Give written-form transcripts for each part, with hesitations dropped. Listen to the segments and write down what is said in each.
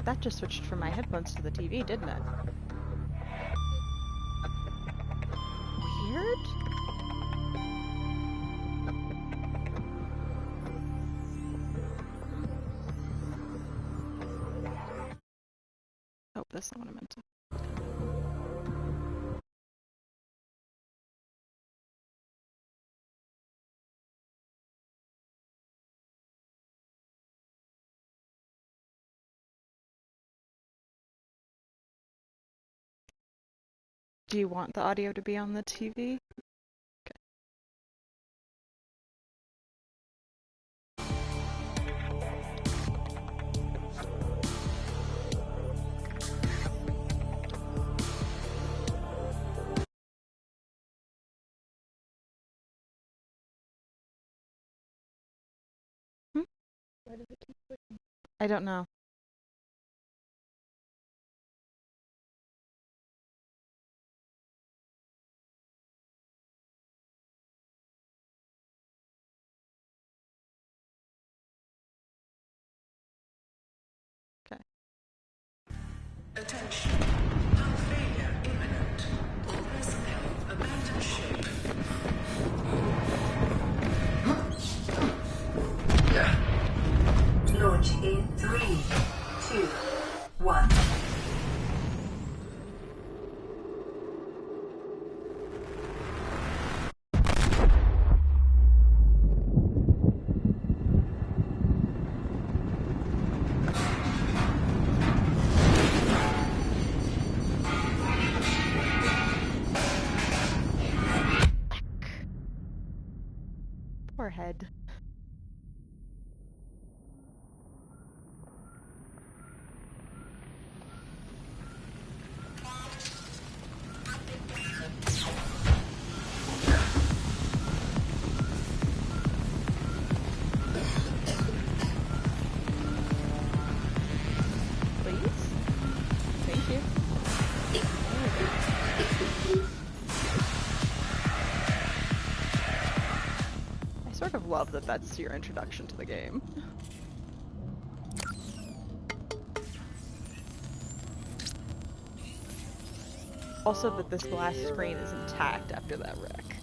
That just switched from my headphones to the TV, didn't it? Weird? Oh, that's not what I meant to. Do you want the audio to be on the TV? Okay. Why does it keep switching? I don't know. Okay. Attention. Hull failure imminent. All personnel abandon ship. Launch in 3, 2, 1. Poor head. Please? Thank you. I sort of love that that's your introduction to the game. Also that this glass screen is intact after that wreck.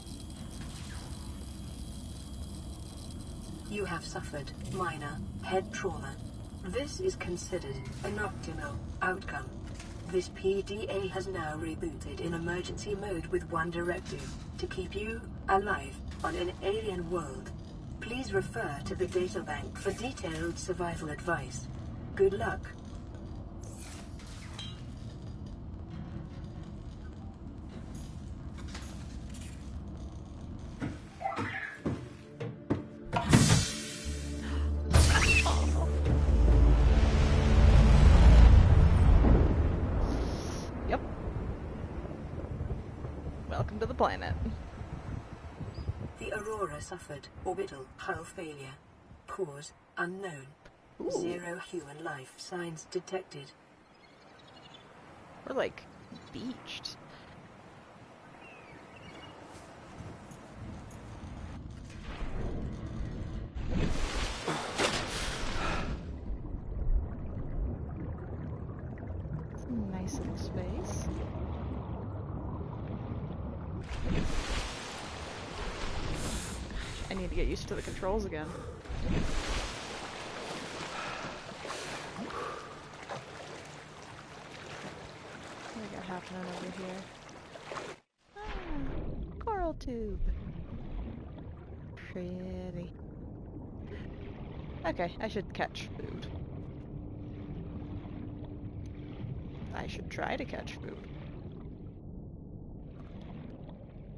You have suffered minor head trauma. This is considered an optimal outcome. This PDA has now rebooted in emergency mode with one directive: to keep you alive on an alien world. Please refer to the databank for detailed survival advice. Good luck. Yep. Welcome to the planet. The Aurora suffered orbital hull failure. Cause unknown. Ooh. 0 human life signs detected. We're like beached. It's a nice little space. I need to get used to the controls again. What do we got happening over here? Ah, coral tube. Pretty. Okay, I should catch food. I should try to catch food.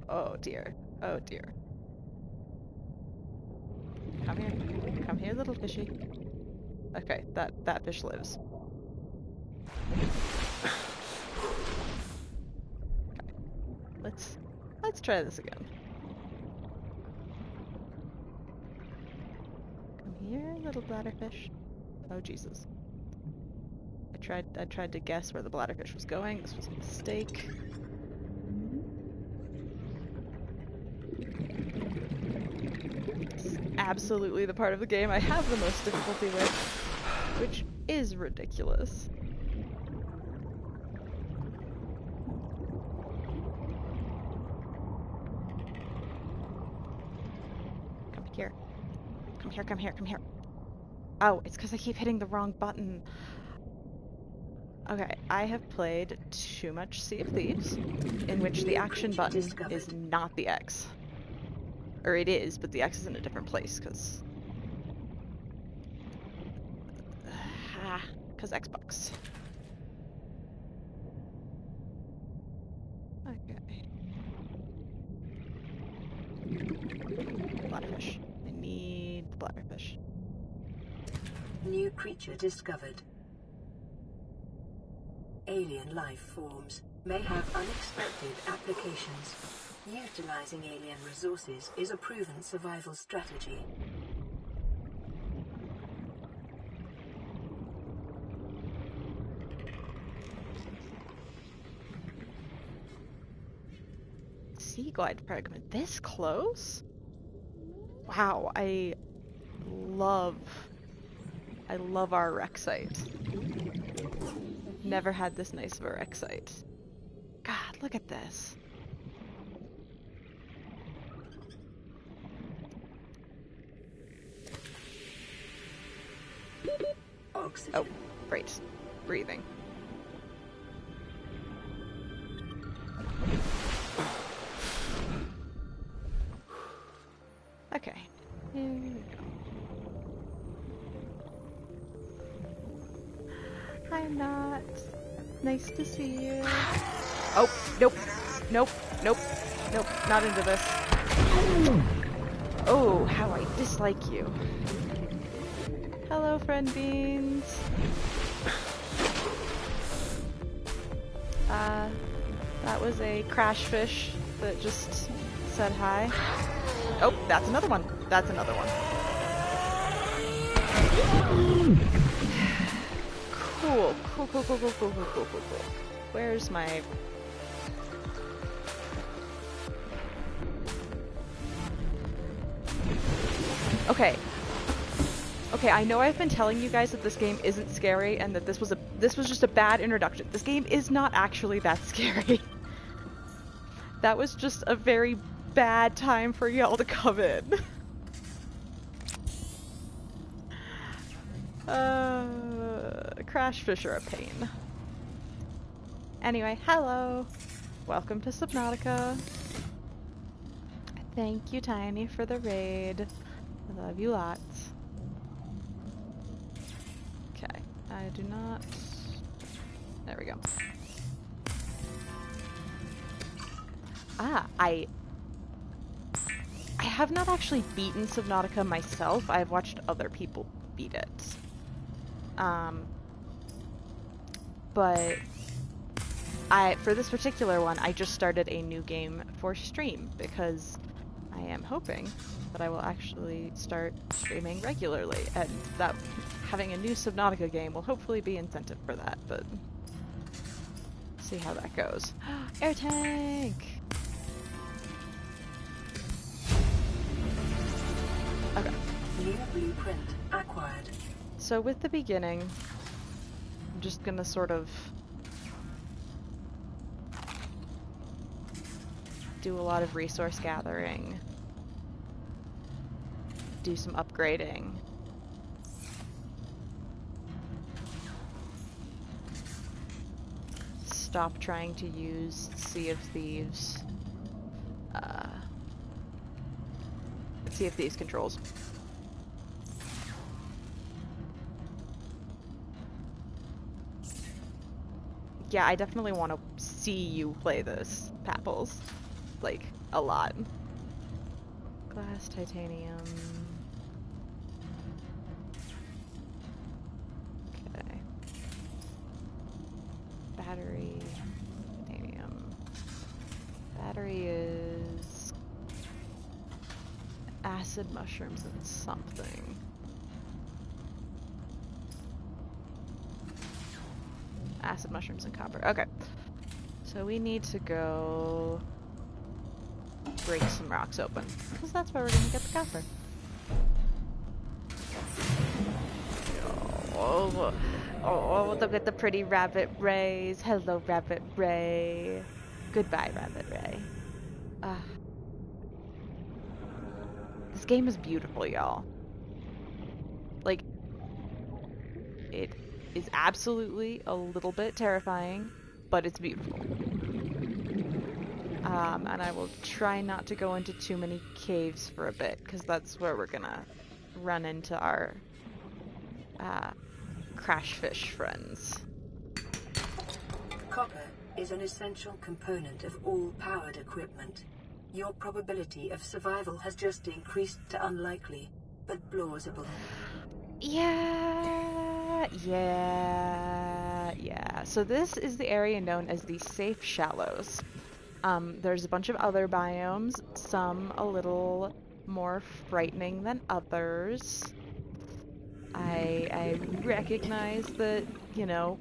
Oh dear. Oh dear. Come here. Come here, little fishy. Okay, that fish lives. Okay. Let's try this again. Come here, little bladderfish. Oh Jesus. I tried to guess where the bladderfish was going. This was a mistake. It's absolutely the part of the game I have the most difficulty with, which is is ridiculous. Come here. Come here, come here, come here. Oh, it's because I keep hitting the wrong button. Okay, I have played too much Sea of Thieves, in which the action button is not the X. Or it is, but the X is in a different place, because Xbox. Okay. Bladderfish. I need the bladderfish. New creature discovered. Alien life forms may have unexpected applications. Utilizing alien resources is a proven survival strategy. Sea glide fragment this close? Wow, I love our wreck site. I've never had this nice of a wreck site. God, look at this. Oxygen. Oh, great. Breathing. Okay, here we go. Hi, Not. Nice to see you. Oh, nope. Nope, nope, nope, not into this. Oh, how I dislike you. Hello, friend Beans. That was a crash fish that just said hi. Oh, that's another one. That's another one. Cool. Cool. Where's my... Okay. Okay, I know I've been telling you guys that this game isn't scary and that this was just a bad introduction. This game is not actually that scary. That was just a very bad time for y'all to come in. Crash fish are a pain. Anyway, hello! Welcome to Subnautica. Thank you, Tiny, for the raid. I love you lots. Okay, I do not... There we go. Ah, I have not actually beaten Subnautica myself. I've watched other people beat it. But for this particular one, I just started a new game for stream because I am hoping that I will actually start streaming regularly, and that having a new Subnautica game will hopefully be incentive for that, but see how that goes. Air tank! Okay. New blueprint acquired. So with the beginning, I'm just gonna sort of do a lot of resource gathering, do some upgrading, stop trying to use Sea of Thieves controls. Yeah, I definitely want to see you play this, Papples. Like, a lot. Glass, titanium... Okay. Battery... titanium... Battery is... acid mushrooms and something. Acid mushrooms and copper. Okay. So we need to go break some rocks open, because that's where we're gonna get the copper. Oh, Oh, look at the pretty rabbit rays. Hello, Rabbit Ray. Goodbye, Rabbit Ray. Ah, this game is beautiful, y'all. Like, it is absolutely a little bit terrifying, but it's beautiful. And I will try not to go into too many caves for a bit, because that's where we're gonna run into our crash fish friends. Copper is an essential component of all powered equipment. Your probability of survival has just increased to unlikely, but plausible. Yeah. So this is the area known as the Safe Shallows. There's a bunch of other biomes, some a little more frightening than others. I recognize that, you know,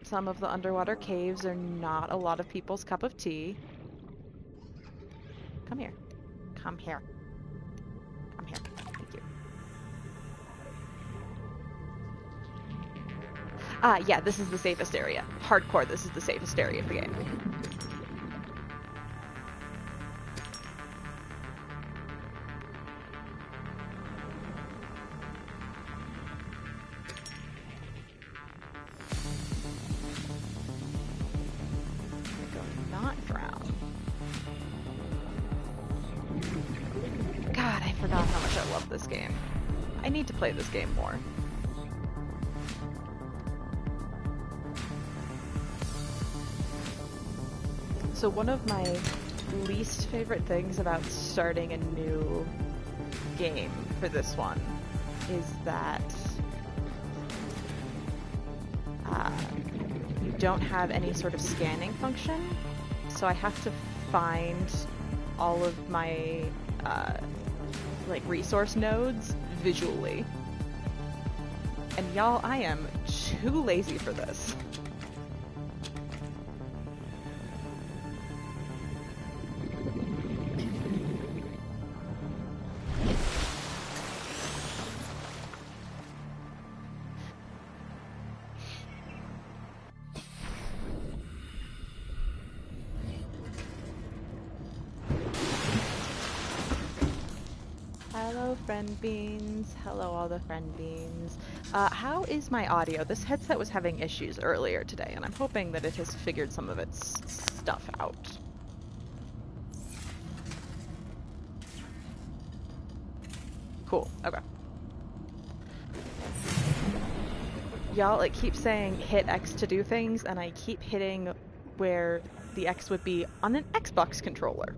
some of the underwater caves are not a lot of people's cup of tea. Come here. Come here. Come here. Thank you. Yeah, this is the safest area. Hardcore, this is the safest area of the game. Not drown. God, I forgot how much I love this game. I need to play this game more. So one of my least favorite things about starting a new game for this one is that you don't have any sort of scanning function, so I have to find all of my like resource nodes visually. And y'all, I am too lazy for this. Hello, friend beans. Hello, all the friend beans. How is my audio? This headset was having issues earlier today, and I'm hoping that it has figured some of its stuff out. Cool. Okay. Y'all, it keeps saying hit X to do things, and I keep hitting where the X would be on an Xbox controller.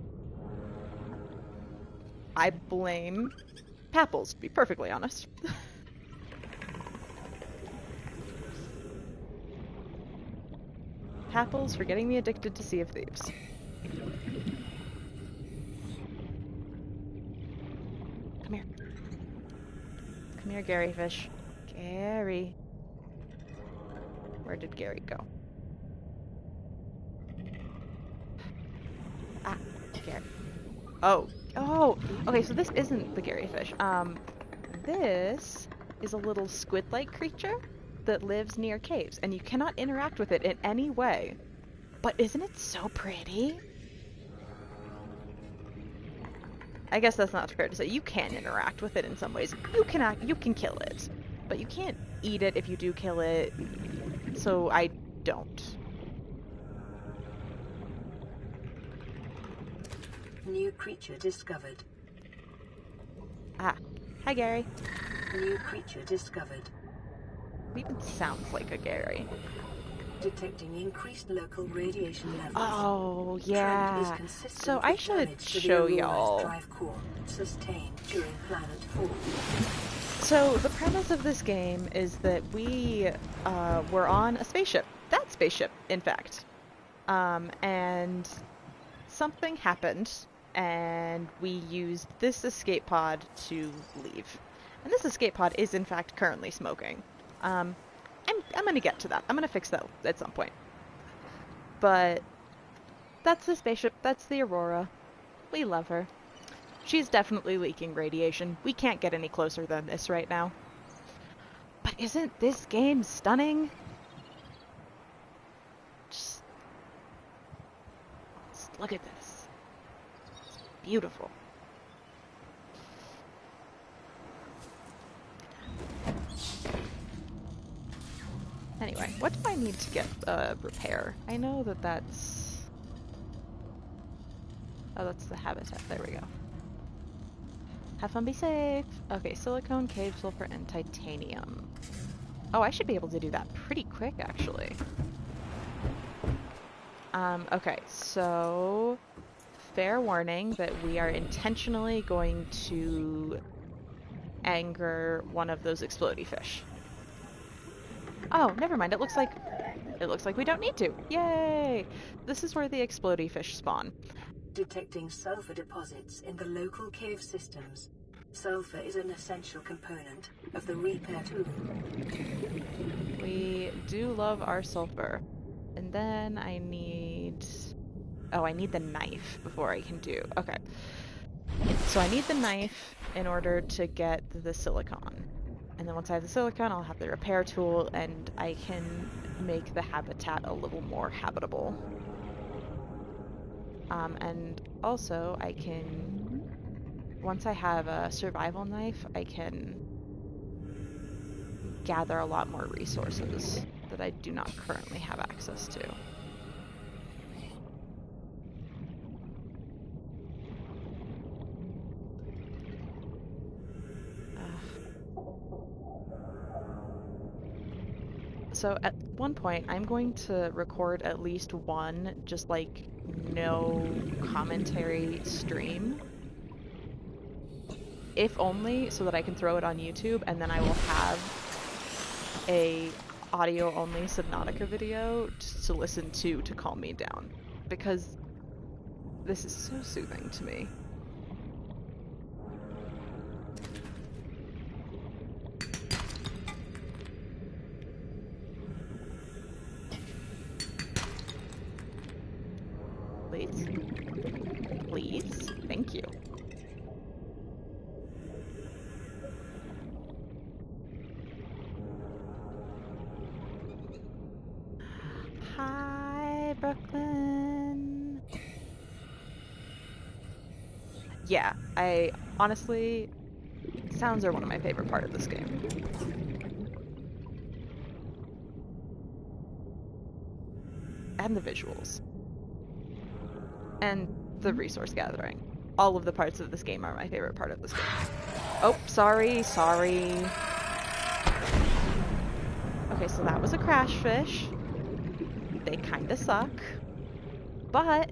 I blame Papples, to be perfectly honest. Papples for getting me addicted to Sea of Thieves. Come here. Come here, Gary Fish. Gary. Where did Gary go? Ah, Gary. Oh. Oh! Okay, so this isn't the Gary Fish. This is a little squid-like creature that lives near caves, and you cannot interact with it in any way. But isn't it so pretty? I guess that's not fair to say. You can interact with it in some ways. You can kill it, but you can't eat it if you do kill it. So I don't. New creature discovered. Ah, hi Gary. New creature discovered. It even sounds like a Gary. Detecting increased local radiation levels. Oh, Trend is yeah. consistent So I with should damage to the show Aurora's y'all. drive core sustained during planet fall. So the premise of this game is that we were on a spaceship. That spaceship, in fact. And something happened, and we used this escape pod to leave. And this escape pod is, in fact, currently smoking. I'm gonna get to that. I'm gonna fix that at some point. But that's the spaceship. That's the Aurora. We love her. She's definitely leaking radiation. We can't get any closer than this right now. But Isn't this game stunning? Just look at this. It's beautiful. Anyway, what do I need to get repair? I know that that's... Oh, that's the habitat. There we go. Have fun, be safe. Okay, silicone, cave, sulfur, and titanium. Oh, I should be able to do that pretty quick, actually. Okay, so... Fair warning that we are intentionally going to anger one of those explodey fish. Oh, never mind. It looks like we don't need to. Yay! This is where the explodey fish spawn. Detecting sulfur deposits in the local cave systems. Sulfur is an essential component of the repair tool. We do love our sulfur. And then I need... Oh, I need the knife before I can do... Okay. So I need the knife in order to get the silicon. And then once I have the silicon, I'll have the repair tool, and I can make the habitat a little more habitable. And also, I can... Once I have a survival knife, I can gather a lot more resources that I do not currently have access to. So at one point, I'm going to record at least one, just like, no commentary stream. If only so that I can throw it on YouTube, and then I will have a audio-only Subnautica video to listen to calm me down. Because this is so soothing to me. Please? Please? Thank you. Hi, Brooklyn. Yeah, I honestly, sounds are one of my favorite part of this game. And the visuals. And the resource gathering. All of the parts of this game are my favorite part of this game. Oh, sorry. Okay, so that was a crash fish. They kinda suck. But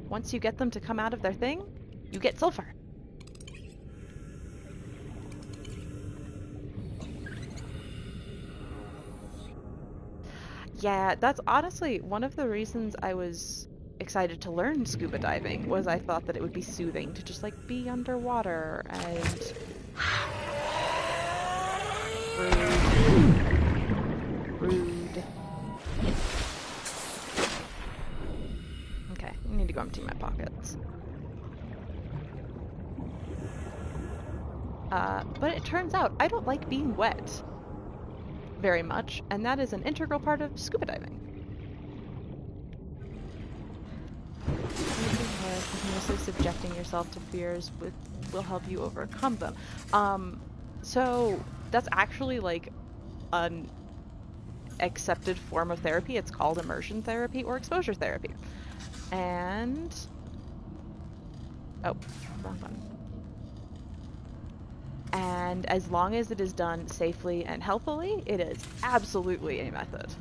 once you get them to come out of their thing, you get sulfur. Yeah, that's honestly one of the reasons I was excited to learn scuba diving, was I thought that it would be soothing to just, like, be underwater and... Rude. Okay, I need to go empty my pockets. But it turns out I don't like being wet very much, and that is an integral part of scuba diving. Continuously subjecting yourself to fears will help you overcome them. So that's actually like an accepted form of therapy. It's called immersion therapy or exposure therapy. And oh, wrong button. And as long as it is done safely and healthily, it is absolutely a method.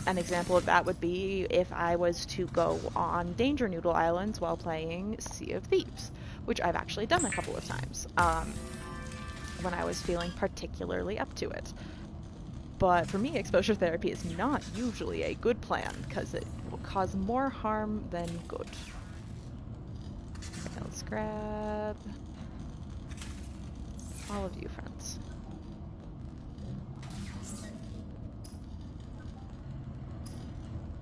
An example of that would be if I was to go on Danger Noodle Islands while playing Sea of Thieves, which I've actually done a couple of times, when I was feeling particularly up to it. But for me, exposure therapy is not usually a good plan, because it will cause more harm than good. Okay, let's grab all of you, friends.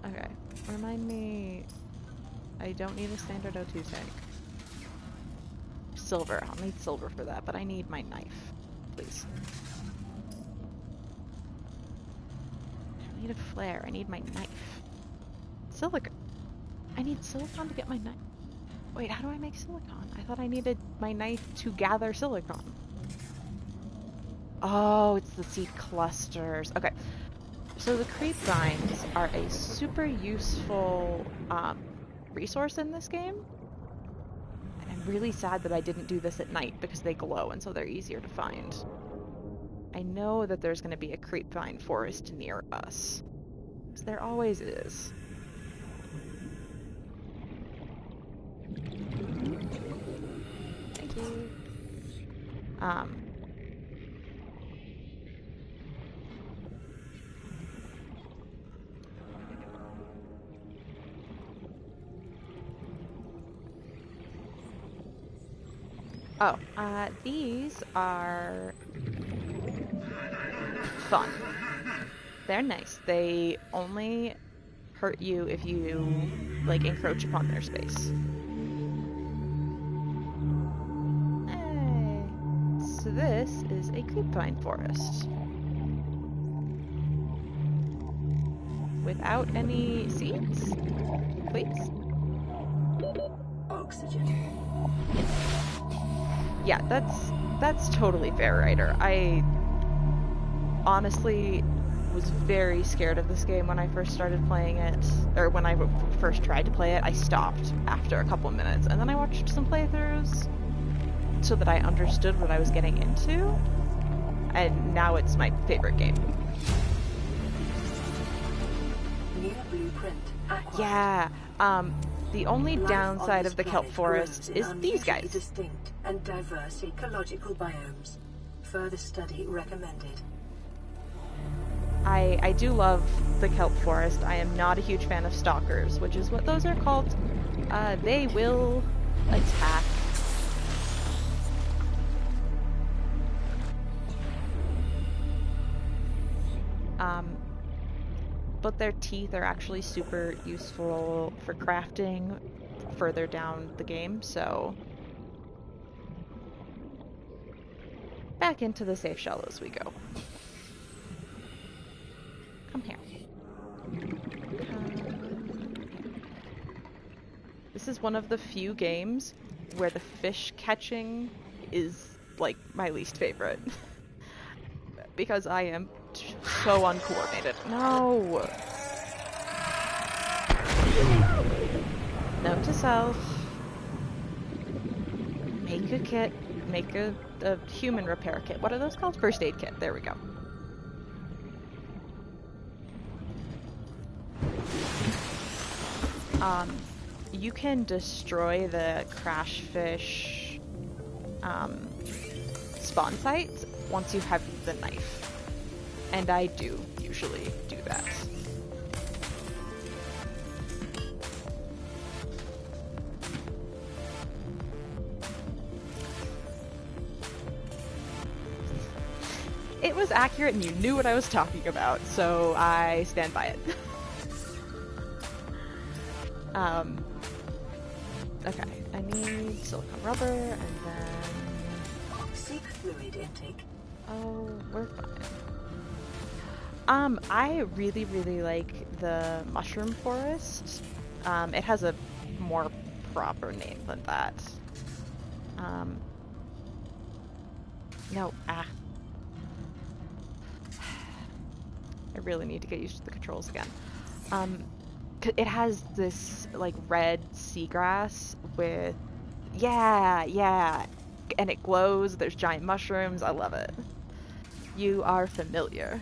Okay, remind me, I don't need a standard O2 tank. silver. I'll need silver for that, but I need my knife, please. I don't need a flare. I need my knife. Silicon. I need silicon to get my knife. Wait, how do I make silicon? I thought I needed my knife to gather silicon. Oh, it's the seed clusters. Okay. So the creep vines are a super useful resource in this game. And I'm really sad that I didn't do this at night because they glow and so they're easier to find. I know that there's going to be a creep vine forest near us. So there always is. Thank you. These are fun. They're nice. They only hurt you if you, like, encroach upon their space. Hey. So this is a creepvine forest. Without any seeds? Please? Oxygen. Yeah, that's totally fair, Ryder. I honestly was very scared of this game when I first started playing it, or when I first tried to play it. I stopped after a couple minutes, and then I watched some playthroughs so that I understood what I was getting into, and now it's my favorite game. New blueprint acquired. Yeah, the only Life downside on this of the Kelp planet Forest grows is in these unusually guys. distinct and diverse ecological biomes. Further study recommended. I do love the Kelp Forest. I am not a huge fan of stalkers, which is what those are called. They will attack. But their teeth are actually super useful for crafting further down the game, so back into the safe shallows we go. Come here. This is one of the few games where the fish catching is, like, my least favorite. Because I am so uncoordinated. No! Note to self. Make a kit. Make a human repair kit. What are those called? First aid kit. There we go. You can destroy the crash fish spawn sites once you have the knife. And I do usually do that. It was accurate and you knew what I was talking about, so I stand by it. Okay, I need silicone rubber and then... Seek fluid intake. Oh, we're fine. I really, really like the mushroom forest. It has a more proper name than that. No, I really need to get used to the controls again. It has this, like, red seagrass with... Yeah, and it glows, there's giant mushrooms, I love it. You are familiar.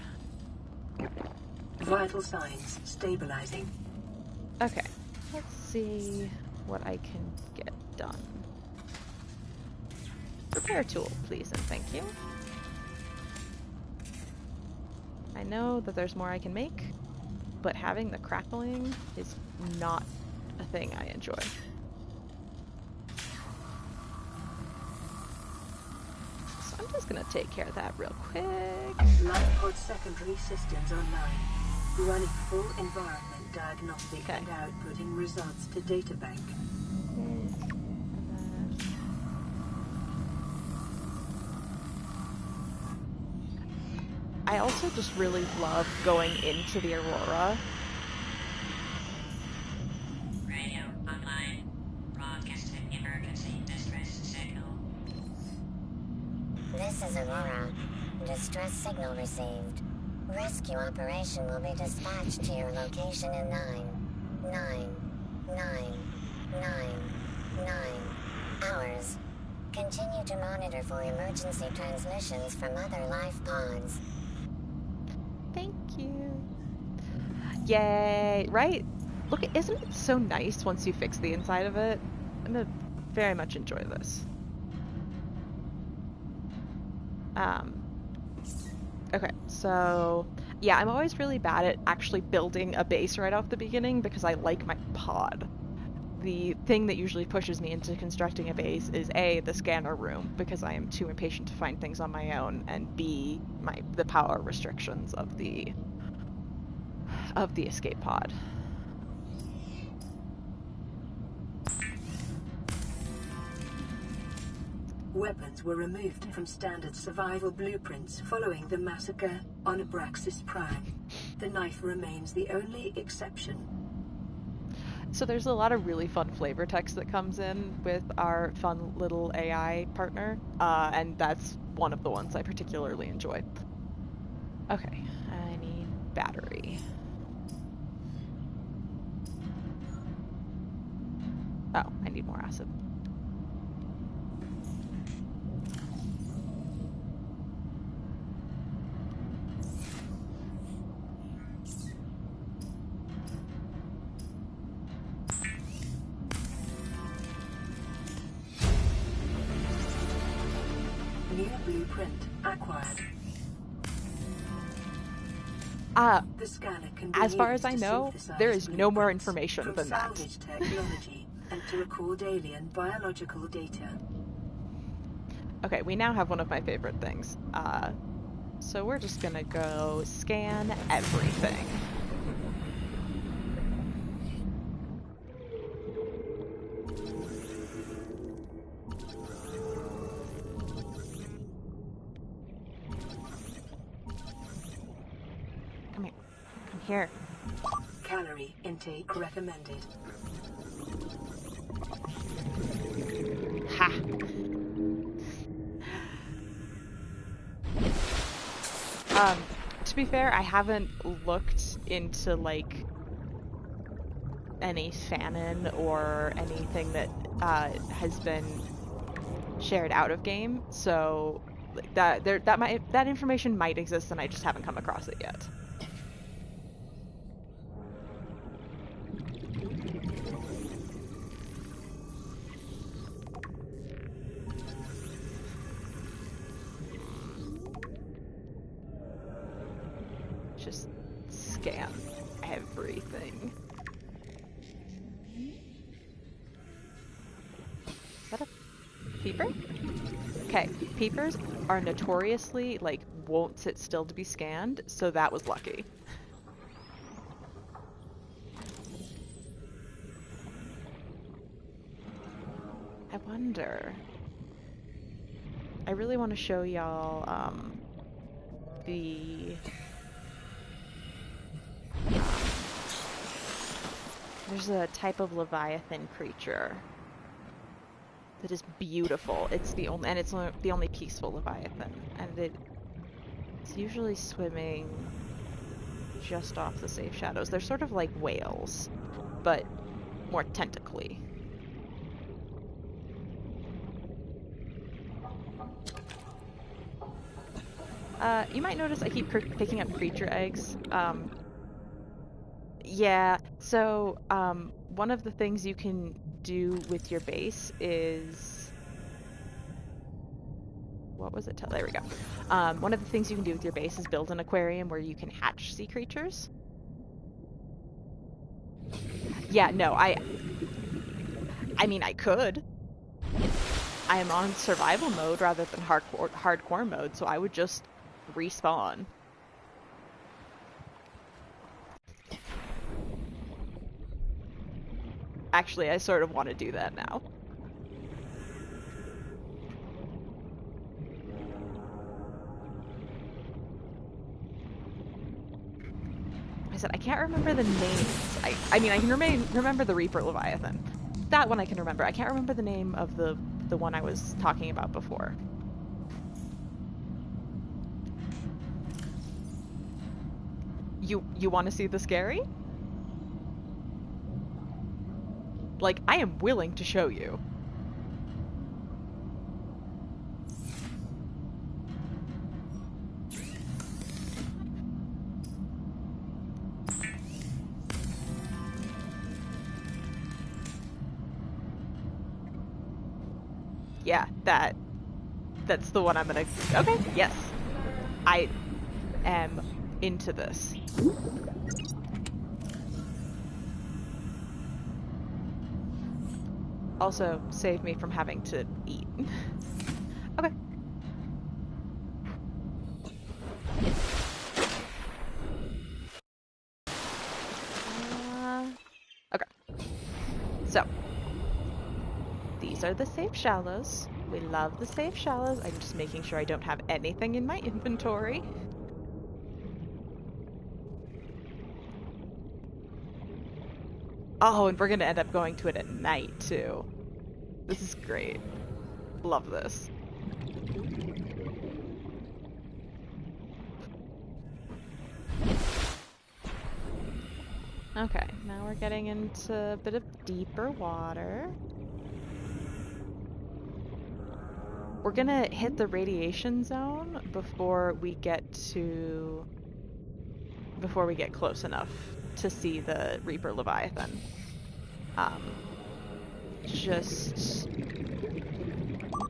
Vital signs stabilizing. Okay, let's see what I can get done. Repair tool, please, and thank you. I know that there's more I can make, but having the crackling is not a thing I enjoy. So I'm just gonna take care of that real quick. Life pod secondary systems online. Running full environment diagnostic Okay. and outputting results to databank. I also just really love going into the Aurora. Radio online. Broadcasting emergency distress signal. This is Aurora. Distress signal received. Rescue operation will be dispatched to your location in 9 hours. Continue to monitor for emergency transmissions from other life pods. Thank you. Yay, right? Look, isn't it so nice once you fix the inside of it? I'm gonna very much enjoy this. Okay, so yeah, I'm always really bad at actually building a base right off the beginning because I like my pod. The thing that usually pushes me into constructing a base is A, the scanner room, because I am too impatient to find things on my own, and B, the power restrictions of the escape pod. Weapons were removed from standard survival blueprints following the massacre on Abraxas Prime. The knife remains the only exception. So there's a lot of really fun flavor text that comes in with our fun little AI partner, and that's one of the ones I particularly enjoy. Okay, I need battery. Oh, I need more acid. New blueprint acquired. The scanner can be As far used as I to know, synthesize there is no more blueprints information from than that. salvage technology and to record alien biological data. Okay, we now have one of my favorite things. So we're just gonna go scan everything. Come here. Come here. Calorie intake recommended. Ha! To be fair, I haven't looked into, like, any fanon or anything that has been shared out of game, so that information might exist and I just haven't come across it yet. Just scan everything. Is that a peeper? Okay, peepers are notoriously, like, won't sit still to be scanned, so that was lucky. I wonder. I really want to show y'all, there's a type of Leviathan creature that is beautiful. It's the only peaceful Leviathan, and it's usually swimming just off the safe shadows. They're sort of like whales, but more tentacly. You might notice I keep picking up creature eggs. Yeah, so one of the things you can do with your base is... What was it? There we go. One of the things you can do with your base is build an aquarium where you can hatch sea creatures. Yeah, no, I mean, I could. I am on survival mode rather than hardcore mode, so I would just respawn. Actually, I sort of want to do that now. I said I can't remember the names. I mean I can remember the Reaper Leviathan. That one I can remember. I can't remember the name of the one I was talking about before. You want to see the scary? Like, I am willing to show you. Yeah, that's the one I'm gonna... Okay, yes. I am into this. Also, save me from having to eat. Okay. Okay. So, these are the safe shallows. We love the safe shallows. I'm just making sure I don't have anything in my inventory. Oh, and we're gonna end up going to it at night, too. This is great. Love this. Okay, now we're getting into a bit of deeper water. We're gonna hit the radiation zone before we get close enough to see the Reaper Leviathan. Just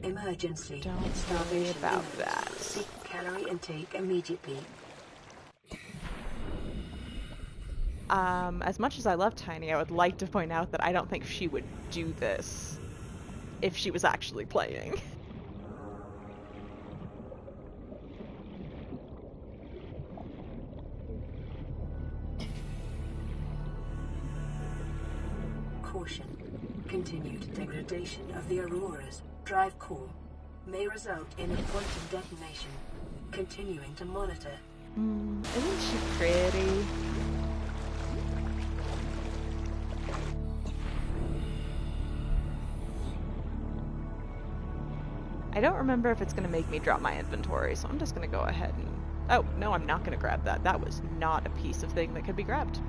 emergency. don't worry about that. Seek calorie intake immediately. As much as I love Tiny, I would like to point out that I don't think she would do this if she was actually playing. Caution. Continued degradation of the Aurora's drive core may result in a quantum detonation. Continuing to monitor. Isn't she pretty? I don't remember if it's going to make me drop my inventory, so I'm just going to go ahead and... Oh, no, I'm not going to grab that. That was not a piece of thing that could be grabbed.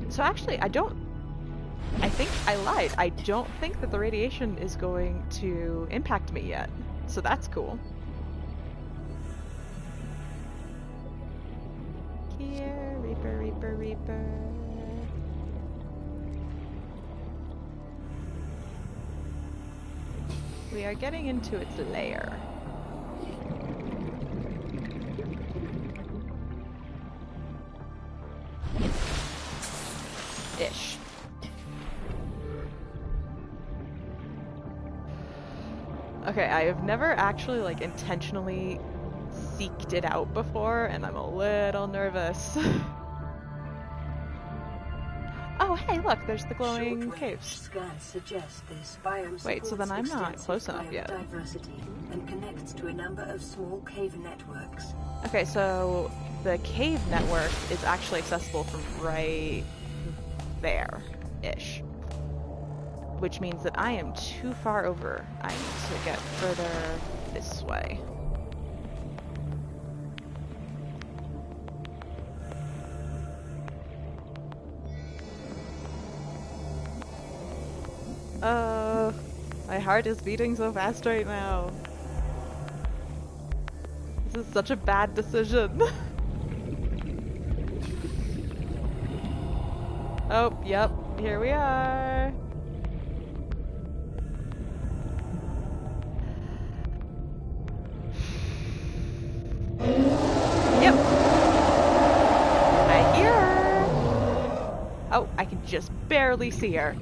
So actually, I think I lied. I don't think that the radiation is going to impact me yet. So that's cool. Here, Reaper, Reaper, Reaper. We are getting into its lair. Ish. Okay, I have never actually, like, intentionally seeked it out before, and I'm a little nervous. Oh, hey, look, there's the glowing caves. Scans suggest this biome Wait, so then I'm not close enough yet. Diversity and connects to a number of small cave networks. Okay, so the cave network is actually accessible from right there-ish. Which means that I am too far over. I need to get further this way. My heart is beating so fast right now. This is such a bad decision. Oh, yep, here we are. Yep. I hear her. Oh, I can just barely see her.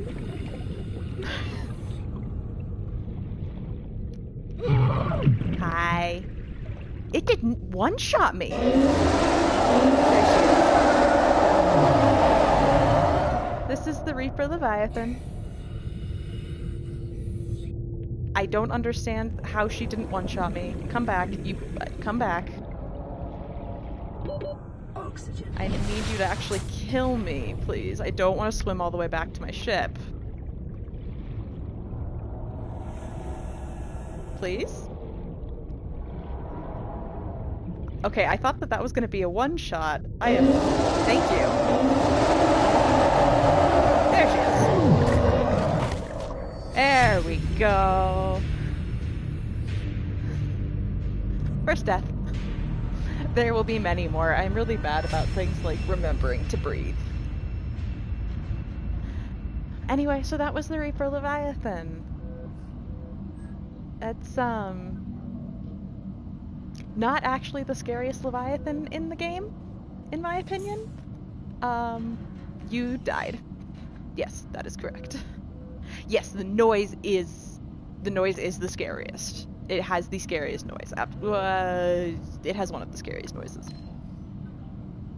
Hi. It didn't one-shot me. This is the Reaper Leviathan. I don't understand how she didn't one-shot me. Come back. You come back. Oxygen. I need you to actually kill me, please. I don't want to swim all the way back to my ship. Please? Okay, I thought that that was going to be a one-shot. I am... Thank you. There she is. There we go. First death. There will be many more. I'm really bad about things like remembering to breathe. Anyway, so that was the Reaper Leviathan. That's, not actually the scariest Leviathan in the game, in my opinion. You died. Yes, that is correct. Yes, the noise is the scariest. It has the scariest noise. It has one of the scariest noises.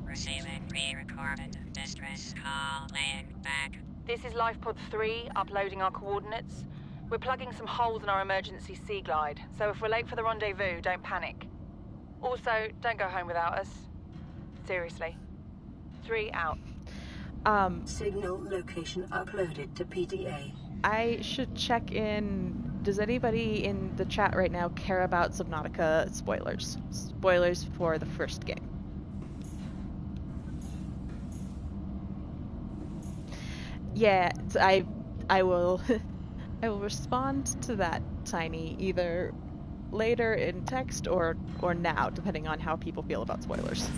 Receiving pre-recorded distress call laying back. This is Lifepod 3, uploading our coordinates. We're plugging some holes in our emergency sea glide, so if we're late for the rendezvous, don't panic. Also, don't go home without us. Seriously. 3 out. Signal location uploaded to PDA. I should check in. Does anybody in the chat right now care about Subnautica spoilers? Spoilers for the first game. Yeah, I will I will respond to that, Tiny, either later in text or now, depending on how people feel about spoilers.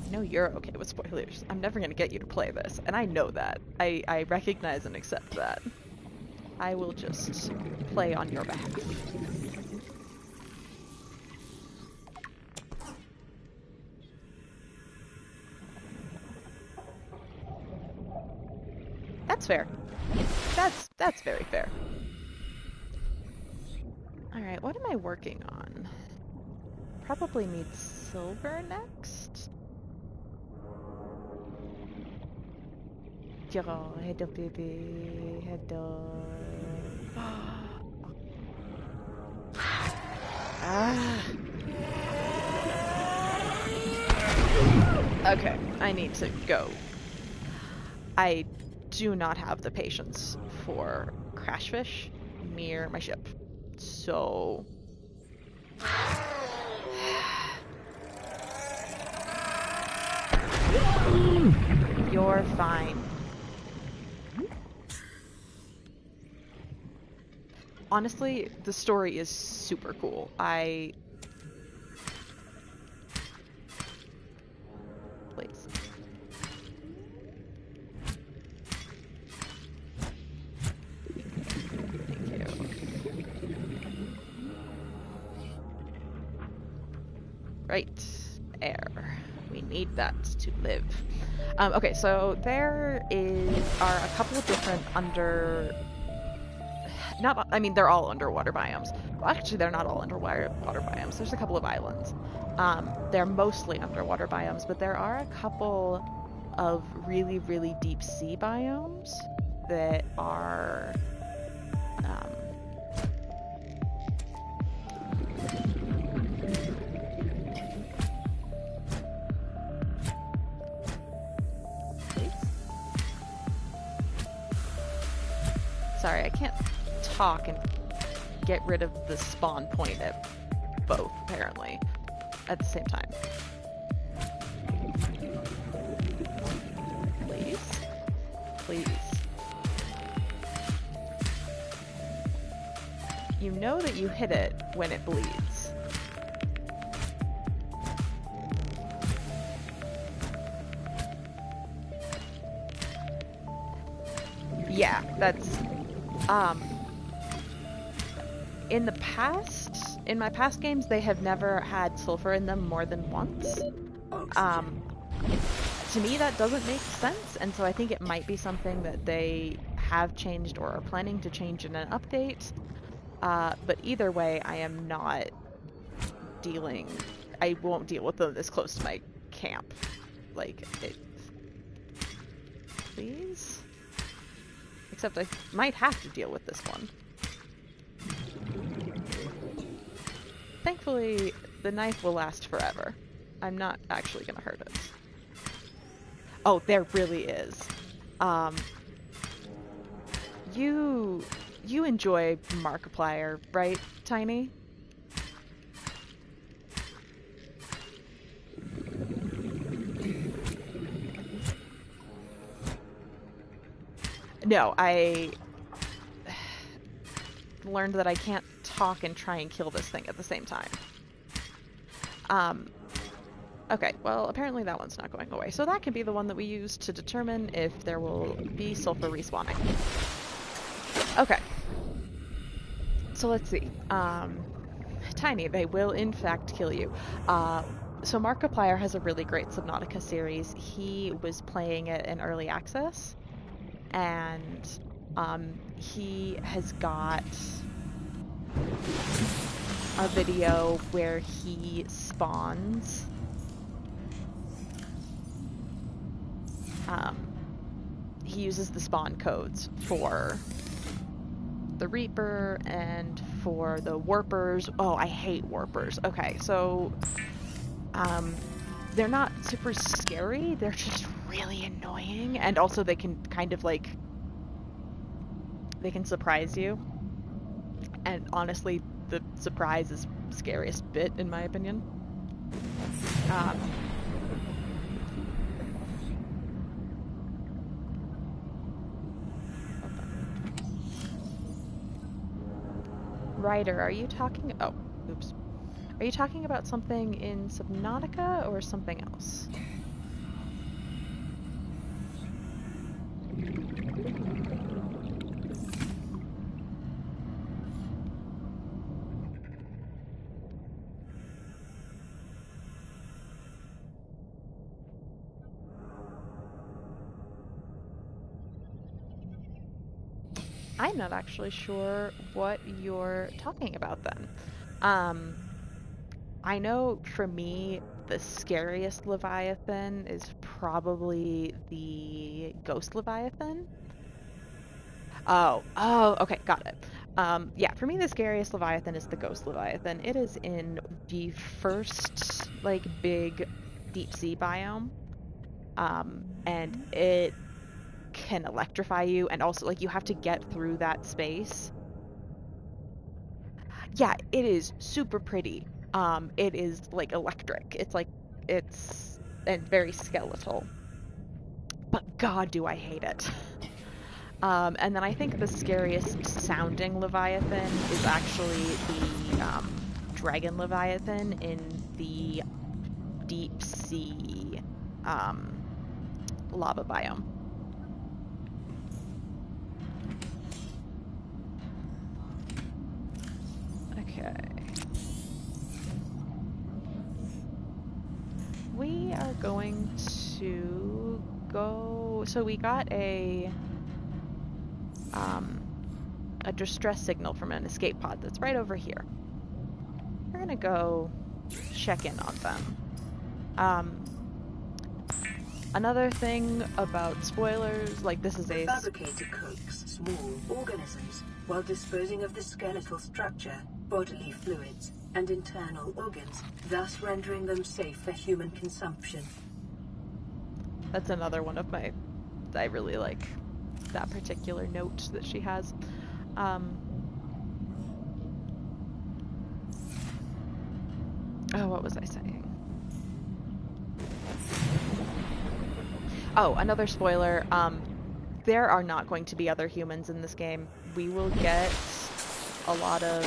I know you're okay with spoilers. I'm never gonna get you to play this, and I know that. I recognize and accept that. I will just play on your behalf. That's fair. That's very fair. Alright, what am I working on? Probably need silver next. Hello, baby. Hello. Ah. Okay, I need to go. I do not have the patience for crashfish near my ship. So... You're fine. Honestly, the story is super cool. Please. Thank you. Right. Air. We need that to live. Okay, so there are a couple of different they're all underwater biomes. Well, actually, they're not all underwater biomes. There's a couple of islands. They're mostly underwater biomes, but there are a couple of really, really deep sea biomes that are... Sorry, I can't talk and get rid of the spawn point at both, apparently, at the same time. Please? Please. You know that you hit it when it bleeds. Yeah, that's... in my past games, they have never had sulfur in them more than once. To me, that doesn't make sense, and so I think it might be something that they have changed or are planning to change in an update. But either way, I am not dealing. I won't deal with them this close to my camp. Like, it. Please? Except I might have to deal with this one. Thankfully, the knife will last forever. I'm not actually gonna hurt it. Oh, there really is. You enjoy Markiplier, right, Tiny? No, I learned that I can't talk and try and kill this thing at the same time. Okay, well, apparently that one's not going away. So that can be the one that we use to determine if there will be sulfur respawning. Okay. So let's see. Tiny, they will in fact kill you. So Markiplier has a really great Subnautica series. He was playing it in early access, and he has got a video where he spawns he uses the spawn codes for the Reaper and for the Warpers. Oh, I hate Warpers. Okay, so they're not super scary, they're just really annoying, and also they can kind of like, they can surprise you, and honestly the surprise is the scariest bit in my opinion. Ryder, are you talking? Oh, oops. Are you talking about something in Subnautica or something else? I'm not actually sure what you're talking about then. I know for me, the scariest Leviathan is probably the Ghost Leviathan. Oh, okay, got it. Yeah, for me, the scariest Leviathan is the Ghost Leviathan. It is in the first, like, big deep sea biome. And it can electrify you, and also, like, you have to get through that space. Yeah, it is super pretty. It is like electric. It's and very skeletal. But God, do I hate it. And then I think the scariest sounding Leviathan is actually the Dragon Leviathan in the deep sea lava biome. Okay. We are going to go. So we got a distress signal from an escape pod that's right over here. We're gonna go check in on them. Another thing about spoilers, like this is The a fabricator cooks small organisms while disposing of the skeletal structure, bodily fluids, and internal organs, thus rendering them safe for human consumption. That's another one of my, I really like that particular note that she has. Oh, what was I saying? Oh, another spoiler. There are not going to be other humans in this game. We will get a lot of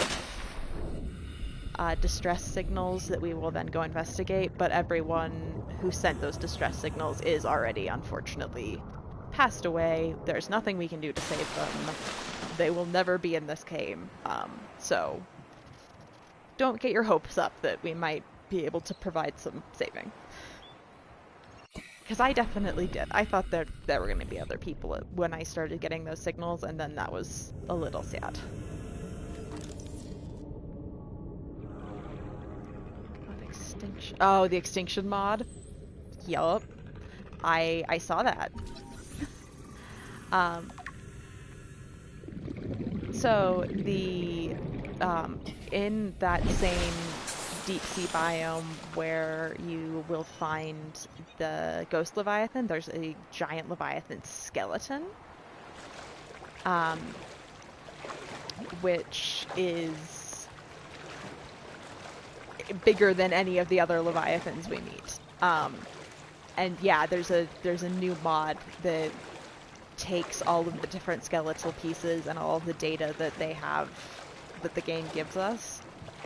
distress signals that we will then go investigate, but everyone who sent those distress signals is already, unfortunately, passed away. There's nothing we can do to save them. They will never be in this game. So don't get your hopes up that we might be able to provide some saving. Because I definitely did. I thought there were going to be other people when I started getting those signals, and then that was a little sad. Extinction. Oh, the extinction mod. Yup. I saw that. So the in that same deep sea biome where you will find the Ghost Leviathan, there's a giant Leviathan skeleton, which is bigger than any of the other Leviathans we meet. And yeah, there's a new mod that takes all of the different skeletal pieces and all of the data that they have, that the game gives us,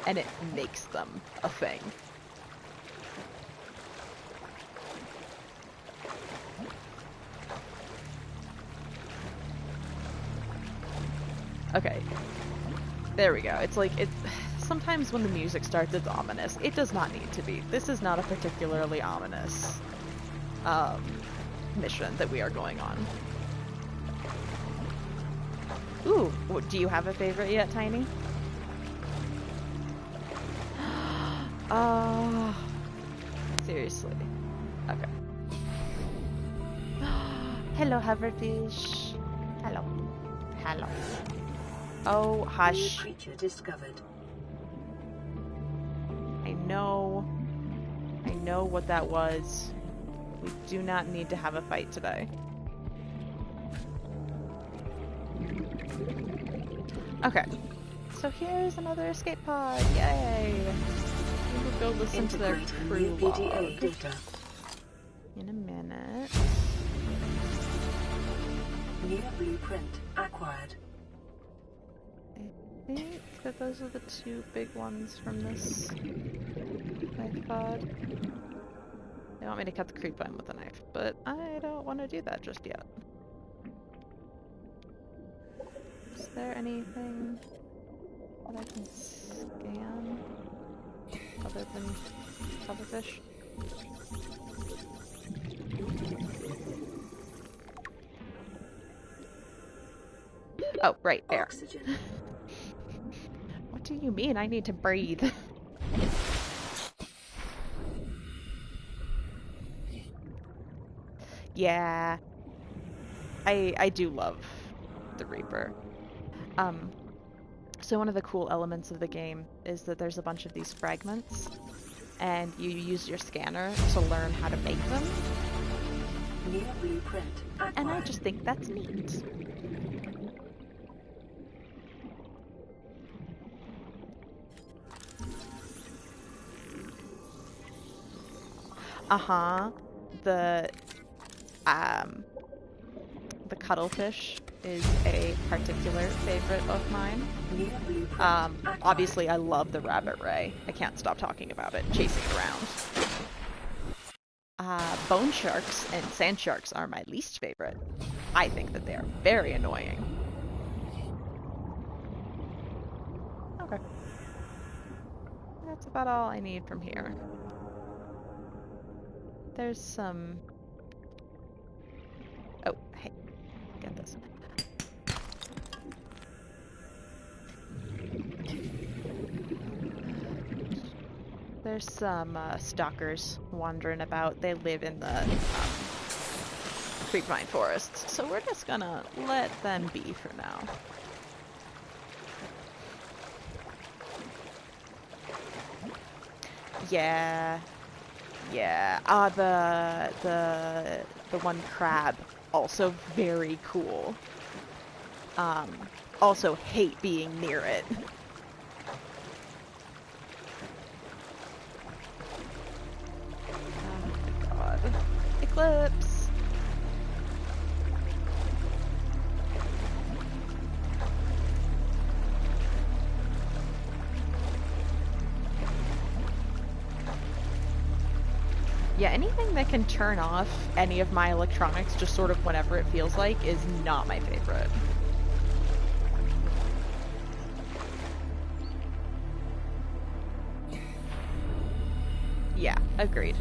and it makes them a thing. Okay. There we go. It's like, sometimes when the music starts, it's ominous. It does not need to be. This is not a particularly ominous mission that we are going on. Ooh, do you have a favorite yet, Tiny? Seriously. Okay. Hello, hoverfish. Hello. Hello. Oh, hush. New creature discovered. I know what that was. We do not need to have a fight today. Okay, so here's another escape pod. Yay! We will go listen to their crew log in a minute. New blueprint acquired. I think that those are the two big ones from this knife pod. They want me to cut the creep vine with a knife, but I don't want to do that just yet. Is there anything that I can scan other than pufferfish? Oh, right there. Oxygen. What do you mean I need to breathe? Yeah. I do love the Reaper. So one of the cool elements of the game is that there's a bunch of these fragments, and you use your scanner to learn how to make them. New blueprint acquired. And I just think that's neat. Uh-huh. The cuttlefish is a particular favorite of mine. Obviously I love the rabbit ray. I can't stop talking about it, chasing it around. Bone sharks and sand sharks are my least favorite. I think that they are very annoying. Okay. That's about all I need from here. There's some... Oh, hey, get this. There's some stalkers wandering about. They live in the creepvine forests, so we're just gonna let them be for now. Yeah. The one crab, also very cool. Also hate being near it. Oh my god. Eclipse! Yeah, anything that can turn off any of my electronics just sort of whenever it feels like is not my favorite. Yeah, agreed.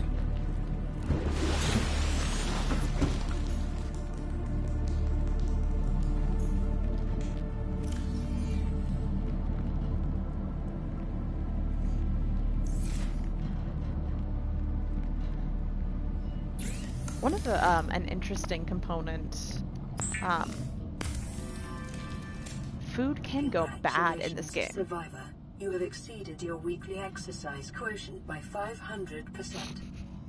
One of the an interesting component, um, food can go bad in this game. Survivor. You have exceeded your weekly exercise quotient by 500%.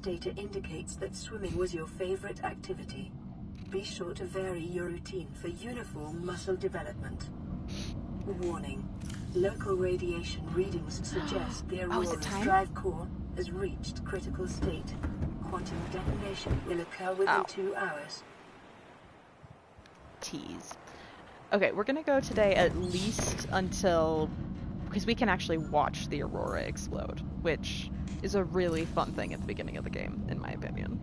Data indicates that swimming was your favorite activity. Be sure to vary your routine for uniform muscle development. Warning. Local radiation readings suggest the Oh, is it Aurora's time? drive core has reached critical state. Quantum detonation will occur within 2 hours. Tease. Okay, we're gonna go today at least until... because we can actually watch the Aurora explode, which is a really fun thing at the beginning of the game, in my opinion.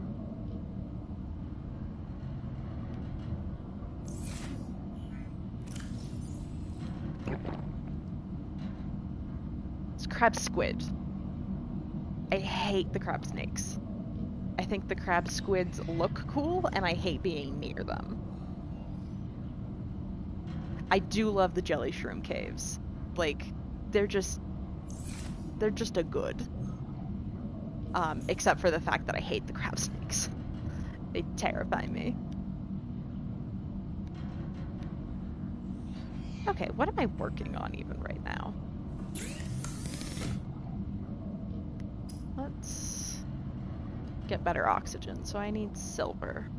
It's crab squid. I hate the crab snakes. I think the crab squids look cool, and I hate being near them. I do love the jelly shroom caves. Like, they're just a good. Except for the fact that I hate the crab snakes. They terrify me. Okay, what am I working on even right now? Let's get better oxygen, so I need silver.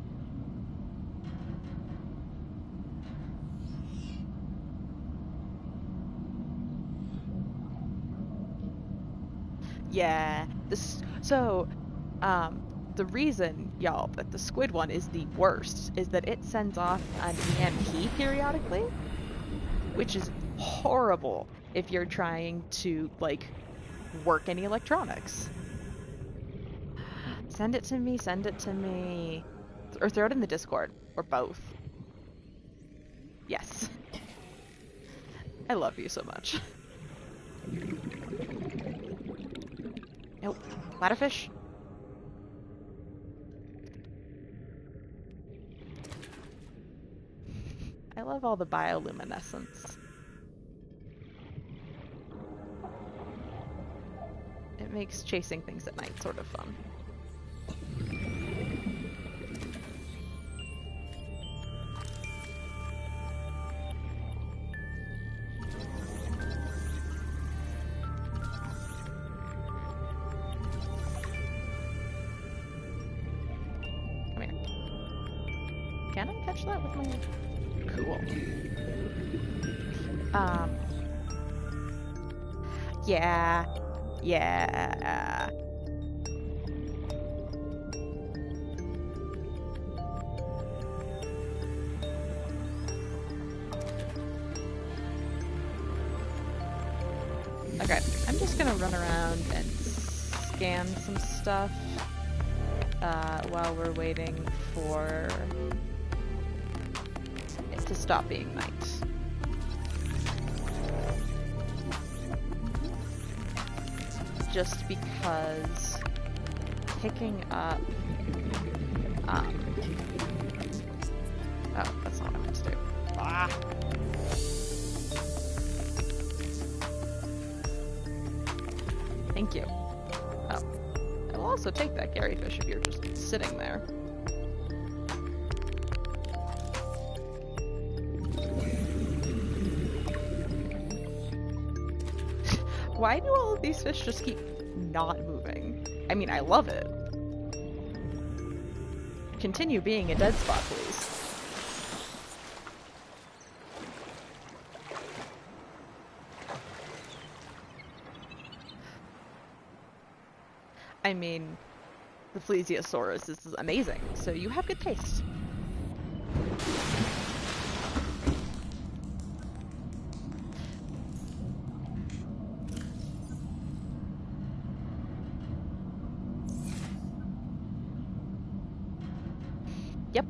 Yeah, the reason, y'all, that the squid one is the worst is that it sends off an EMP periodically, which is horrible if you're trying to, like, work any electronics. Send it to me, send it to me. Or throw it in the Discord, or both. Yes. I love you so much. Nope. Ladderfish? I love all the bioluminescence. It makes chasing things at night sort of fun. Come here. Can I catch that with my... Cool. Yeah. Yeah. Okay, I'm just gonna run around and scan some stuff while we're waiting for it to stop being night. Just because picking up... oh, that's not what I meant to do. Ah! Thank you. Oh. I will also take that Garyfish if you're just sitting there. Why do all of these fish just keep not moving? I mean, I love it. Continue being a dead spot, please. I mean, the Plesiosaurus is amazing, so you have good taste. Yep,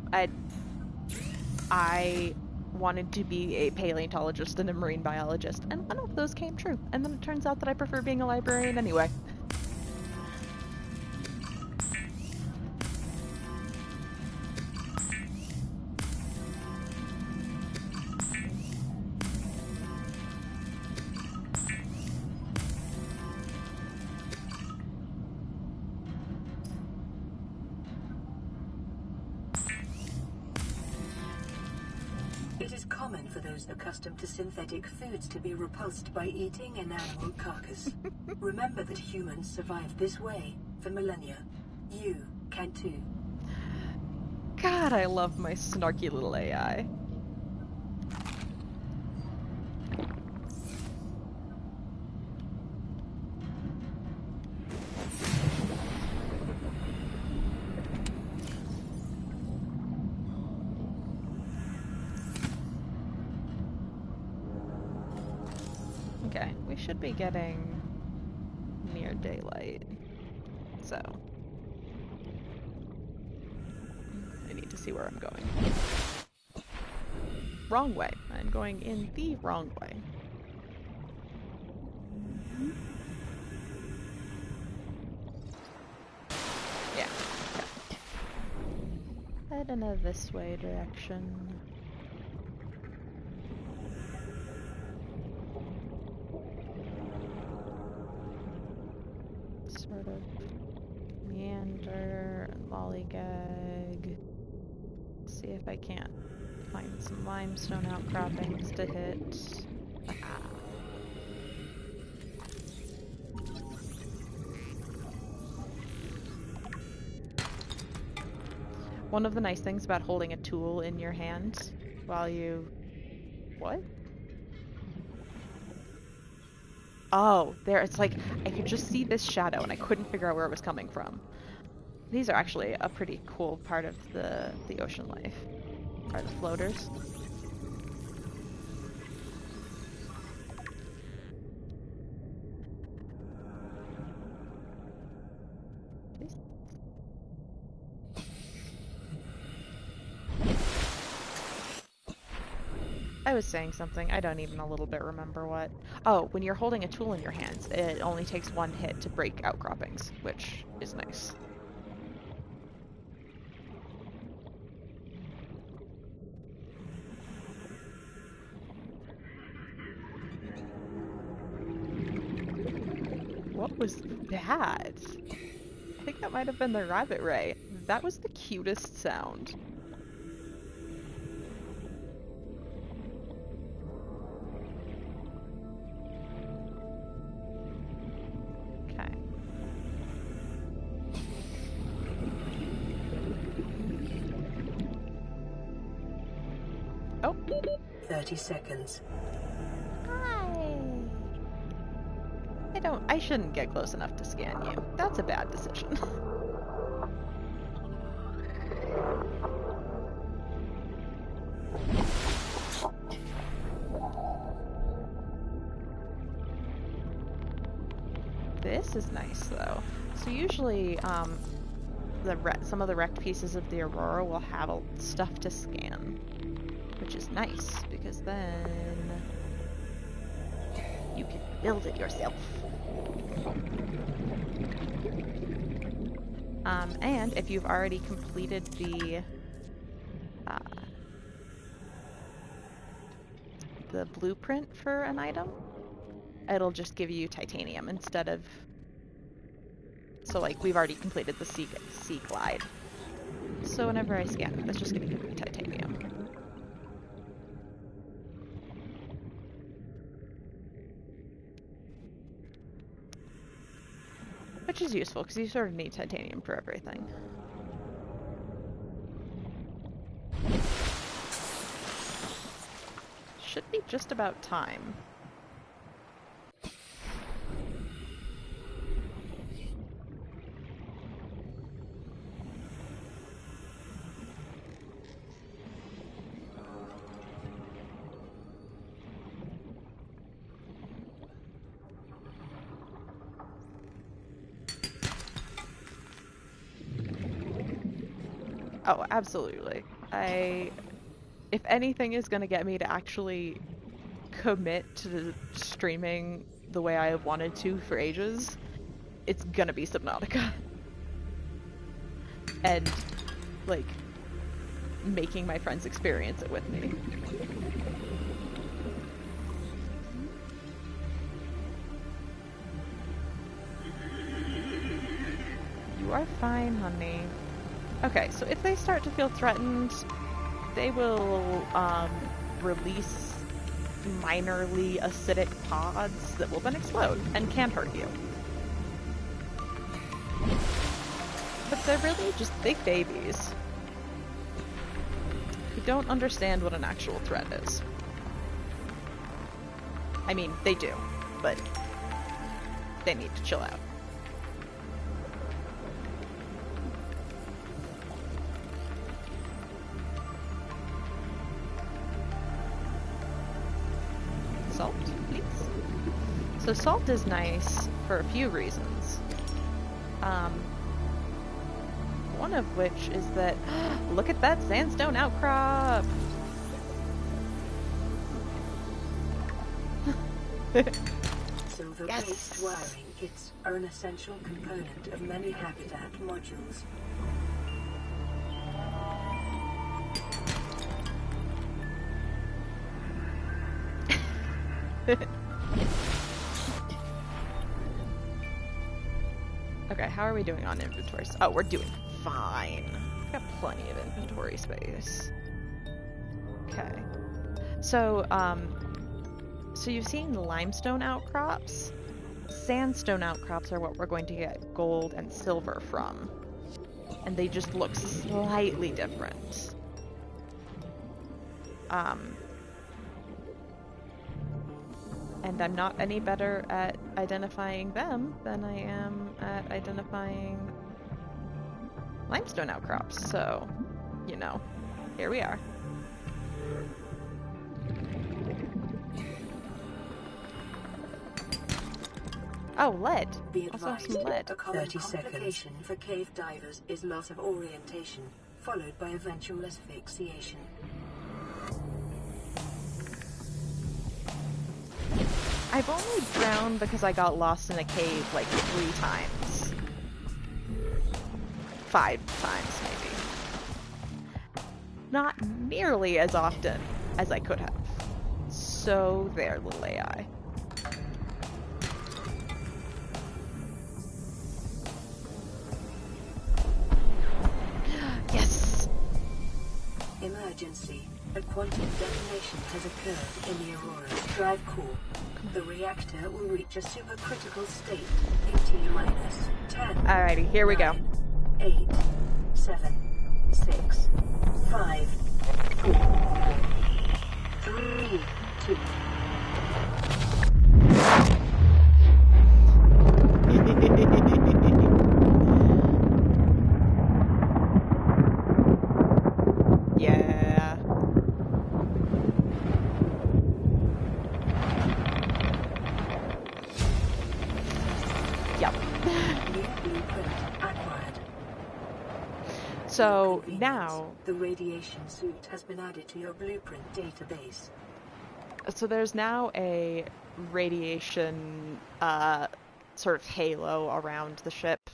I wanted to be a paleontologist and a marine biologist, and none of those came true. And then it turns out that I prefer being a librarian anyway. It is common for those accustomed to synthetic foods to be repulsed by eating an animal carcass. Remember that humans survived this way for millennia. You can too. God, I love my snarky little AI. Okay, we should be getting near daylight, so I need to see where I'm going. Wrong way. I'm going in the wrong way. Yeah. Okay. Head in a this way direction. Sort of meander and lollygag. See if I can't find some limestone outcroppings to hit. Aha. One of the nice things about holding a tool in your hand while you... What? Oh, there, it's like, I could just see this shadow and I couldn't figure out where it was coming from. These are actually a pretty cool part of the ocean life. Are the floaters. I was saying something, I don't even a little bit remember what. Oh, when you're holding a tool in your hands, it only takes one hit to break outcroppings, which is nice. What was that? I think that might have been the rabbit ray. That was the cutest sound. Okay. Oh. 30 seconds. Hi. I shouldn't get close enough to scan you. That's a bad decision. This is nice though. So usually, some of the wrecked pieces of the Aurora will have stuff to scan, which is nice because then you can build it yourself. And if you've already completed the blueprint for an item, it'll just give you titanium instead of... So like, we've already completed the sea glide. So whenever I scan that, it's just going to give me titanium. Which is useful, because you sort of need titanium for everything. Should be just about time. Oh, absolutely. If anything is going to get me to actually commit to streaming the way I have wanted to for ages, it's gonna be Subnautica. And, like, making my friends experience it with me. You are fine, honey. Okay, so if they start to feel threatened, they will release minorly acidic pods that will then explode and can hurt you. But they're really just big babies who don't understand what an actual threat is. I mean, they do, but they need to chill out. Salt, please. So salt is nice for a few reasons. One of which is that, look at that sandstone outcrop! Silver-based wiring kits are an essential component of many habitat modules. Okay, how are we doing on inventories? Oh, we're doing fine. We've got plenty of inventory space. Okay. So, so you've seen limestone outcrops? Sandstone outcrops are what we're going to get gold and silver from. And they just look slightly different. And I'm not any better at identifying them than I am at identifying limestone outcrops. So, you know, here we are. Oh, lead. Be Also have advised, some lead. a common 30 seconds. complication for cave divers is loss of orientation, followed by eventual asphyxiation. I've only drowned because I got lost in a cave like 3 times. 5 times, maybe. Not nearly as often as I could have. So there, little AI. Yes! Emergency. A quantum detonation has occurred in the Aurora's drive core. The reactor will reach a supercritical state in T-minus 10. Alrighty, here we go. 8, 7, 6, 5, 4, 3, 2. Yeah. Yep. New blueprint acquired. So Convenience. now, The radiation suit has been added to your blueprint database. so there's now a radiation sort of halo around the ship.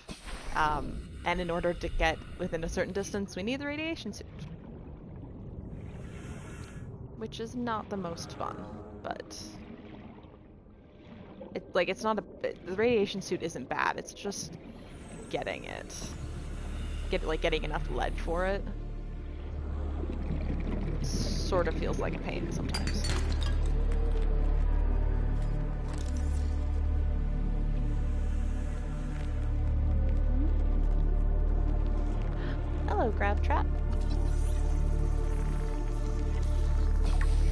And in order to get within a certain distance, we need the radiation suit. Which is not the most fun, but it's not the radiation suit isn't bad. It's just getting it, getting enough lead for it. Sort of feels like a pain sometimes. Hello, Grab Trap.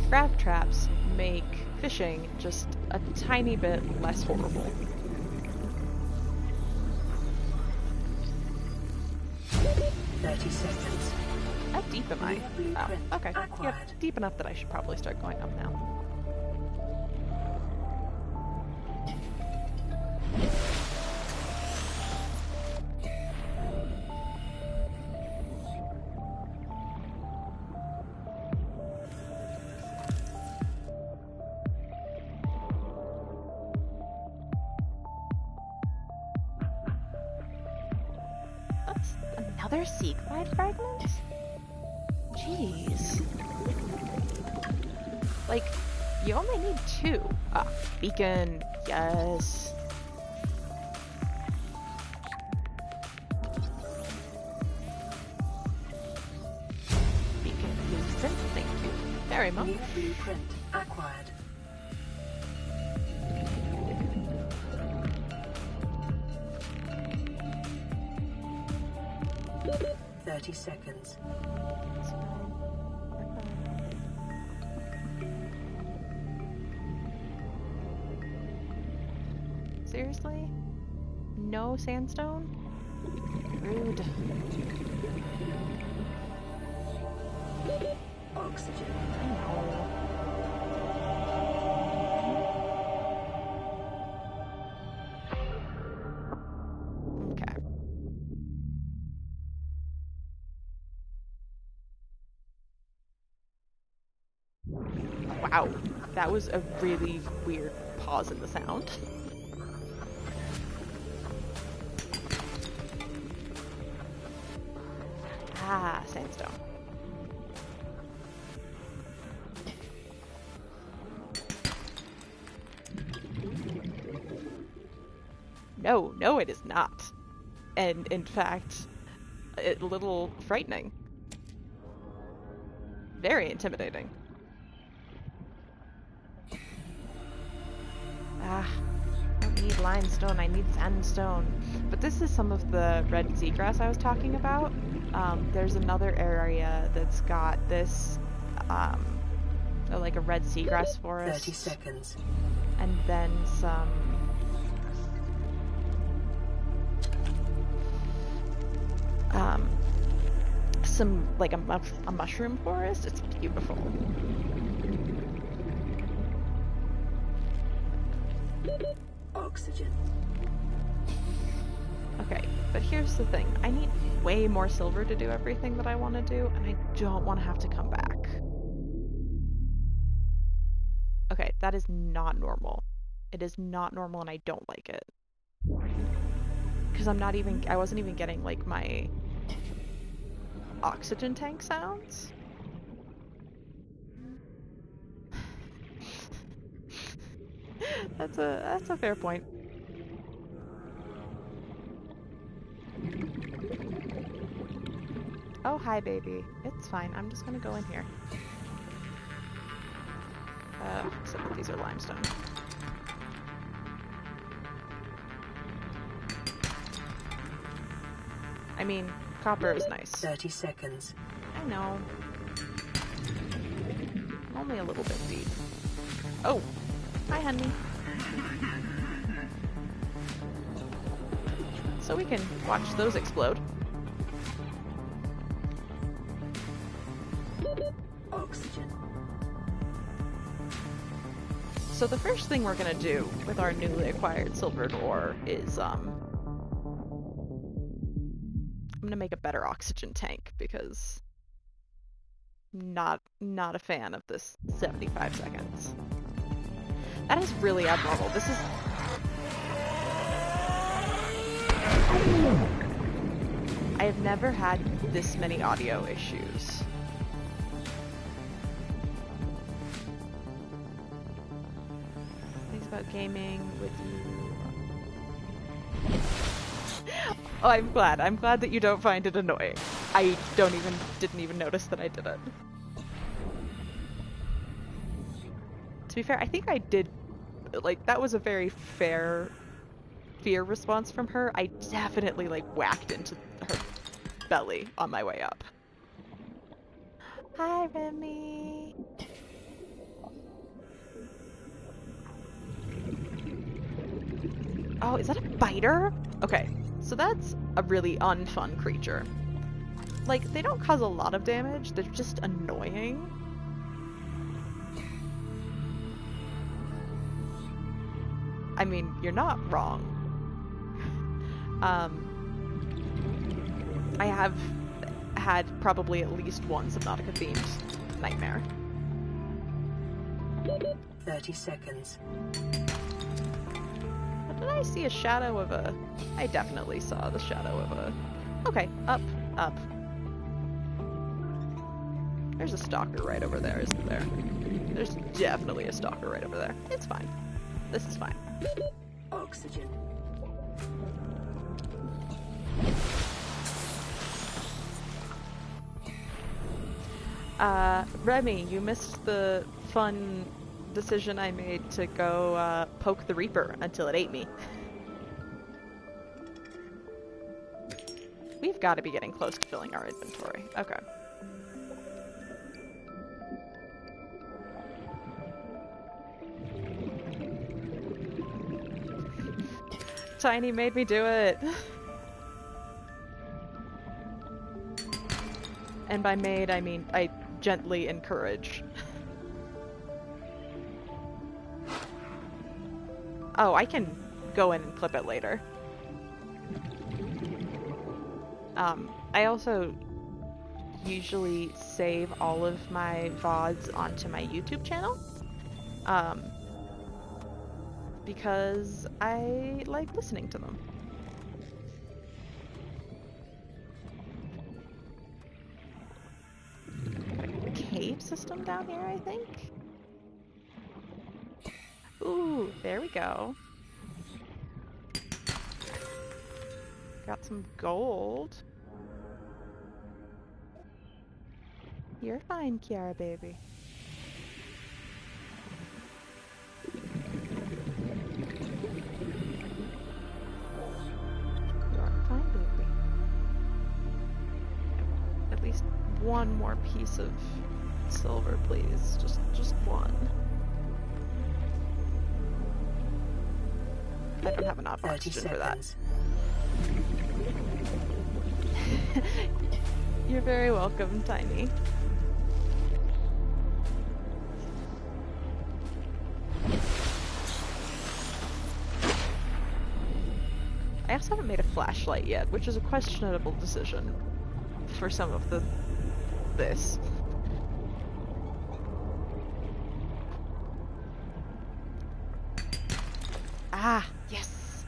Grab traps make fishing just a tiny bit less horrible. 30 seconds. How deep am I? New blueprint Oh, okay. acquired. Yep, deep enough that I should probably start going up now. That's another sea glide fragment? Jeez. Like, you only need 2. Ah, beacon. Yes. Beacon blueprint, thank you. Very much. New blueprint acquired. "30 seconds. It's fine. We're fine. Seriously? No sandstone? Rude. Oxygen. I know. Okay. Wow. That was a really weird pause in the sound. Ah, sandstone. No, no, it is not. And in fact, a little frightening. Very intimidating. Ah, I don't need limestone, I need sandstone. But this is some of the red seagrass I was talking about. There's another area that's got this, like a red seagrass forest. 30 seconds. And then some like a mushroom forest. It's beautiful. Oxygen. Okay, but here's the thing. I need way more silver to do everything that I want to do, and I don't want to have to come back. Okay, that is not normal. It is not normal and I don't like it. Because I wasn't even getting like my oxygen tank sounds. That's a fair point. Oh, hi, baby. It's fine. I'm just gonna go in here. Except that these are limestone. I mean, copper is nice. 30 seconds. I know. I'm only a little bit deep. Oh! Hi, honey. So we can watch those explode. Oxygen. So the first thing we're gonna do with our newly acquired silvered ore is, I'm gonna make a better oxygen tank because not a fan of this 75 seconds. That is really abnormal. This is... I have never had this many audio issues. Things about gaming with you. Oh, I'm glad. I'm glad that you don't find it annoying. I didn't even notice that I did it. To be fair, I think I did, like, that was a very fair fear response from her. I definitely, like, whacked into her belly on my way up. Hi, Remy. Oh, is that a biter? Okay, so that's a really unfun creature. Like, they don't cause a lot of damage, they're just annoying. I mean, you're not wrong. I have had probably at least one Subnautica themed nightmare. 30 seconds. But did I see a shadow of a... I definitely saw the shadow of a... Okay, up, up. There's a stalker right over there, isn't there? There's definitely a stalker right over there. It's fine. This is fine. Oxygen. Remy, you missed the fun decision I made to go poke the Reaper until it ate me. We've got to be getting close to filling our inventory. Okay. Tiny made me do it. And by made, I mean I gently encourage. Oh, I can go in and clip it later. I also usually save all of my VODs onto my YouTube channel. Because I like listening to them. Cave system down here, I think? Ooh, there we go. Got some gold. You're fine, Kiara baby. You're fine, baby. At least one more piece of silver, please. Just one. I don't have enough oxygen for that. You're very welcome, Tiny. I also haven't made a flashlight yet, which is a questionable decision for some of this. Ah, yes.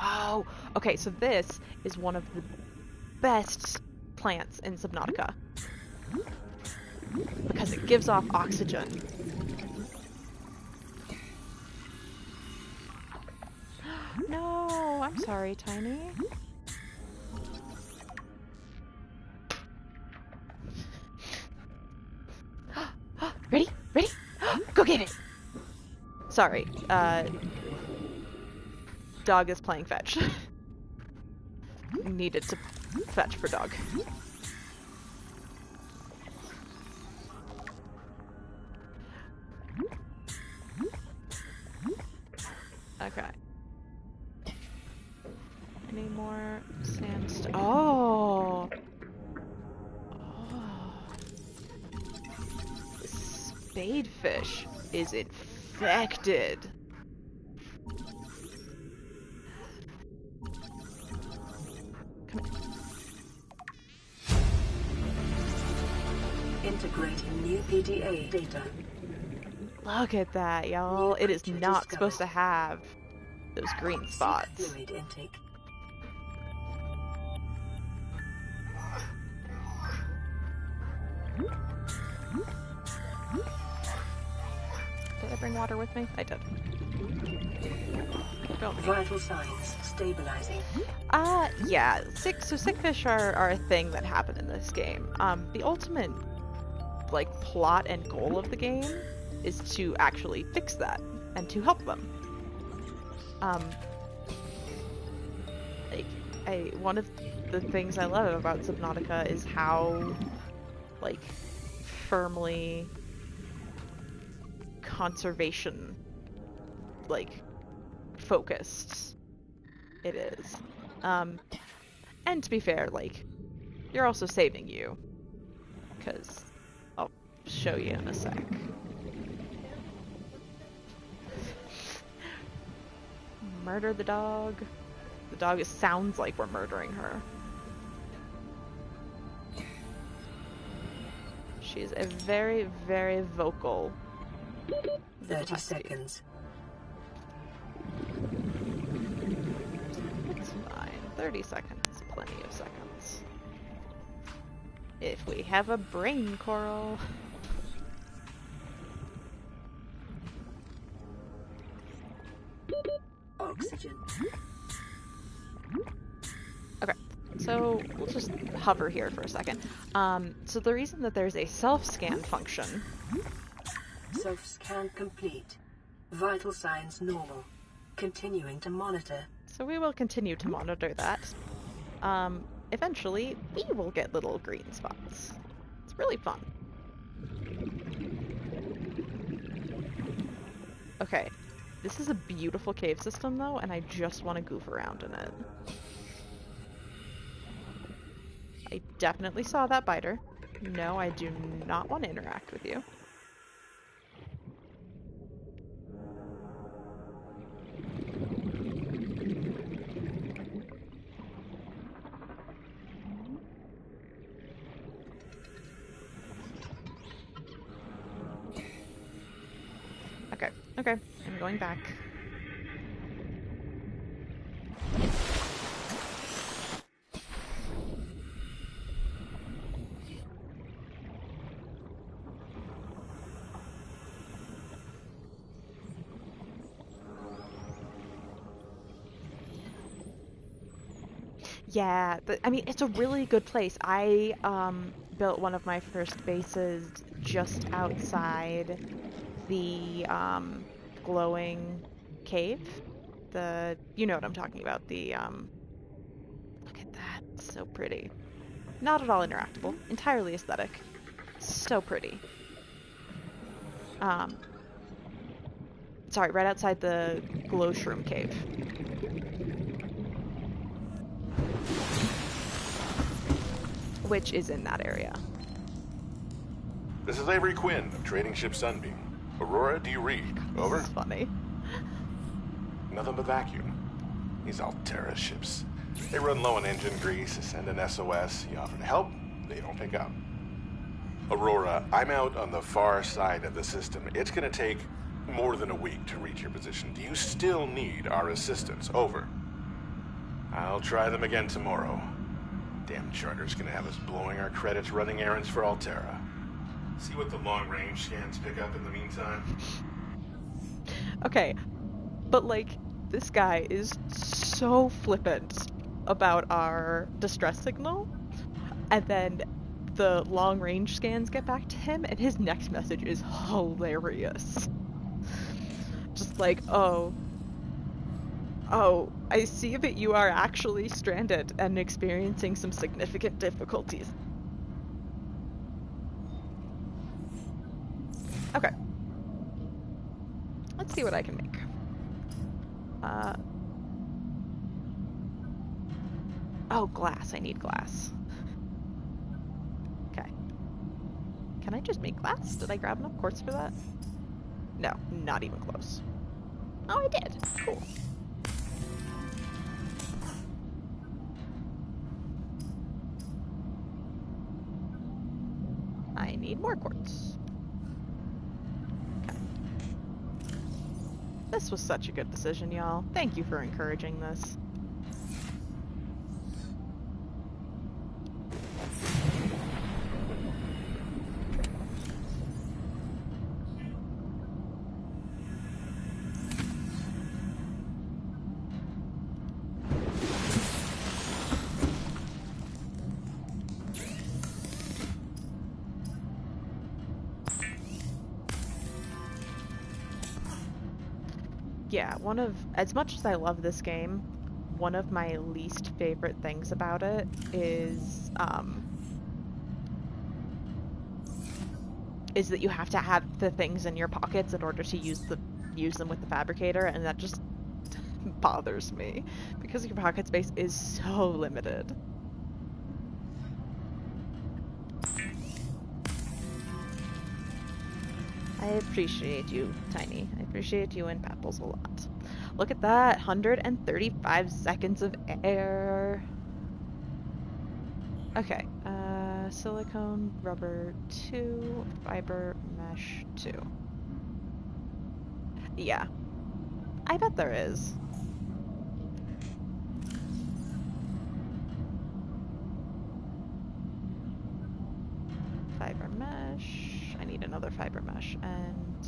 Oh, okay, so this is one of the best plants in Subnautica because it gives off oxygen. No, I'm sorry, Tiny. Ready? Ready? Go get it! Sorry, dog is playing fetch. Needed to fetch for dog. Okay. Any more sandstone? Oh! Oh. The spadefish is infected. Come here. Integrating new PDA data. Look at that, y'all. It is not supposed to have those green spots. Fluid intake. Did I bring water with me? I did. Vital signs stabilizing. Yeah. Sick fish are a thing that happen in this game. The ultimate, like, plot and goal of the game is to actually fix that and to help them. One of the things I love about Subnautica is how, like, firmly conservation, like, focused it is. And to be fair, like, you're also saving you, because I'll show you in a sec. Murder the dog. The dog sounds like we're murdering her. She's a very, very vocal 30 seconds. It's fine. 30 seconds. Plenty of seconds. If we have a brain coral. Oxygen. Okay, so we'll just hover here for a second. So the reason that there's a self-scan function. Self-scan complete. Vital signs normal. Continuing to monitor. So we will continue to monitor that. Eventually, we will get little green spots. It's really fun. Okay, this is a beautiful cave system though, and I just want to goof around in it. I definitely saw that biter. No, I do not want to interact with you. Okay, I'm going back. Yeah, I mean, it's a really good place. I built one of my first bases just outside the glowing cave. You know what I'm talking about. Look at that, so pretty. Not at all interactable, entirely aesthetic. So pretty. Sorry, right outside the glow shroom cave. Which is in that area. This is Avery Quinn of Trading Ship Sunbeam. Aurora, do you read? Over? This is funny. Nothing but vacuum. These Altera ships. They run low on engine grease, send an SOS. You offer to help, they don't pick up. Aurora, I'm out on the far side of the system. It's gonna take more than a week to reach your position. Do you still need our assistance? Over. I'll try them again tomorrow. Damn charter's gonna have us blowing our credits running errands for Altera. See what the long-range scans pick up in the meantime. Okay, but like, this guy is so flippant about our distress signal, and then the long-range scans get back to him, and his next message is hilarious. Just like, oh, I see that you are actually stranded and experiencing some significant difficulties. Okay. Let's see what I can make. Oh, glass. I need glass. Okay. Can I just make glass? Did I grab enough quartz for that? No, not even close. Oh, I did. Cool. I need more quartz. Okay. This was such a good decision, y'all. Thank you for encouraging this. Yeah, as much as I love this game, one of my least favorite things about it is that you have to have the things in your pockets in order to use them with the fabricator, and that just bothers me because your pocket space is so limited. I appreciate you, Tiny. I appreciate you and Papples a lot. Look at that, 135 seconds of air. Okay, silicone, rubber 2, fiber, mesh 2. Yeah, I bet there is. another fiber mesh. And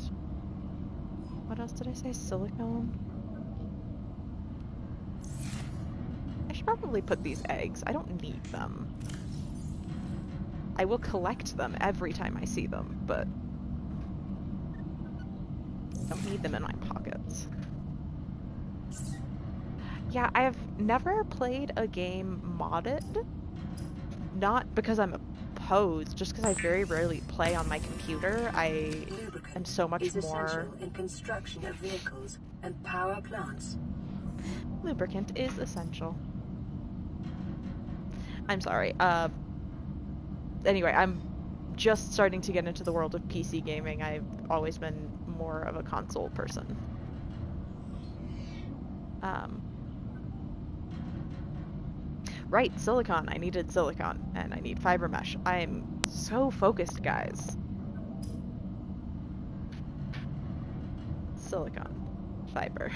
what else did I say? Silicone? I should probably put these eggs. I don't need them. I will collect them every time I see them, but don't need them in my pockets. Yeah, I have never played a game modded. Not because I'm opposed, just because I very rarely play on my computer. I Lubricant am so much is more... essential in construction of vehicles and power plants. Lubricant is essential. I'm sorry. Anyway, I'm just starting to get into the world of PC gaming. I've always been more of a console person. Right, silicon. I needed silicon, and I need fiber mesh. I'm so focused, guys. Silicon. Fiber.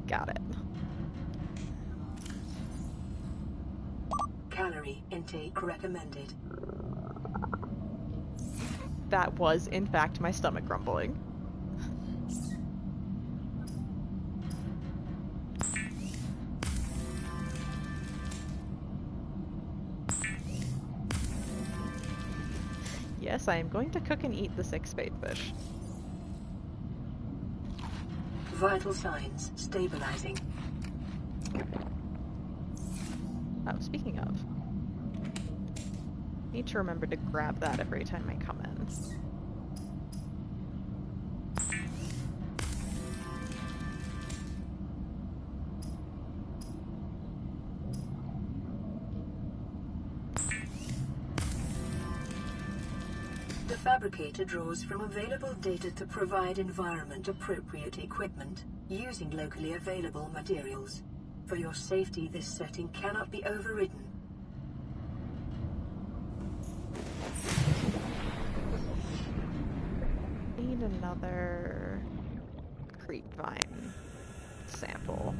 Got it. Calorie intake recommended. That was, in fact, my stomach grumbling. Yes, I am going to cook and eat the 6 spadefish. Vital signs stabilizing. Oh, speaking of, need to remember to grab that every time I come in. The fabricator draws from available data to provide environment-appropriate equipment using locally available materials. For your safety, this setting cannot be overridden. Need another creep vine sample.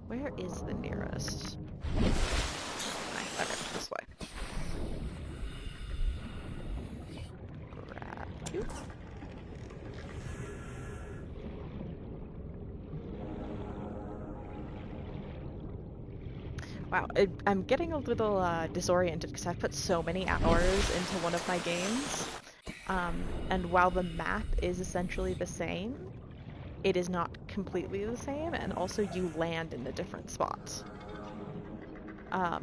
Where is the nearest? Okay, this way. Grab you. Wow, I'm getting a little disoriented because I've put so many hours into one of my games. And while the map is essentially the same, it is not completely the same, and also you land in the different spots. Ha!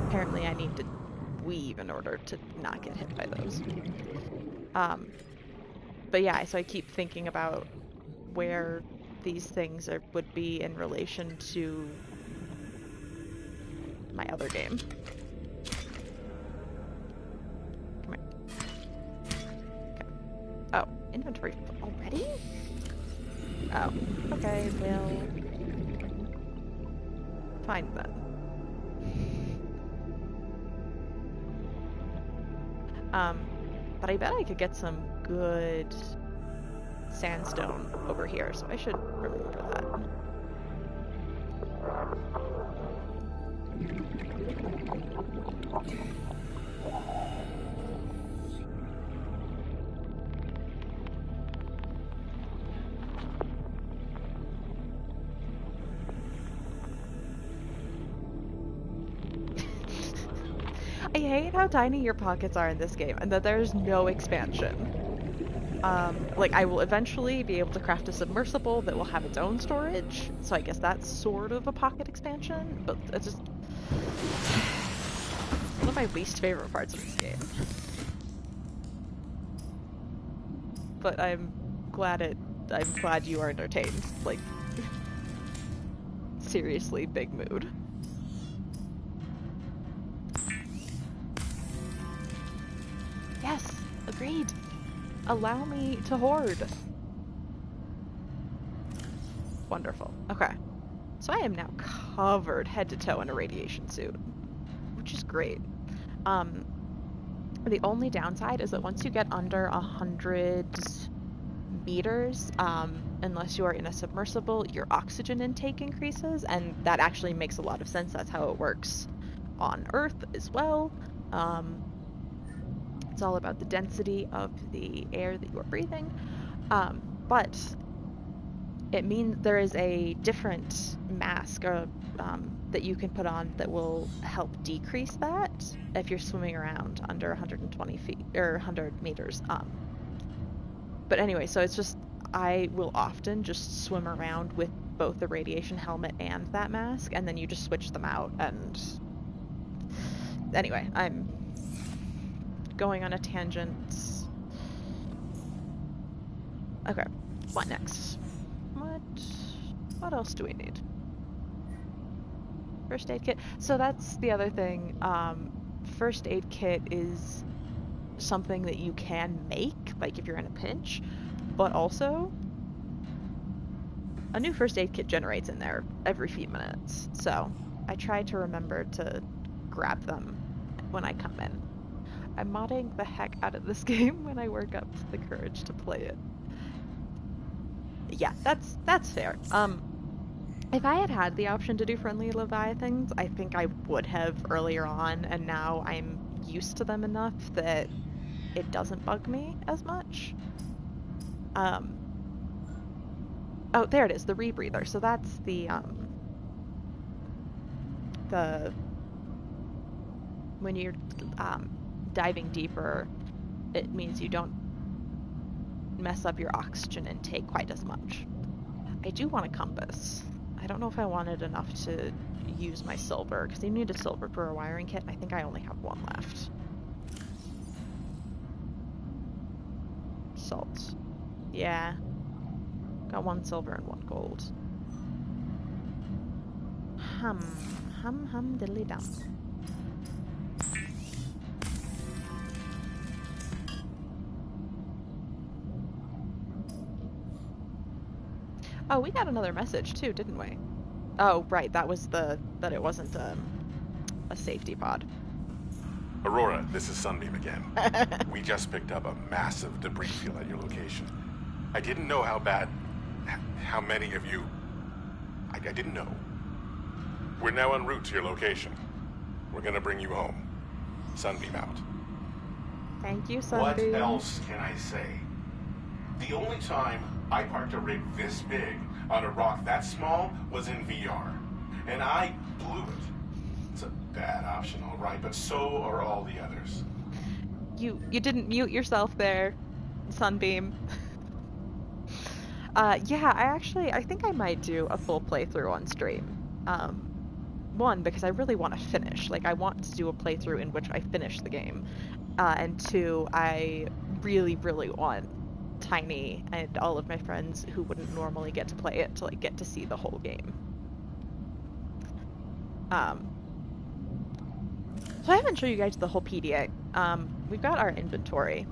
Apparently I need to weave in order to not get hit by those. But yeah, so I keep thinking about where these things would be in relation to my other game. Come here. Okay. Oh, inventory already? Oh, okay, well... fine then. But I bet I could get some good sandstone over here, so I should remember that. I hate how tiny your pockets are in this game, and that there's no expansion. Like, I will eventually be able to craft a submersible that will have its own storage, so I guess that's sort of a pocket expansion, but it's just... one of my least favorite parts of this game. But I'm glad you are entertained. Like, seriously, big mood. Yes, agreed. Allow me to hoard. Wonderful. Okay. So I am now covered head to toe in a radiation suit, which is great. The only downside is that once you get under 100 meters, unless you are in a submersible, your oxygen intake increases, and that actually makes a lot of sense. That's how it works on Earth as well. It's all about the density of the air that you are breathing. But it means there is a different mask that you can put on that will help decrease that if you're swimming around under 120 feet or 100 meters. But anyway, so it's just I will often just swim around with both the radiation helmet and that mask, and then you just switch them out. And anyway, I'm going on a tangent. Okay, what next? What else do we need? First aid kit. So that's the other thing. First aid kit is something that you can make, like if you're in a pinch, but also a new first aid kit generates in there every few minutes. So I try to remember to grab them when I come in. I'm modding the heck out of this game when I work up the courage to play it. Yeah, that's fair. If I had had the option to do friendly Leviathans, I think I would have earlier on, and now I'm used to them enough that it doesn't bug me as much. Oh, there it is, the Rebreather. So that's the when you're diving deeper, it means you don't mess up your oxygen intake quite as much. I do want a compass. I don't know if I wanted enough to use my silver, because you need a silver for a wiring kit. I think I only have one left. Salt. Yeah. Got one silver and one gold. Hum diddly dum. Oh, we got another message too, didn't we? Oh, right, that was that it wasn't a safety pod. Aurora, this is Sunbeam again. We just picked up a massive debris field at your location. I didn't know how many of you... I didn't know. We're now en route to your location. We're gonna bring you home. Sunbeam out. Thank you, Sunbeam. What else can I say? The only time I parked a rig this big on a rock that small was in VR. And I blew it. It's a bad option, all right, but so are all the others. You didn't mute yourself there, Sunbeam. Yeah, I think I might do a full playthrough on stream. One, because I really want to finish. Like, I want to do a playthrough in which I finish the game. And two, I really, really want Tiny and all of my friends who wouldn't normally get to play it to, like, get to see the whole game. So I haven't shown you guys the whole PDA. We've got our inventory.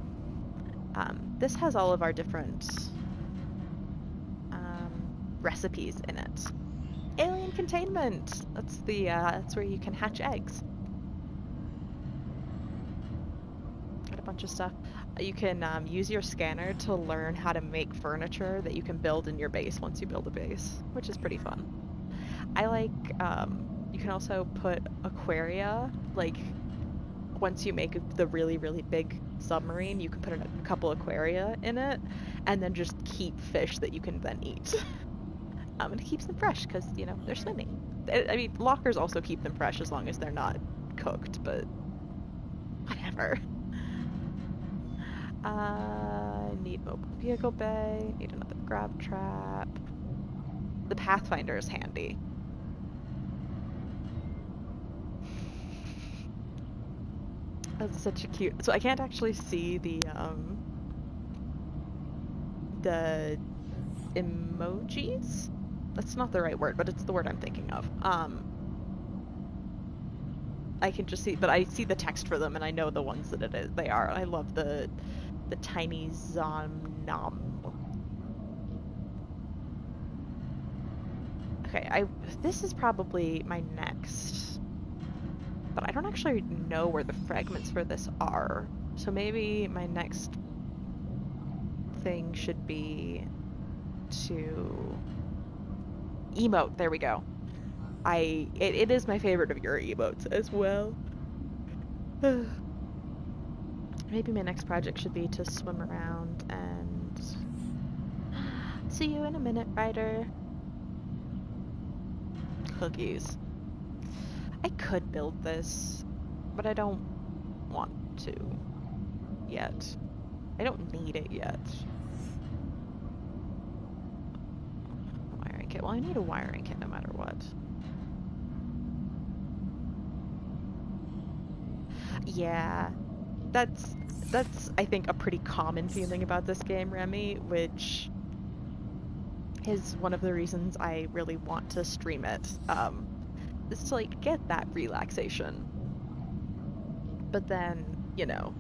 This has all of our different recipes in it. Alien containment! That's where you can hatch eggs. Got a bunch of stuff. You can use your scanner to learn how to make furniture that you can build in your base once you build a base, which is pretty fun. I like, you can also put aquaria, like, once you make the really, really big submarine, you can put a couple aquaria in it, and then just keep fish that you can then eat. And it keeps them fresh, because, you know, they're swimming. I mean, lockers also keep them fresh as long as they're not cooked, but whatever. Need mobile vehicle bay, need another grab trap. The Pathfinder is handy. That's such a cute... So I can't actually see the emojis? That's not the right word, but it's the word I'm thinking of. I can just see, but I see the text for them, and I know the ones that they are. I love the tiny Zomnom. Okay, this is probably my next, but I don't actually know where the fragments for this are. So maybe my next thing should be to emote. There we go. It is my favorite of your emotes as well. Maybe my next project should be to swim around and see you in a minute, Ryder. Cookies. I could build this, but I don't want to yet. I don't need it yet. Wiring kit. Well, I need a wiring kit no matter what. Yeah, that's I think a pretty common feeling about this game, Remy, which is one of the reasons I really want to stream it. Is to like get that relaxation, but then, you know,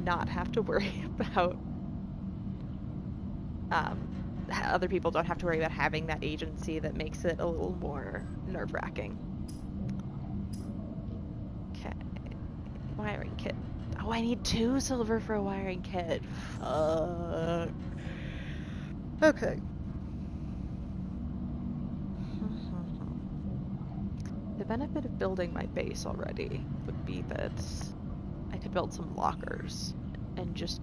not have to worry about other people don't have to worry about having that agency that makes it a little more nerve-wracking. Okay. Wiring kit. Oh, I need 2 silver for a wiring kit. Fuck. Okay. The benefit of building my base already would be that I could build some lockers and just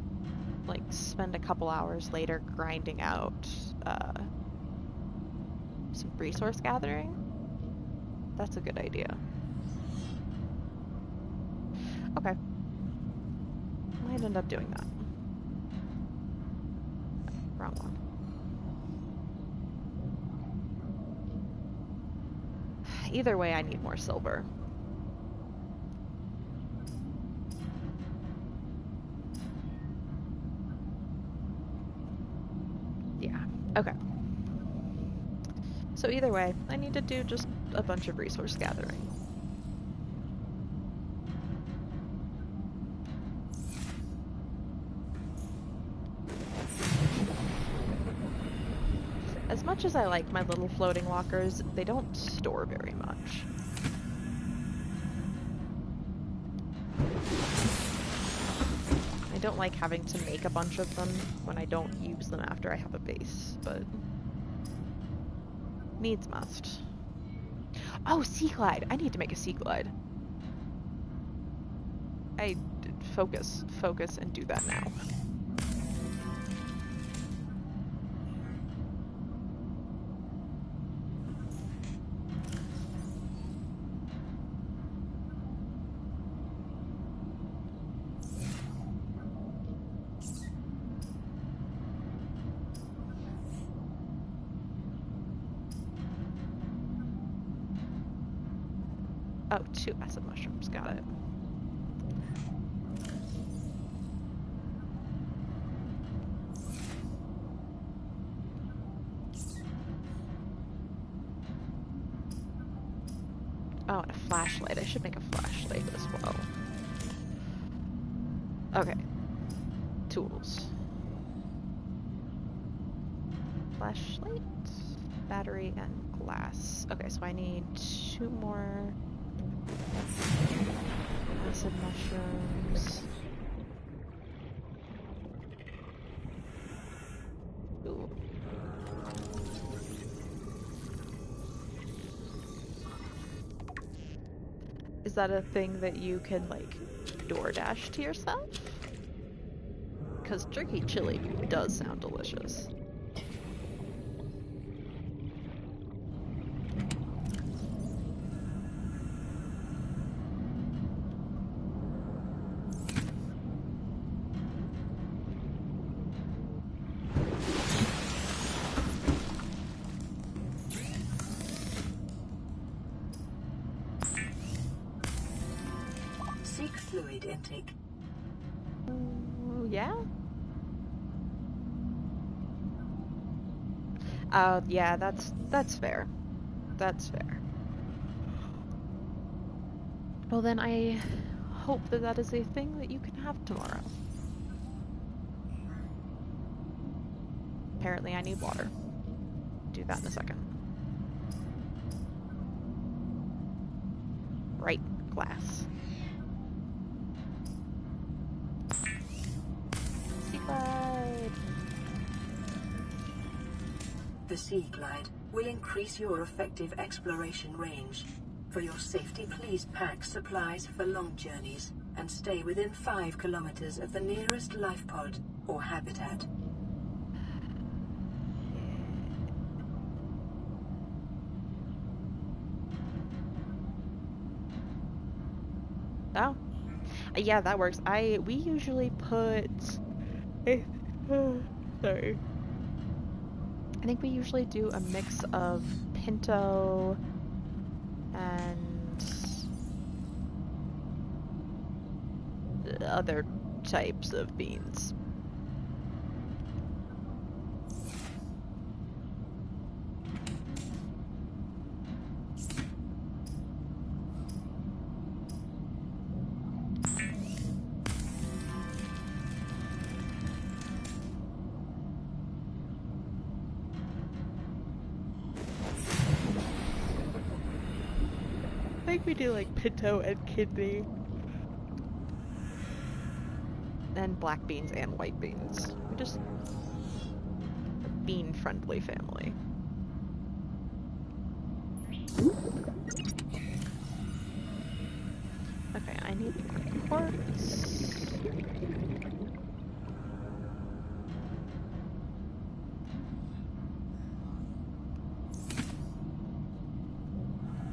like spend a couple hours later grinding out some resource gathering. That's a good idea. Okay. Might end up doing that. Wrong one. Either way, I need more silver. Yeah, okay. So either way, I need to do just a bunch of resource gathering. As much as I like my little floating lockers, they don't store very much. I don't like having to make a bunch of them when I don't use them after I have a base, but needs must. Oh, sea glide! I need to make a sea glide. I focus, and do that now. Oh, 2 acid mushrooms, got it. Oh, and a flashlight. I should make a flashlight as well. Okay. Tools. Flashlight, battery, and glass. Okay, so I need 2 more acid mushrooms. Ooh. Is that a thing that you can, like, DoorDash to yourself? Because jerky chili does sound delicious. Seek fluid intake. Yeah? Yeah, that's fair. That's fair. Well then, I hope that that is a thing that you can have tomorrow. Apparently I need water. Do that in a second. Right, glass. Sea glide. the Sea Glide will increase your effective exploration range. For your safety, please pack supplies for long journeys and stay within 5 kilometers of the nearest life pod or habitat. Oh. Yeah, that works. We usually put sorry. I think we usually do a mix of pinto and other types of beans. I think we do like pinto and kidney. And black beans and white beans. We just a bean-friendly family. Okay, I need quartz.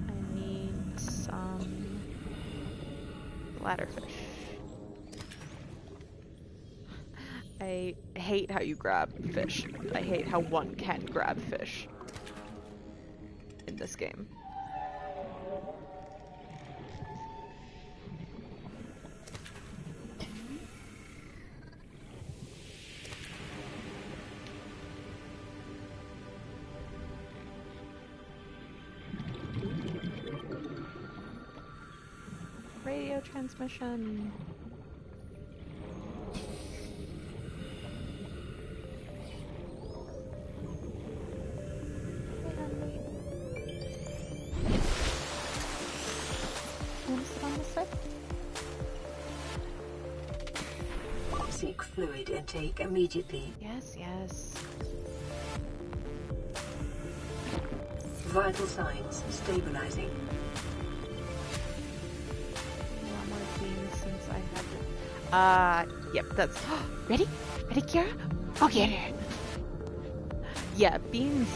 I need some ladderfish. I hate how you grab fish. I hate how one can grab fish in this game. Radio transmission. Seek fluid intake immediately. Yes, yes. Vital signs stabilizing. One more beans since I have it. Yep, that's ready? Ready, Kira? I'll get it. Yeah, beans,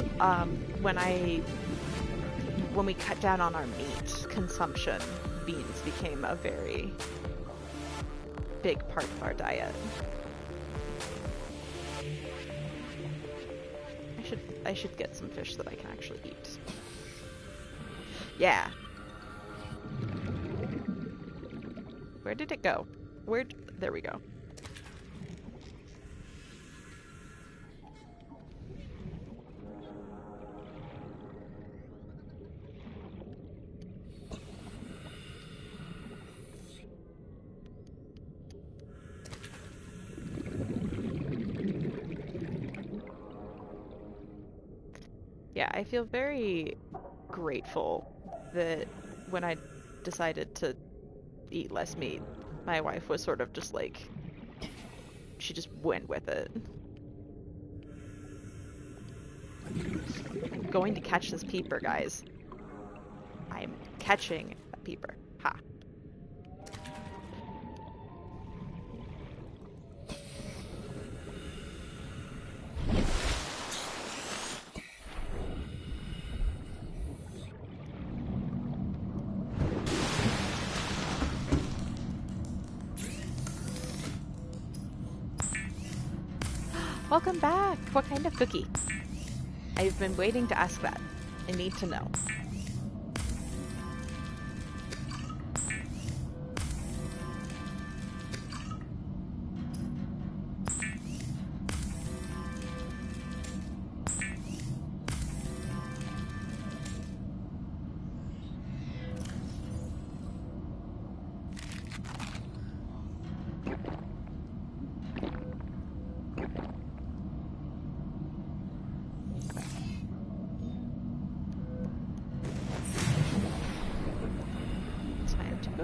when we cut down on our meat consumption, beans became a very big part of our diet. I should get some fish that I can actually eat. Yeah. Where did it go? There we go. Yeah, I feel very grateful that when I decided to eat less meat, my wife was sort of just like, she just went with it. I'm going to catch this peeper, guys. I'm catching a peeper. Ha. Welcome back! What kind of cookie? I've been waiting to ask that. I need to know.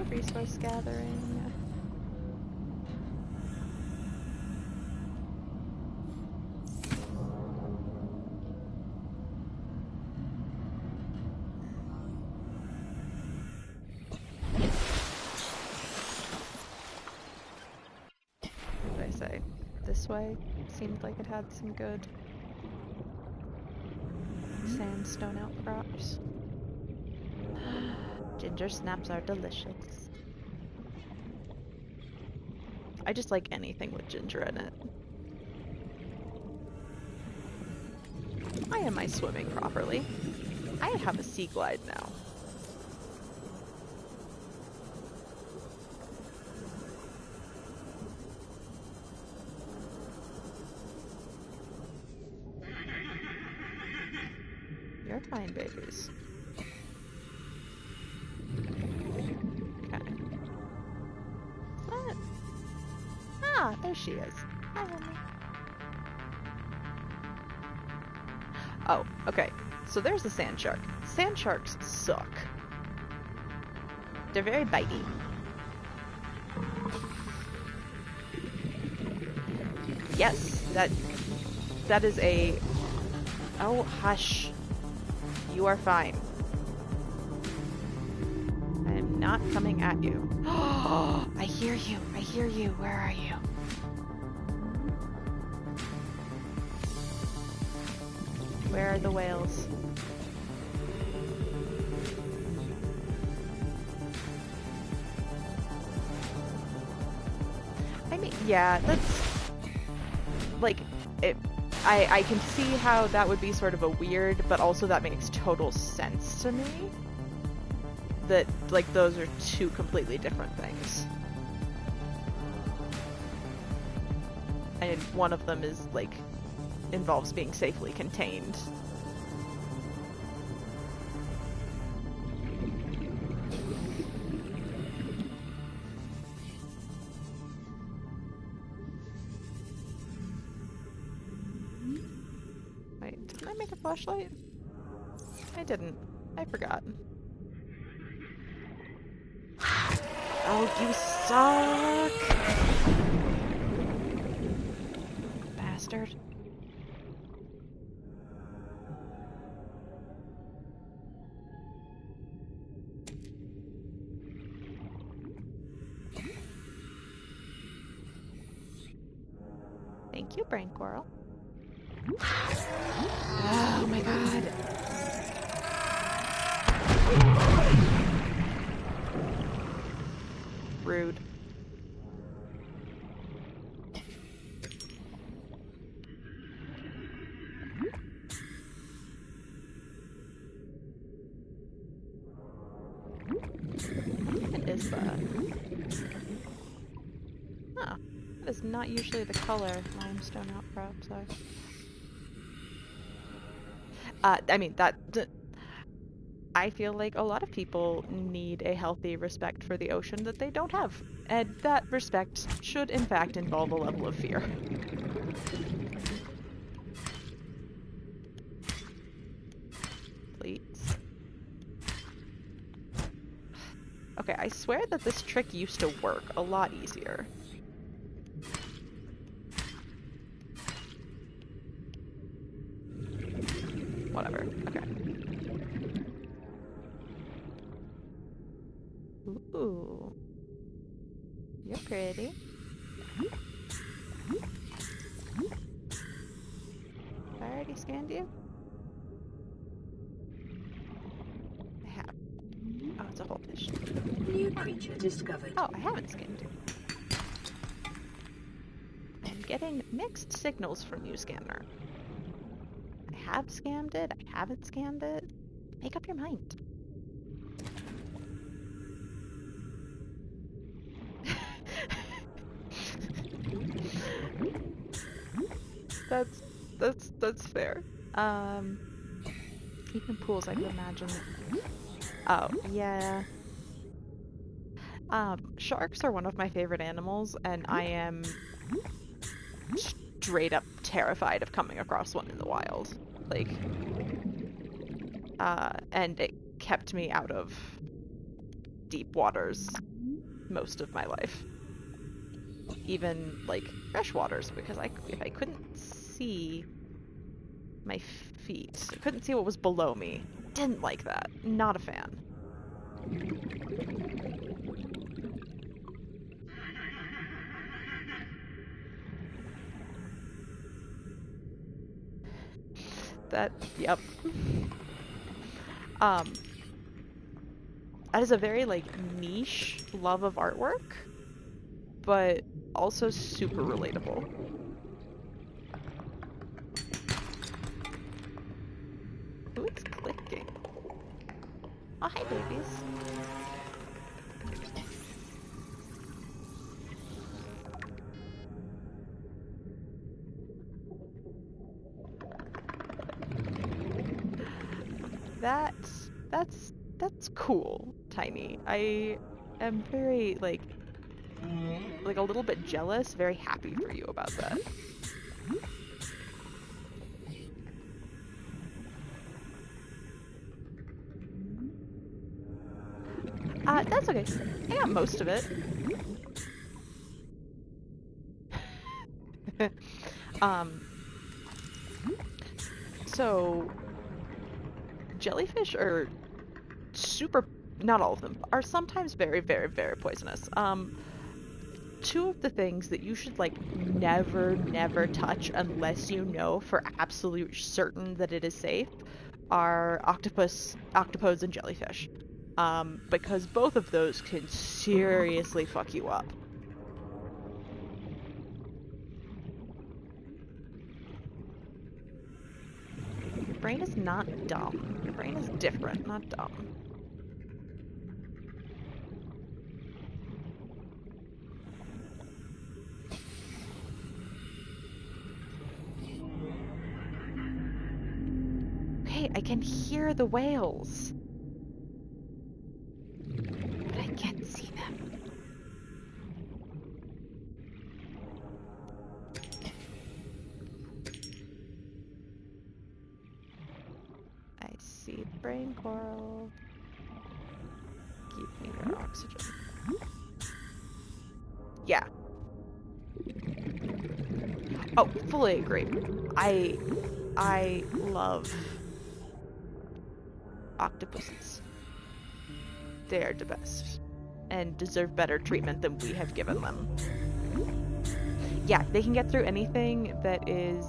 Resource gathering. way seemed like it had some good sandstone outcrops. Ginger snaps are delicious. I just like anything with ginger in it. Why am I swimming properly? I have a sea glide now. You're fine, babies. Okay. What? Ah, there she is. Hi, Henry. Oh, okay. So there's the sand shark. Sand sharks suck. They're very bitey. Yes, that is a... Oh, hush. You are fine. I am not coming at you. Oh, I hear you. I hear you. Where are you? Where are the whales? I mean, yeah, that's... Like, I can see how that would be sort of a weird, but also that makes total sense to me. That, like, those are two completely different things. And one of them is, like, involves being safely contained. Wait, didn't I make a flashlight? I didn't. I forgot. Oh, you suck! Bastard. Thank you, brain coral. Oh my god. Rude. What is that? Huh. That is not usually the color limestone outcrops are. I mean, I feel like a lot of people need a healthy respect for the ocean that they don't have. And that respect should, in fact, involve a level of fear. Please. Okay, I swear that this trick used to work a lot easier. Whatever. Okay. Ooh. You're pretty. I already scanned you? I have. Oh, it's a whole fish. New creature discovered. Oh, I haven't scanned. I'm getting mixed signals from you, scanner. I have scanned it, I haven't scanned it. Make up your mind. That's fair. Even pools, I can imagine. Oh, yeah. Sharks are one of my favorite animals, and I am straight up terrified of coming across one in the wild. Like, and it kept me out of deep waters most of my life. Even, like, fresh waters, because if I couldn't see my feet, I couldn't see what was below me. Didn't like that. Not a fan. Yep. That is a very, like, niche love of artwork, but also super relatable. Who is clicking? Oh, hi, babies. That's cool, Tiny. I am very, like a little bit jealous, very happy for you about that. That's okay. I got most of it. So jellyfish are super, not all of them, are sometimes very, very, very poisonous. Two of the things that you should, like, never, never touch unless you know for absolute certain that it is safe are octopodes, and jellyfish. Because both of those can seriously fuck you up. Your brain is not dumb. Your brain is different, not dumb. Okay, I can hear the whales. But I can't see them. I see brain coral. Give me your oxygen. Yeah. Oh, fully agree. I love octopuses. They are the best and deserve better treatment than we have given them. Yeah, they can get through anything that is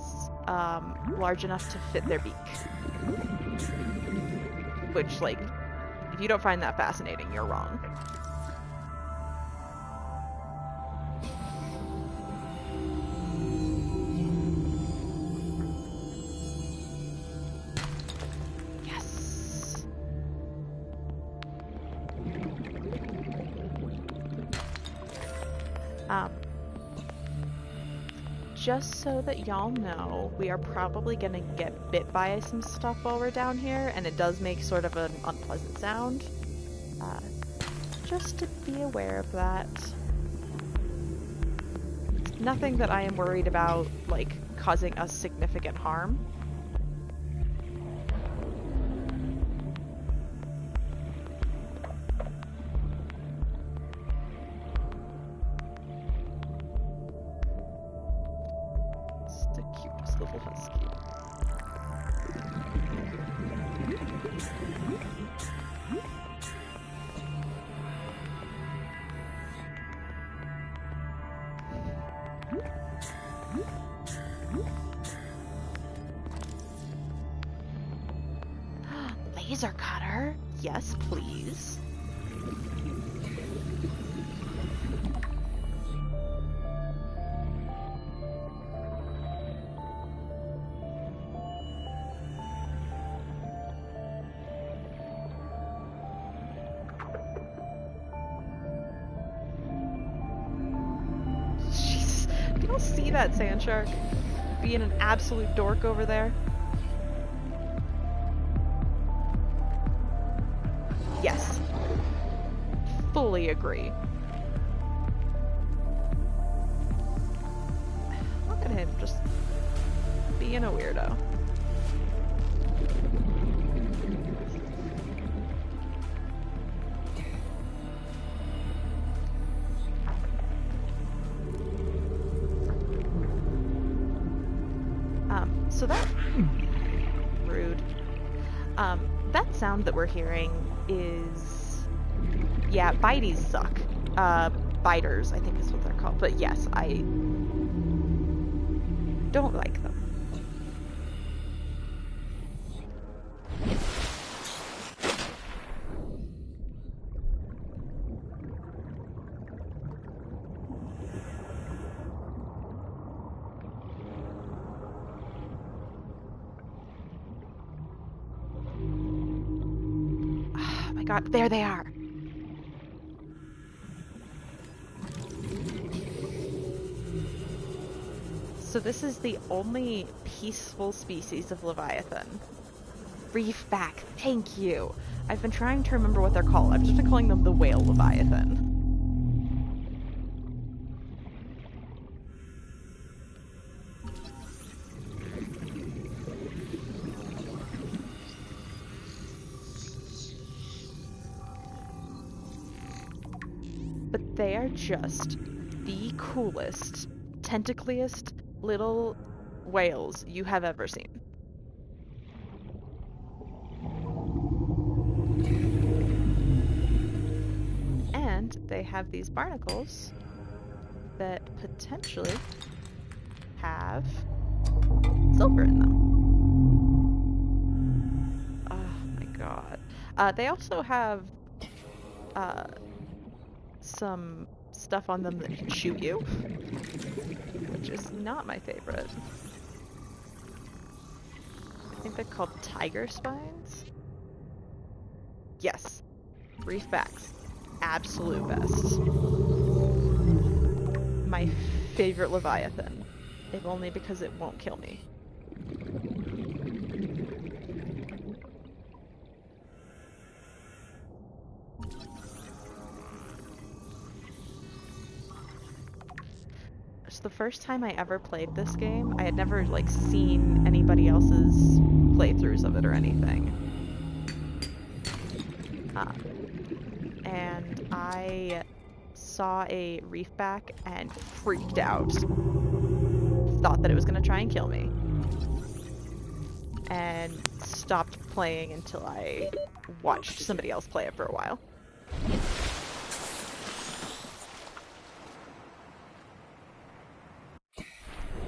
large enough to fit their beak. Which, like, if you don't find that fascinating, you're wrong. Yes. Just so that y'all know, we are probably gonna get bit by some stuff while we're down here, and it does make sort of an unpleasant sound. Just to be aware of that. It's nothing that I am worried about, like, causing us significant harm. Laser cutter? Yes, please. Jesus, do y'all see that sand shark being an absolute dork over there? Yes. Fully agree. Look at him, just being a weirdo. So that... rude. That sound that we're hearing is... yeah, bites suck. Biters, I think is what they're called. But yes, I don't like them. god, there they are! So this is the only peaceful species of Leviathan. Reefback, thank you! I've been trying to remember what they're called. I've just been calling them the whale Leviathan. But they are just the coolest, tentacliest little whales you have ever seen. And they have these barnacles that potentially have silver in them. Oh my god. They also have some stuff on them that can shoot you, which is not my favorite. I think they're called tiger spines? Yes. Reefbacks. Absolute best. My favorite Leviathan. If only because it won't kill me. It's the first time I ever played this game. I had never, like, seen anybody else's playthroughs of it or anything. And I saw a reefback and freaked out. Thought that it was gonna try and kill me. And stopped playing until I watched somebody else play it for a while.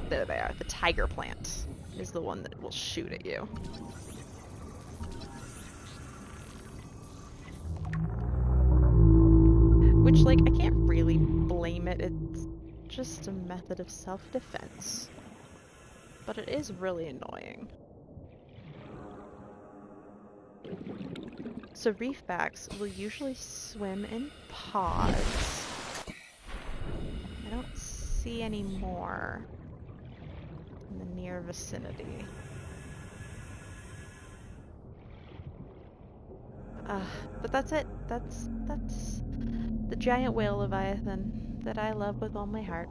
There they are. The tiger plant is the one that will shoot at you. Which, like, I can't really blame it. It's just a method of self-defense. But it is really annoying. So reefbacks will usually swim in pods. I don't see any more in the near vicinity. But that's it. That's the giant whale Leviathan that I love with all my heart.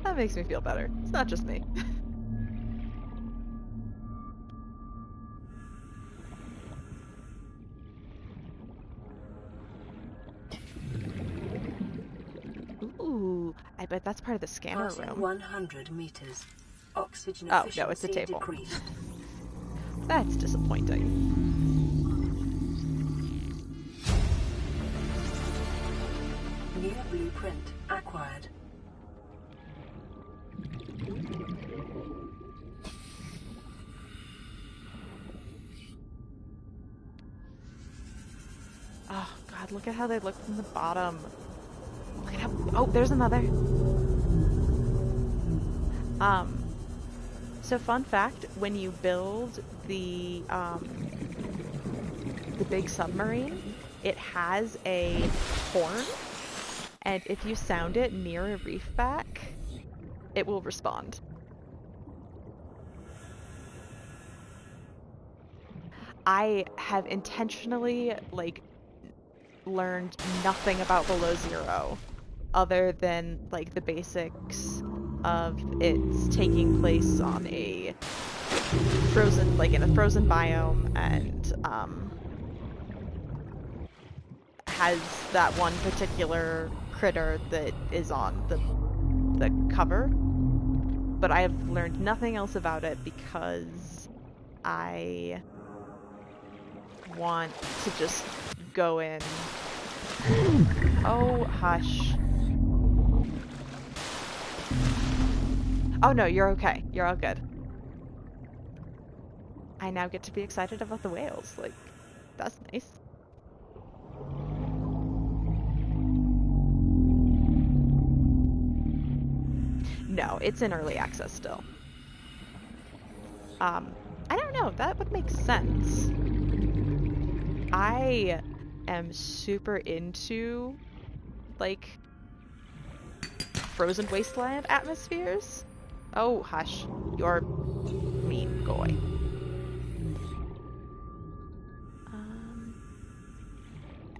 That makes me feel better. It's not just me. Ooh, I bet that's part of the scanner room. 100 meters. Oxygen Oh, efficiency no, it's a table. decreased. That's disappointing. New blueprint acquired. Oh god, look at how they look from the bottom. Look at how— oh, there's another. So fun fact, when you build the big submarine, it has a horn, and if you sound it near a reefback, it will respond. I have intentionally, like, learned nothing about Below Zero other than, like, the basics of it's taking place on a frozen, like, in a frozen biome, and has that one particular critter that is on the cover. But I have learned nothing else about it because I want to just go in. Oh, hush. Oh no, you're okay. You're all good. I now get to be excited about the whales. Like, that's nice. No, it's in early access still. I don't know, that would make sense. I am super into, like, frozen wasteland atmospheres. Oh, hush. You're mean. Go away.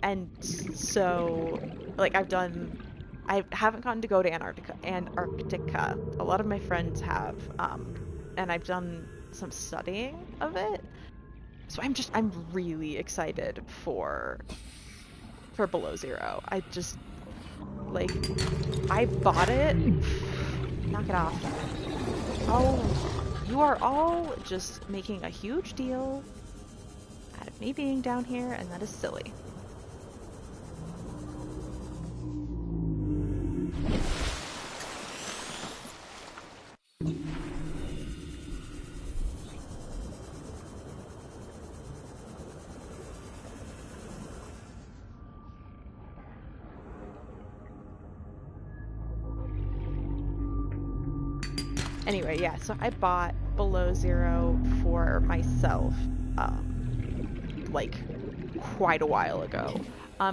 And so, like, I haven't gotten to go to Antarctica. A lot of my friends have, and I've done some studying of it. So I'm really excited for Below Zero. I just, like, I bought it. Knock it off. Oh, you are all just making a huge deal out of me being down here, and that is silly. Anyway, yeah, so I bought Below Zero for myself, like, quite a while ago.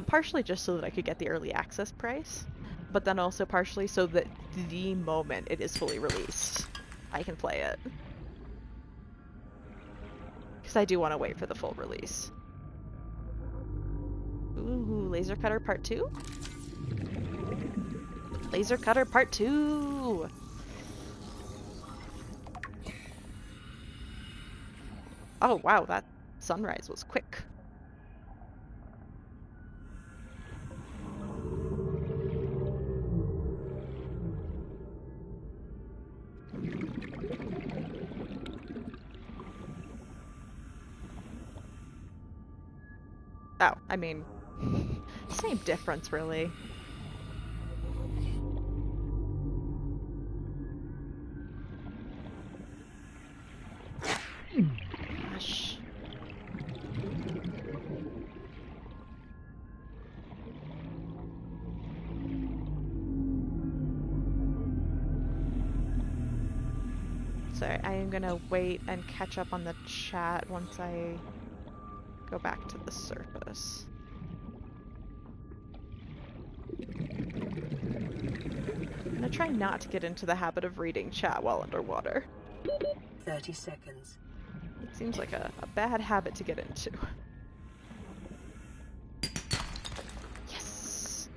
Partially just so that I could get the early access price, but then also partially so that the moment it is fully released, I can play it. Because I do want to wait for the full release. Ooh, Laser Cutter Part 2? Laser Cutter Part 2! Oh, wow, that sunrise was quick. Oh, I mean, same difference, really. Gosh. Sorry, I am gonna wait and catch up on the chat once I go back to the surface. I'm gonna try not to get into the habit of reading chat while underwater. 30 seconds. It seems like a bad habit to get into. Yes!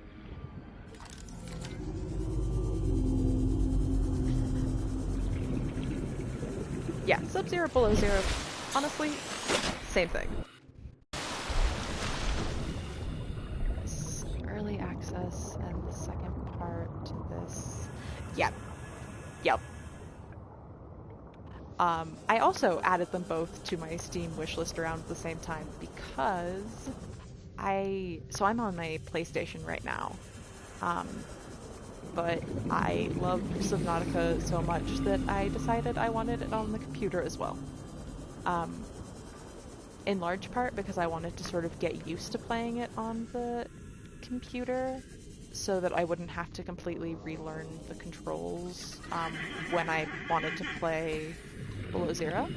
Yeah, Sub-Zero, Below Zero, honestly, same thing. Early access and the second part to this. Yep. Yep. I also added them both to my Steam wishlist around the same time because so I'm on my PlayStation right now, but I love Subnautica so much that I decided I wanted it on the computer as well. In large part because I wanted to sort of get used to playing it on the computer so that I wouldn't have to completely relearn the controls when I wanted to play Below Zero.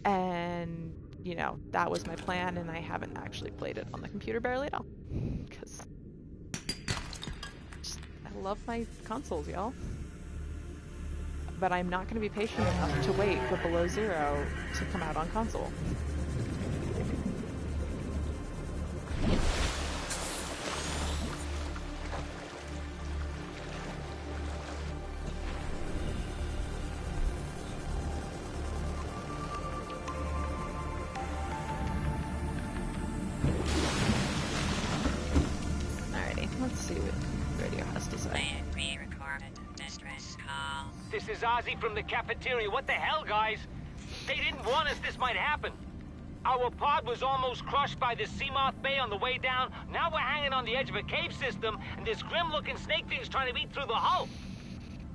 And, you know, that was my plan, and I haven't actually played it on the computer barely at all. Because I love my consoles, y'all. But I'm not going to be patient enough to wait for Below Zero to come out on console. Let's see what radio has to say. Plan re-recorded. Distress call. This is Ozzy from the cafeteria. What the hell, guys? They didn't warn us this might happen. Our pod was almost crushed by the Seamoth Bay on the way down. Now we're hanging on the edge of a cave system, and this grim-looking snake thing's trying to eat through the hull.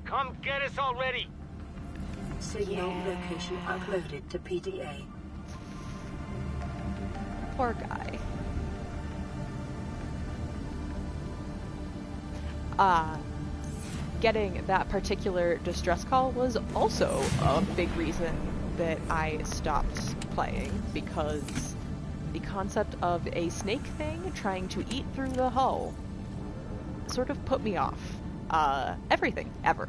Come get us already. Signal location uploaded to PDA. Poor guy. getting that particular distress call was also a big reason that I stopped playing, because the concept of a snake thing trying to eat through the hull sort of put me off everything ever.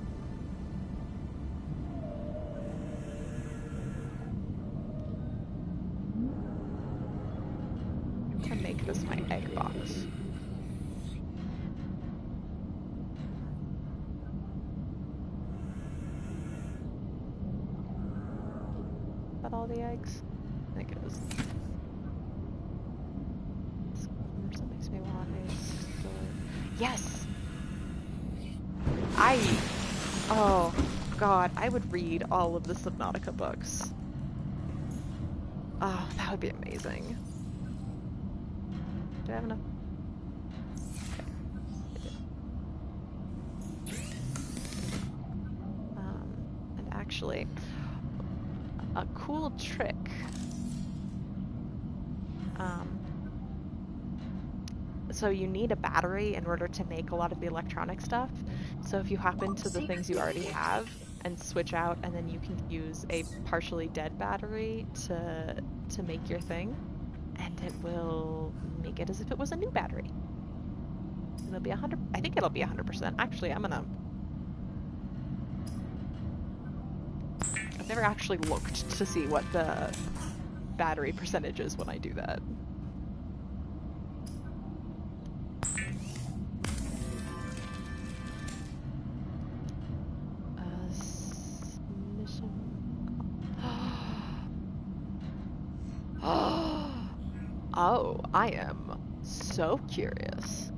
I'm gonna make this my egg box. Is that all the eggs? I think it is. That makes me want a store. Yes! Oh god, I would read all of the Subnautica books. Oh, that would be amazing. Do I have enough? Okay, I do. And actually, a cool trick. So you need a battery in order to make a lot of the electronic stuff. So if you hop into the things you already have and switch out, and then you can use a partially dead battery to make your thing, and it will make it as if it was a new battery. It'll be 100. I think it'll be 100%. Actually, I've never actually looked to see what the battery percentage is when I do that. Oh, I am so curious.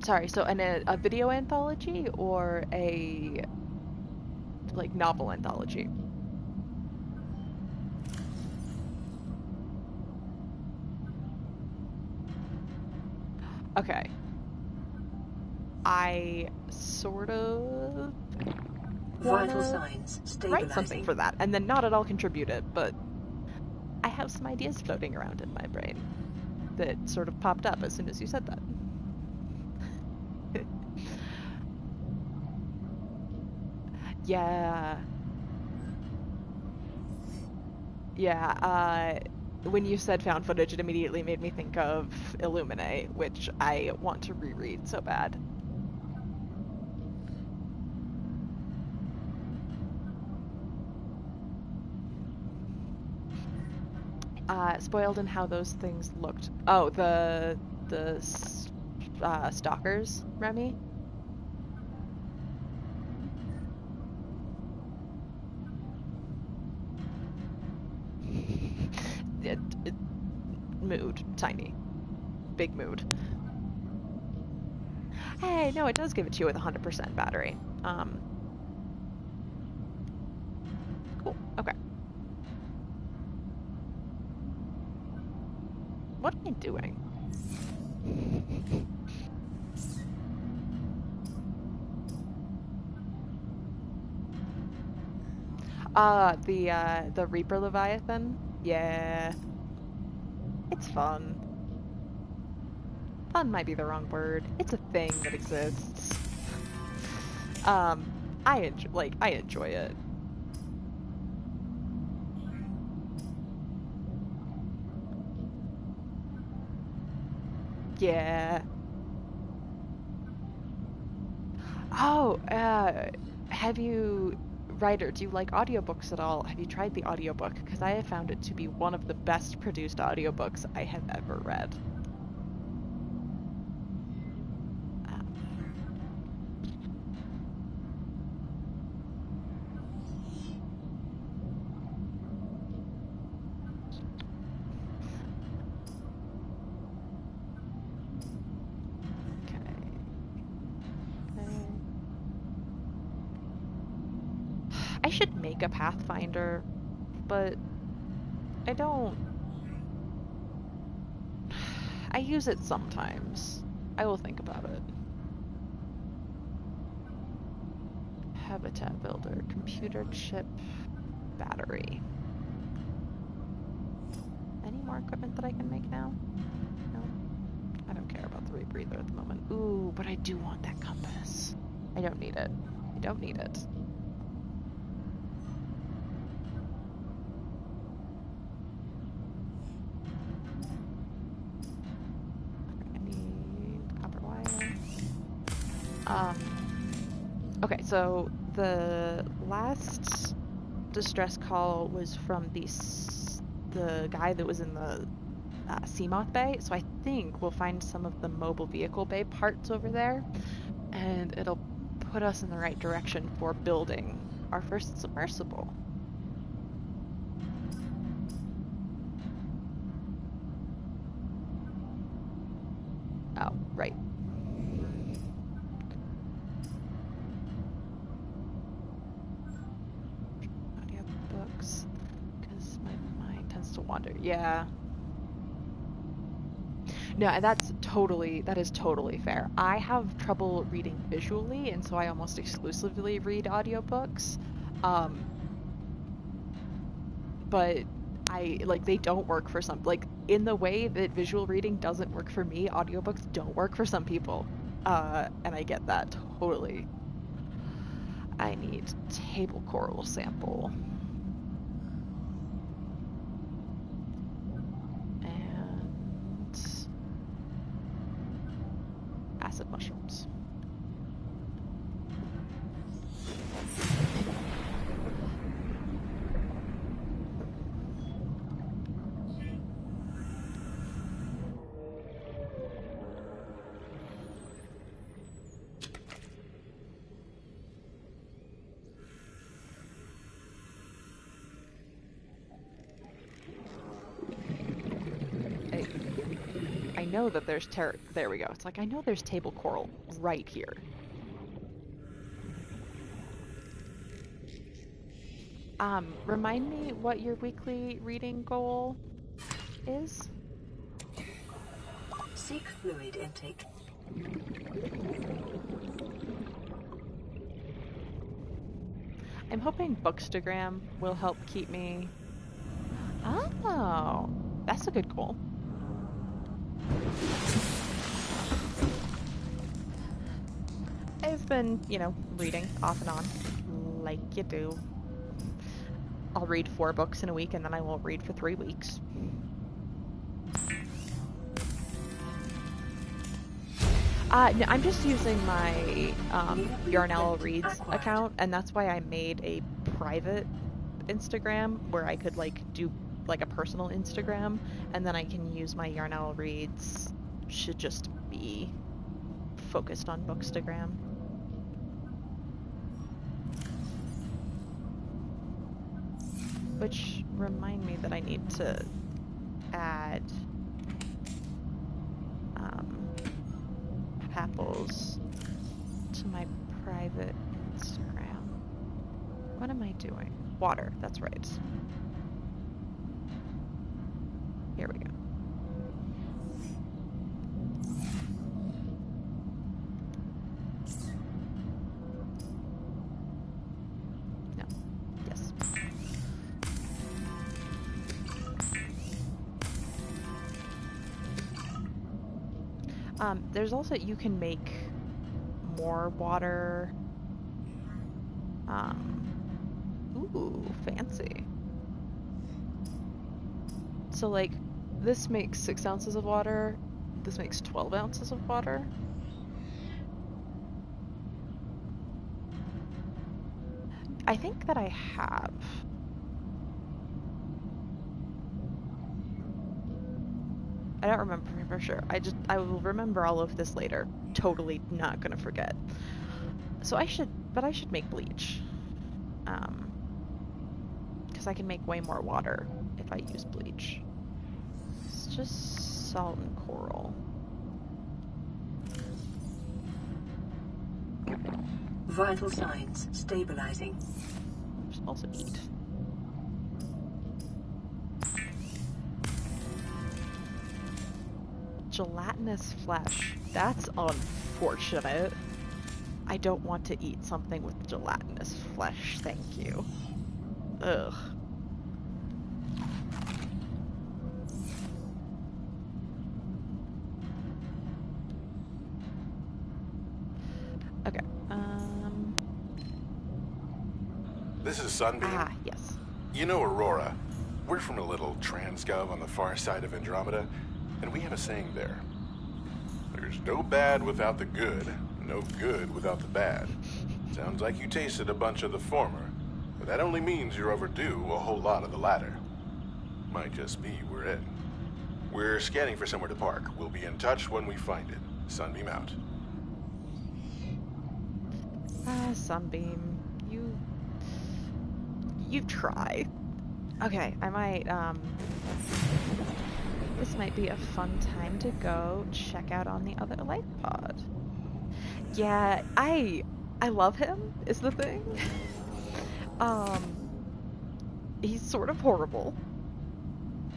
Sorry, so a video anthology or a, like, novel anthology? Okay. I sort of Vital signs stabilizing. write something for that, and then not at all contribute it, but I have some ideas floating around in my brain that sort of popped up as soon as you said that. Yeah. Yeah, when you said found footage, it immediately made me think of Illuminate, which I want to reread so bad. Spoiled in how those things looked. Oh, the stalkers, Remy? Mood. Tiny. Big mood. Hey, no, it does give it to you with 100% battery. Cool. Okay. What am I doing? The Reaper Leviathan? Yeah. It's fun. Fun might be the wrong word. It's a thing that exists. I enjoy it. Yeah. Oh, Ryder, do you like audiobooks at all? Have you tried the audiobook? Because I have found it to be one of the best produced audiobooks I have ever read. I should make a Pathfinder, but I don't. I use it sometimes. I will think about it. Habitat builder, computer chip, battery. Any more more equipment that I can make now? No. I don't care about the rebreather at the moment. Ooh, but I do want that compass. I don't need it. I don't need it. I need copper wire. Okay, so the last distress call was from the guy that was in the Seamoth Bay, so I think we'll find some of the mobile vehicle bay parts over there, and it'll put us in the right direction for building our first submersible. Oh, right. Audio books, because my mind tends to wander. Yeah. No, and that is totally fair. I have trouble reading visually, and so I almost exclusively read audiobooks. But they don't work for some, like, in the way that visual reading doesn't work for me, audiobooks don't work for some people. And I get that totally. I need table coral sample. And acid mushrooms. I know that there's there we go. It's like, I know there's table coral right here. Remind me what your weekly reading goal is? Seek fluid intake. I'm hoping Bookstagram will help keep me... Oh, that's a good goal. I've been, reading off and on, like you do. I'll read 4 books in a week, and then I won't read for 3 weeks. No, I'm just using my Yarnell Reads account, and that's why I made a private Instagram where I could do a personal Instagram, and then I can use my Yarnell Reads to just be focused on Bookstagram. Which remind me that I need to add apples to my private Instagram. What am I doing? Water, that's right. Here we go. No. Yes. There's also, you can make more water. Ooh, fancy. So this makes 6 ounces of water. This makes 12 ounces of water. I think that I have. I don't remember for sure. I will remember all of this later. Totally not gonna forget. So I should make bleach. Because I can make way more water if I use bleach. It's just salt and coral. Vital signs stabilizing. Just also eat. Gelatinous flesh. That's unfortunate. I don't want to eat something with gelatinous flesh, thank you. Ugh. This is Sunbeam. Ah, yes. You know Aurora. We're from a little transgov on the far side of Andromeda, and we have a saying there. There's no bad without the good, no good without the bad. Sounds like you tasted a bunch of the former, but that only means you're overdue a whole lot of the latter. Might just be we're in. We're scanning for somewhere to park. We'll be in touch when we find it. Sunbeam out. Ah, Sunbeam. You try. Okay, I might, this might be a fun time to go check out on the other light pod. Yeah, I love him, is the thing. He's sort of horrible.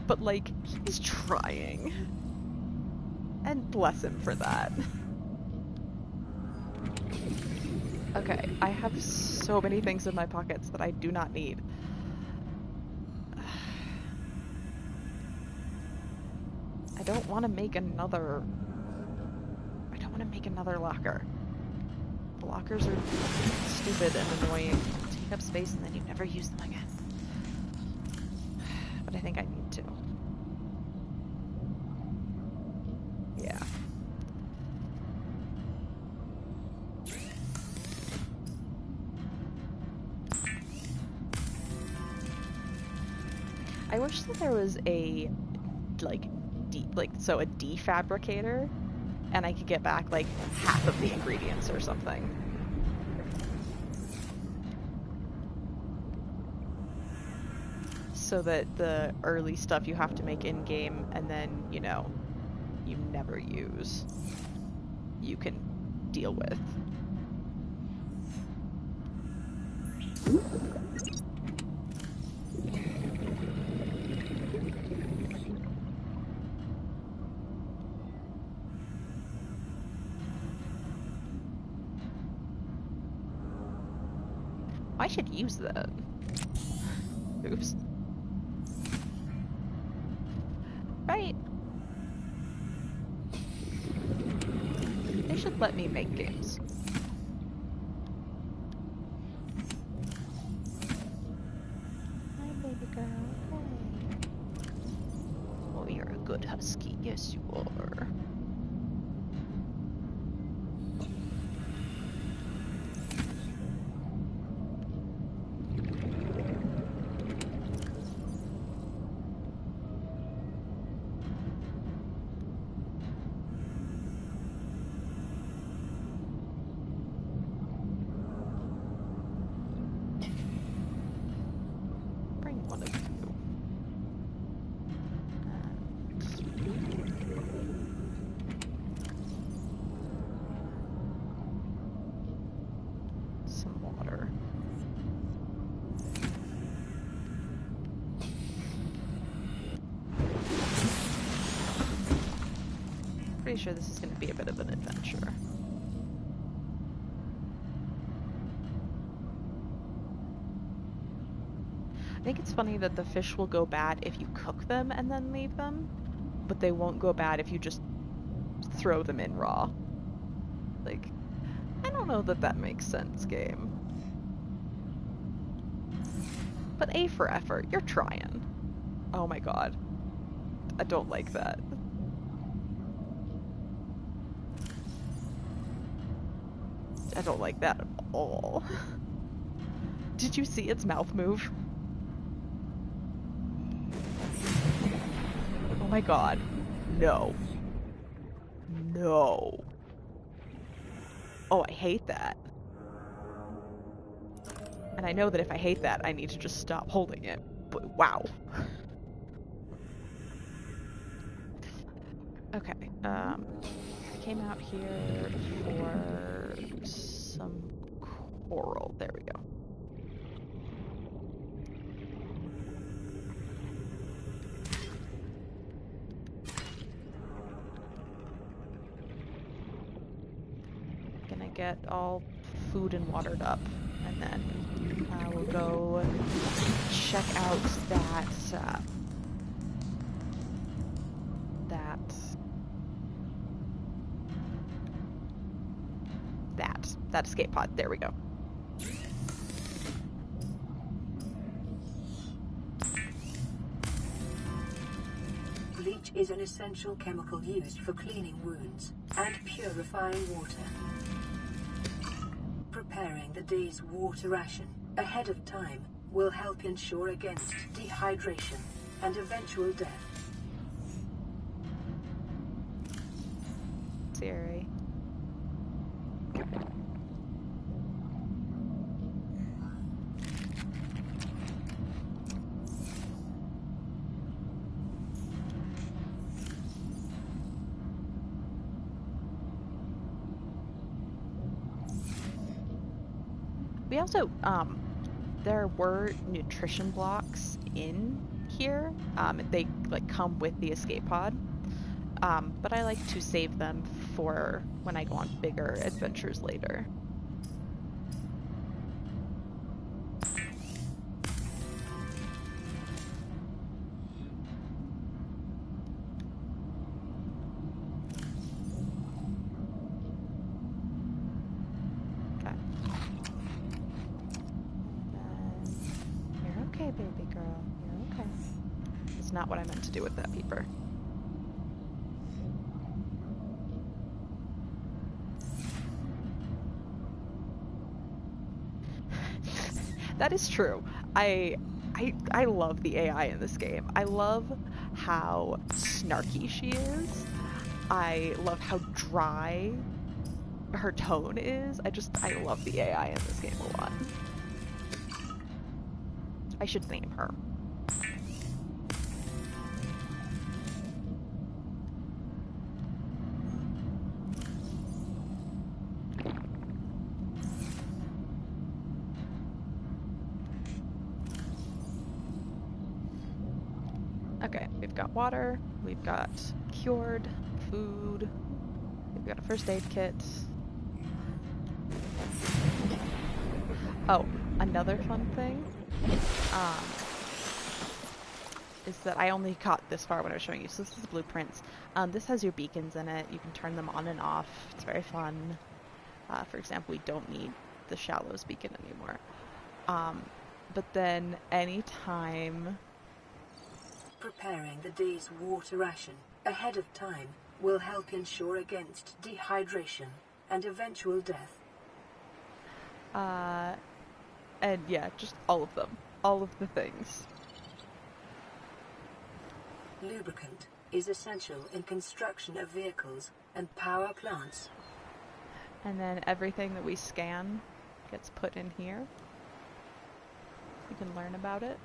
But, like, he's trying. And bless him for that. Okay, I have so many things in my pockets that I do not need. I don't want to make another... I don't want to make another locker. The lockers are stupid and annoying. Take up space and then you never use them again. But I think I need to. Yeah. I wish that there was a, like, a defabricator, and I could get back, like, half of the ingredients or something. So that the early stuff you have to make in-game, and then, you know, you never use, you can deal with. I should use that. Oops. Right. They should let me make games. Hi, baby girl. Hey. Oh, you're a good husky. Yes, you are. Pretty sure this is going to be a bit of an adventure. I think it's funny that the fish will go bad if you cook them and then leave them, but they won't go bad if you just throw them in raw. Like, I don't know that that makes sense, game. But A for effort, you're trying. Oh my god. I don't like that. I don't like that at all. Did you see its mouth move? Oh my god. No. No. Oh, I hate that. And I know that if I hate that, I need to just stop holding it. But wow. Okay, I came out here for some coral. There we go. Gonna get all food and watered up, and then we'll go check out that escape pod. There we go. Bleach is an essential chemical used for cleaning wounds and purifying water. Preparing the day's water ration ahead of time will help ensure against dehydration and eventual death. Siri. We also, there were nutrition blocks in here. They like come with the escape pod. But I like to save them for when I go on bigger adventures later. Okay. You're okay, baby girl. You're okay. It's not what I meant to do with that peeper. That is true. I love the AI in this game. I love how snarky she is. I love how dry her tone is. I love the AI in this game a lot. I should name her. Okay, we've got water, we've got cured, food, we've got a first aid kit. Oh, another fun thing is that I only caught this far when I was showing you. So this is blueprints. This has your beacons in it. You can turn them on and off. It's very fun. For example, we don't need the Shallows beacon anymore. But then anytime... Preparing the day's water ration ahead of time will help ensure against dehydration and eventual death. And yeah, just all of them. All of the things. Lubricant is essential in construction of vehicles and power plants. And then everything that we scan gets put in here. You can learn about it.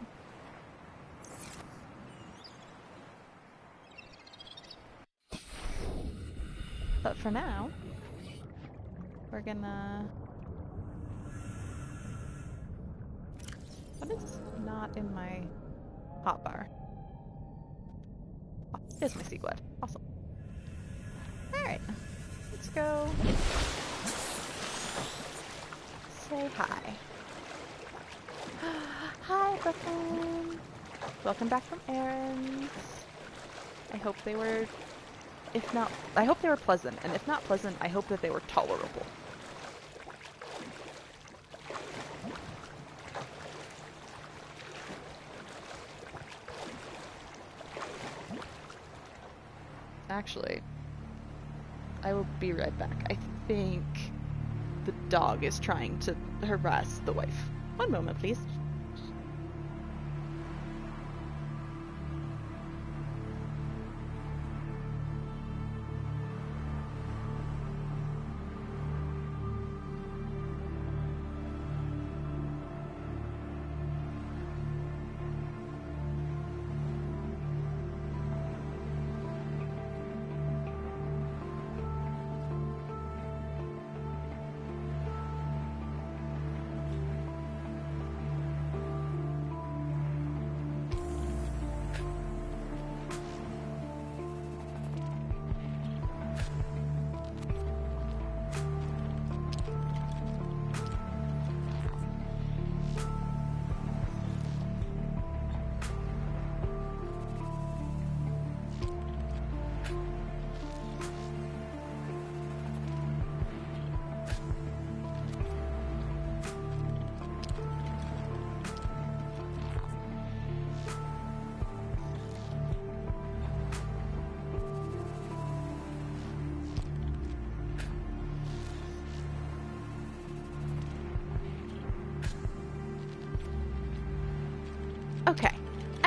But for now, we're gonna... What is not in my hotbar? Oh, it is my sea glide. Awesome. Alright, let's go say hi. Hi, Brooklyn! Welcome back from errands. I hope they were... If not, I hope they were pleasant, and if not pleasant, I hope that they were tolerable. Actually, I will be right back. I think the dog is trying to harass the wife. One moment, please.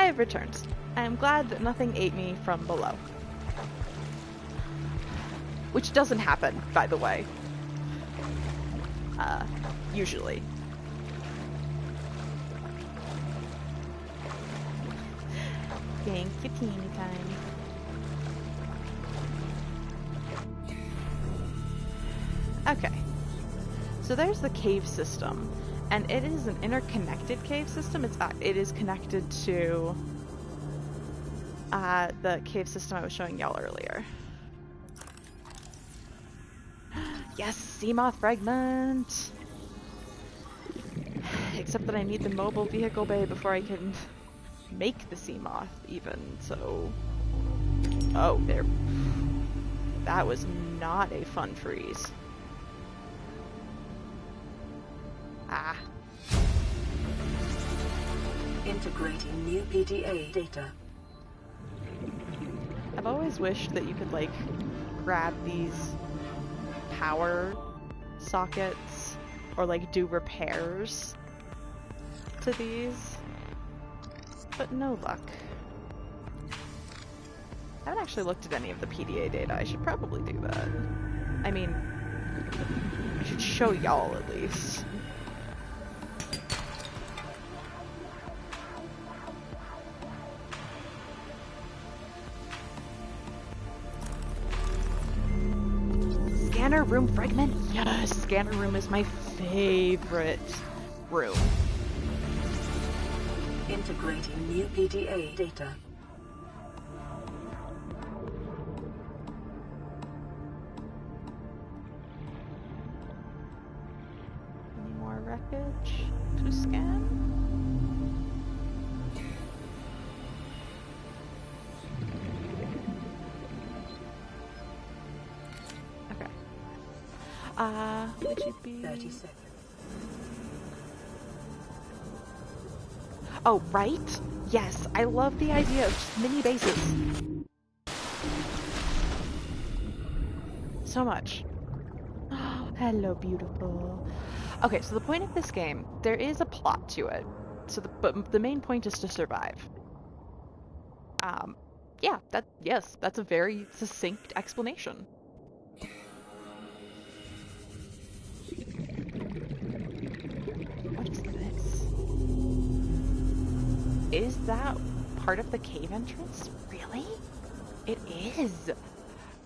I've returned. I am glad that nothing ate me from below. Which doesn't happen, by the way. Usually. Thank you, teeny time. Okay. So there's the cave system. And it is an interconnected cave system. It is connected to the cave system I was showing y'all earlier. Yes, Seamoth fragment! Except that I need the mobile vehicle bay before I can make the Seamoth even, so... Oh, there. That was not a fun freeze. Ah. Integrating new PDA data. I've always wished that you could, like, grab these power sockets or, like, do repairs to these, but no luck. I haven't actually looked at any of the PDA data. I should probably do that. I mean, I should show y'all at least. Scanner room fragment? Yes! Scanner room is my favorite room. Integrating new PDA data. Any more wreckage to scan? Would you be... 30 seconds. Oh, right? Yes, I love the idea of just mini bases. So much. Oh, hello, beautiful. Okay, so the point of this game, there is a plot to it. So but the main point is to survive. Yeah, yes, that's a very succinct explanation. What is this? Is that part of the cave entrance? Really? It is!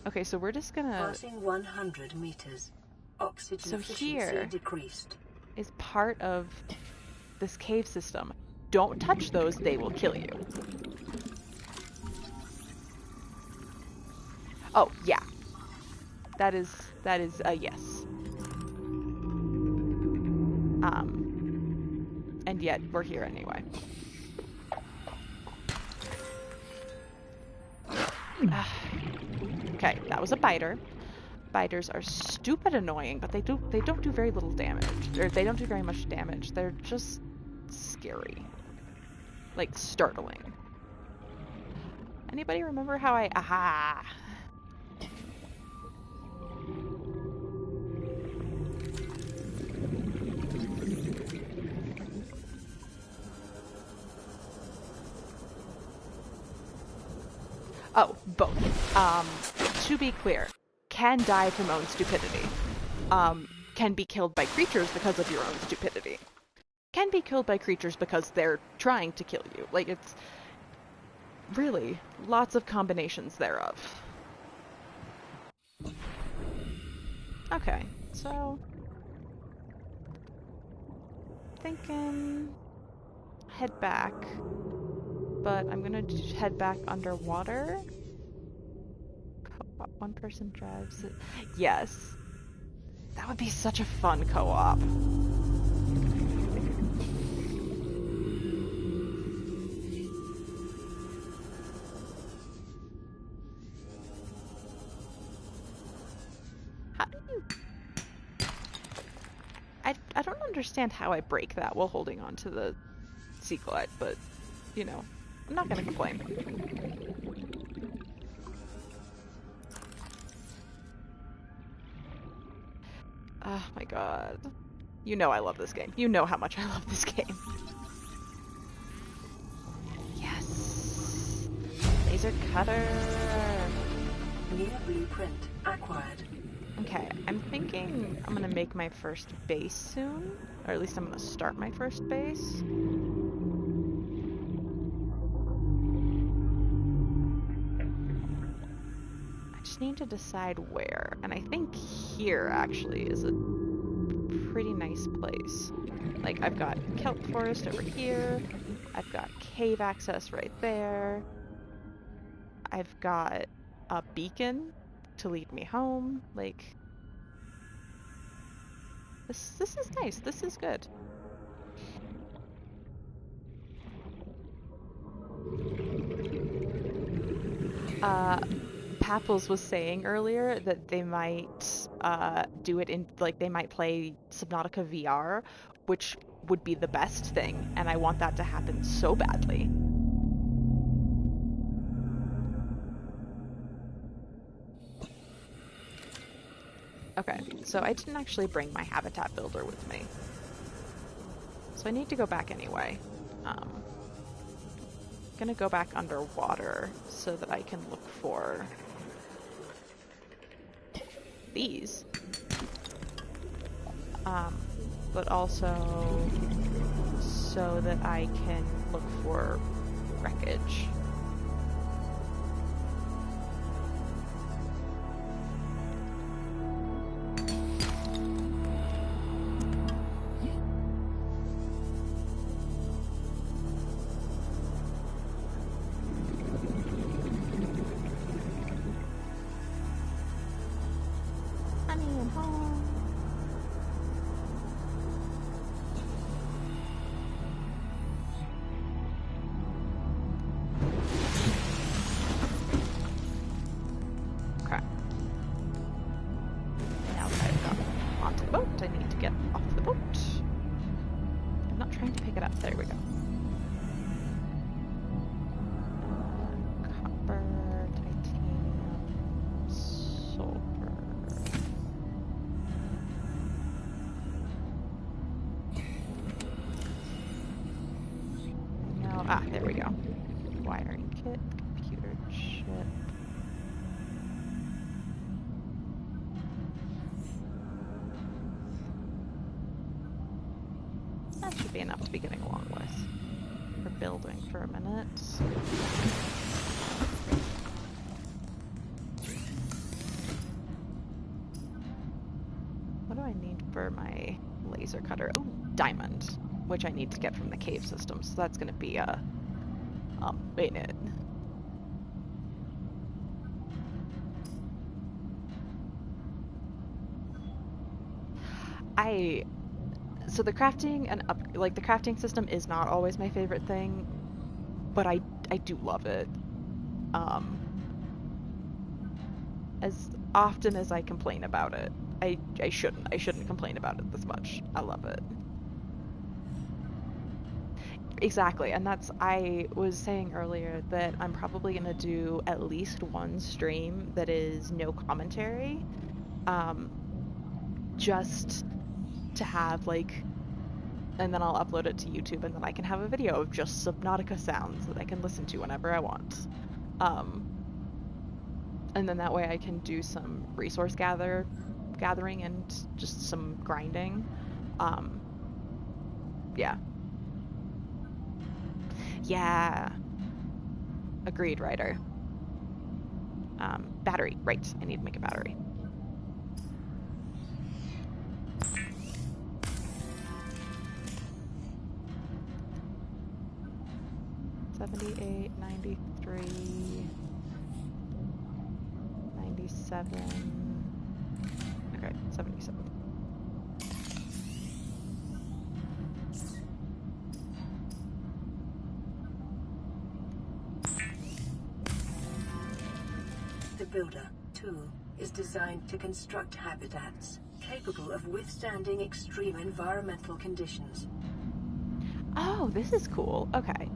Okay, so we're just gonna... Passing 100 meters. Oxygen so efficiency here decreased. is part of this cave system. Don't touch those, they will kill you. Oh, yeah. That is a yes. And yet, we're here anyway. Okay, that was a biter. Biters are stupid annoying, but they don't do very little damage. Or they don't do very much damage. They're just scary. Like, startling. Anybody remember how I... Aha! Oh, both. To be clear, can die from own stupidity. Can be killed by creatures because of your own stupidity. Can be killed by creatures because they're trying to kill you. Like, it's really lots of combinations thereof. Okay, so thinking head back, but I'm gonna head back underwater. Co-op, one person drives it. Yes, that would be such a fun co-op. How do you... I don't understand how I break that while holding on to the sea glide, but, you know, I'm not gonna complain. Oh my god. You know I love this game. You know how much I love this game. Yes. laser cutter. New blueprint acquired. Okay, I'm thinking I'm gonna make my first base soon, or at least I'm gonna start my first base. I just need to decide where, and I think here actually is a pretty nice place. Like, I've got Kelp Forest over here, I've got cave access right there, I've got a beacon to lead me home. Like, this is nice. This is good. Papples was saying earlier that they might do it in, like, they might play Subnautica VR, which would be the best thing, and I want that to happen so badly. Okay, so I didn't actually bring my habitat builder with me. So I need to go back anyway. I'm gonna go back underwater so that I can look for these. But also so that I can look for wreckage. Honey, I'm home. Okay. Now that I've got onto the boat, I need to get off the boat. I'm not trying to pick it up. There we go. Copper, titanium, sulfur. No, there we go. Wiring kit, computer chip. That should be enough to be getting along with. For building for a minute. What do I need for my laser cutter? Oh, diamond, which I need to get from the cave system. So that's going to be a minute. So the crafting and the crafting system is not always my favorite thing, but I do love it. As often as I complain about it, I shouldn't complain about it this much. I love it. Exactly, and I was saying earlier that I'm probably gonna do at least one stream that is no commentary, just to have, like, and then I'll upload it to YouTube, and then I can have a video of just Subnautica sounds that I can listen to whenever I want. And then that way I can do some resource gathering and just some grinding. Yeah. Yeah. Agreed, Ryder. Battery. Right. I need to make a battery. $78, $93, $97. Okay, $77. The Builder tool is designed to construct habitats capable of withstanding extreme environmental conditions. Oh, this is cool. Okay.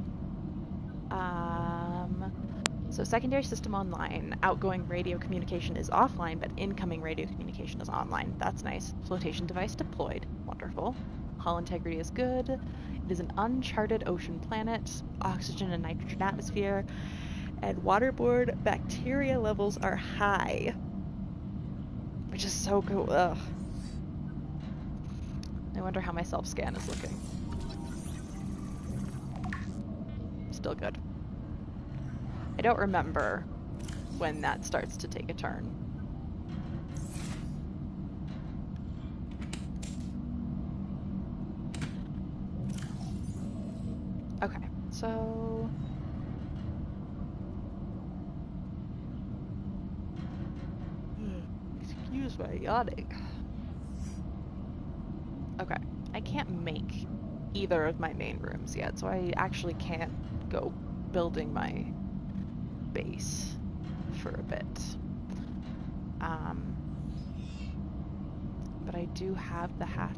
So secondary system online. Outgoing radio communication is offline, but incoming radio communication is online. That's nice. Flotation device deployed. Wonderful. Hull integrity is good. It is an uncharted ocean planet. Oxygen and nitrogen atmosphere. and waterborne bacteria levels are high, which is so cool. Ugh. I wonder how my self-scan is looking. Still good. I don't remember when that starts to take a turn. Okay, so... Excuse my yawning. Okay, I can't make either of my main rooms yet, so I actually can't go building my base for a bit. But I do have the hatch.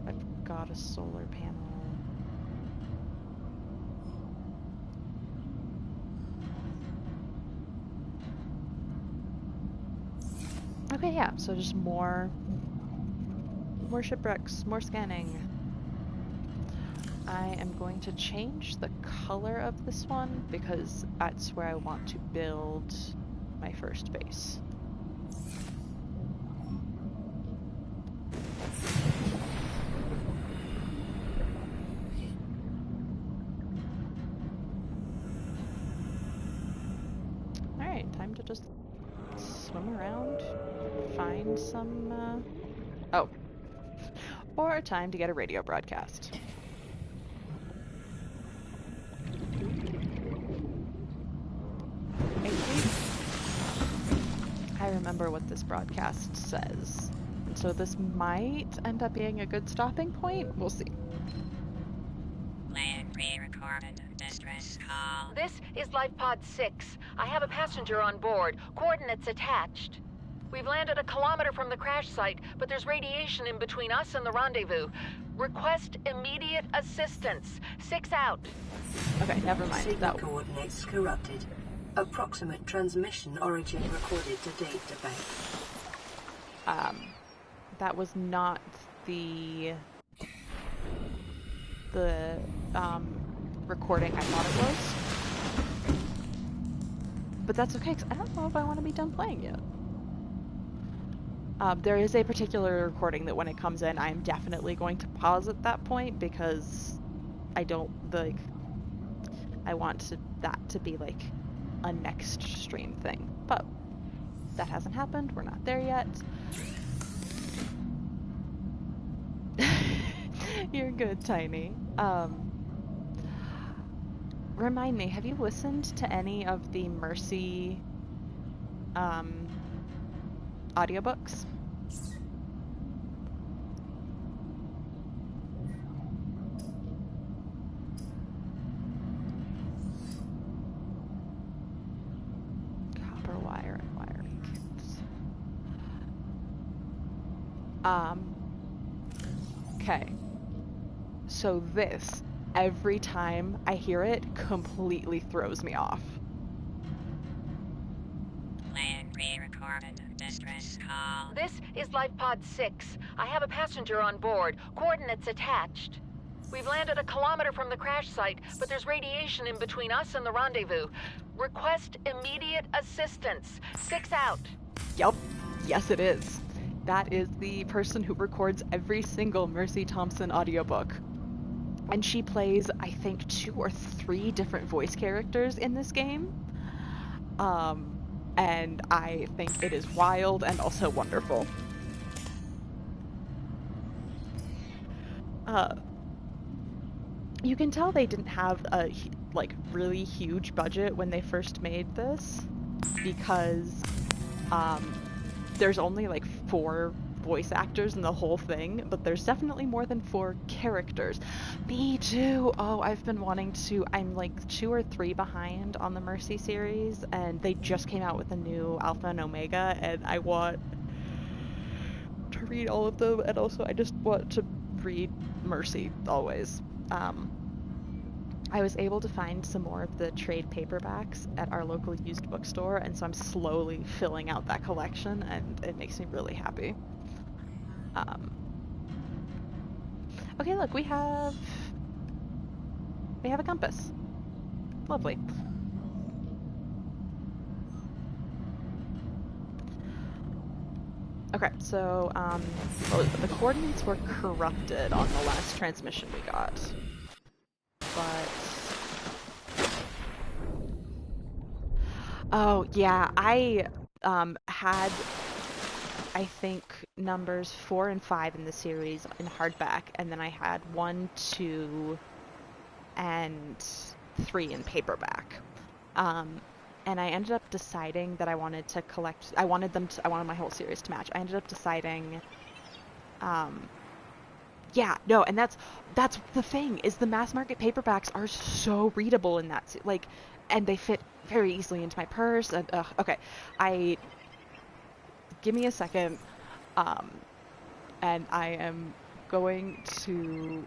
I've got a solar panel. Okay, yeah, so just more shipwrecks, more scanning. I am going to change the color of this one because that's where I want to build my first base. Alright, time to just swim around, find some, oh. Or time to get a radio broadcast. I remember what this broadcast says, and so this might end up being a good stopping point. We'll see. Land pre-recorded distress call. This is Life Pod 6. I have a passenger on board. Coordinates attached. We've landed a kilometer from the crash site, but there's radiation in between us and the rendezvous. Request immediate assistance. 6 out. Okay, never mind. Signal coordinates corrupted. Approximate transmission origin recorded to database. That was not the recording I thought it was. But that's okay, because I don't know if I want to be done playing yet. There is a particular recording that when it comes in, I'm definitely going to pause at that point because I don't, I want that to be like a next stream thing. But that hasn't happened, we're not there yet. You're good, Tiny. Remind me, have you listened to any of the Mercy audiobooks? Copper wire and wiring kits. Okay. So this, every time I hear it, completely throws me off. Land pre-recorded distress call. This is Life Pod 6. I have a passenger on board. Coordinates attached. We've landed a kilometer from the crash site, but there's radiation in between us and the rendezvous. Request immediate assistance. 6 out. Yup. Yes, it is. That is the person who records every single Mercy Thompson audiobook. And she plays, I think, 2 or 3 different voice characters in this game. And I think it is wild and also wonderful. You can tell they didn't have a really huge budget when they first made this because there's only 4 voice actors in the whole thing, but there's definitely more than 4 characters. Me too. Oh, I've been wanting to. I'm 2 or 3 behind on the Mercy series, and they just came out with a new Alpha and Omega, and I want to read all of them, and also I just want to read Mercy always. I was able to find some more of the trade paperbacks at our local used bookstore, and so I'm slowly filling out that collection, and it makes me really happy. Okay, look, we have a compass. Lovely. Okay, so the coordinates were corrupted on the last transmission we got, but oh yeah, I had I think numbers 4 and 5 in the series in hardback, and then I had 1, 2, and 3 in paperback. Um, and I ended up deciding that I wanted to collect. I wanted my whole series to match. I ended up deciding. Um, yeah, no, and that's the thing is the mass market paperbacks are so readable in that like, and they fit very easily into my purse. And okay, I give me a second, um, and I am going to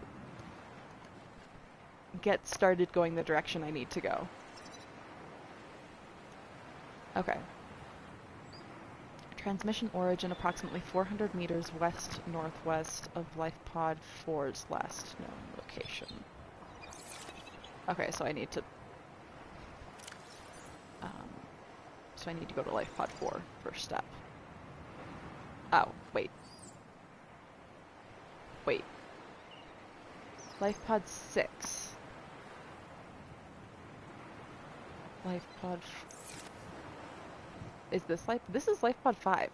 get started going the direction I need to go. Okay. Transmission origin approximately 400 meters west-northwest of Life Pod 4's last known location. Okay, so I need to go to Life Pod 4 first step. Oh, wait. Life Pod 6. Life Pod... Is this Life... This is Life Pod 5.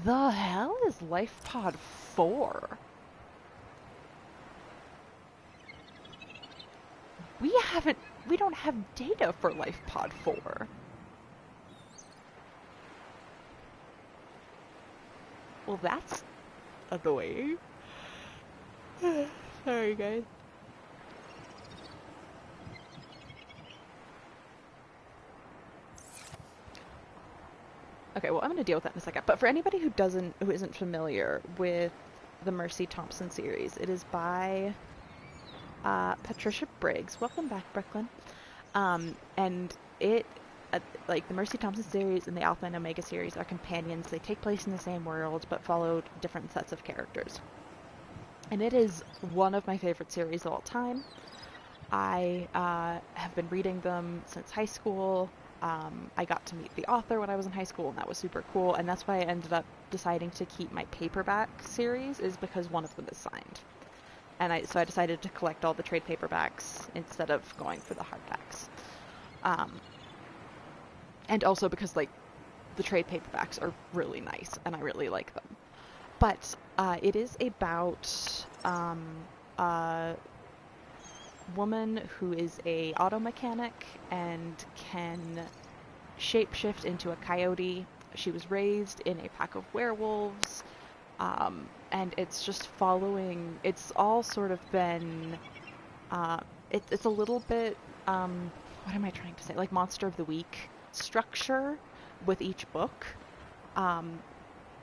The hell is Life Pod 4? We don't have data for Life Pod 4. Well, that's annoying. Sorry, guys. Okay, well, I'm going to deal with that in a second. But for anybody who isn't familiar with the Mercy Thompson series, it is by Patricia Briggs. Welcome back, Brooklyn. And it, like the Mercy Thompson series and the Alpha and Omega series are companions. They take place in the same world, but follow different sets of characters. And it is one of my favorite series of all time. I have been reading them since high school. I got to meet the author when I was in high school, and that was super cool. And that's why I ended up deciding to keep my paperback series, is because one of them is signed. And so I decided to collect all the trade paperbacks instead of going for the hardbacks. And also because, like, the trade paperbacks are really nice, and I really like them. But it is about a woman who is a auto mechanic and can shapeshift into a coyote. She was raised in a pack of werewolves, and it's just following. It's all sort of been. It's a little bit. What am I trying to say? Like Monster of the Week structure with each book.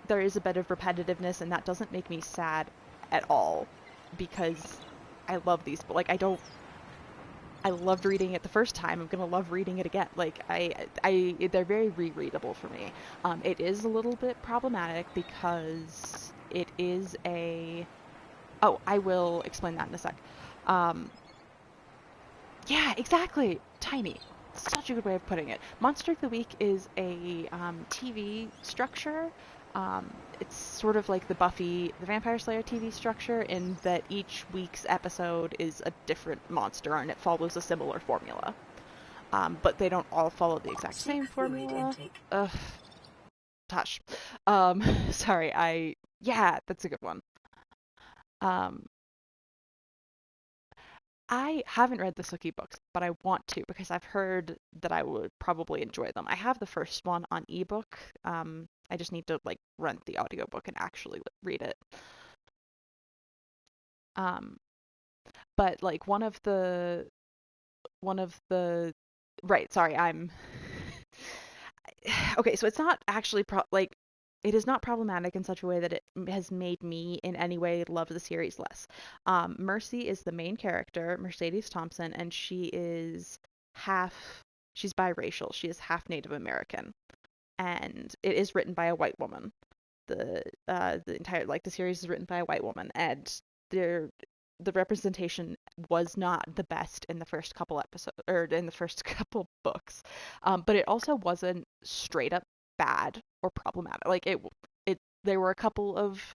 There is a bit of repetitiveness, and that doesn't make me sad at all, because I love these, but like I loved reading it the first time. I'm gonna love reading it again. Like they're very rereadable for me. It is a little bit problematic because it is a. Oh, I will explain that in a sec. Yeah, exactly. Tiny. Such a good way of putting it. Monster of the Week is a TV structure. It's sort of like the Buffy the Vampire Slayer TV structure, in that each week's episode is a different monster and it follows a similar formula. But they don't all follow the exact same formula. Ugh. Tosh. Sorry, yeah, that's a good one. I haven't read the Sookie books, but I want to because I've heard that I would probably enjoy them. I have the first one on ebook. I just need to like rent the audiobook and actually read it. But like one of the right, sorry, I'm okay, so it's not actually it is not problematic in such a way that it has made me in any way love the series less. Mercy is the main character, Mercedes Thompson, and she's biracial. She is half Native American, and it is written by a white woman. The entire the series is written by a white woman, and the representation was not the best in the first couple episodes or in the first couple books, but it also wasn't straight up bad or problematic. Like it there were a couple of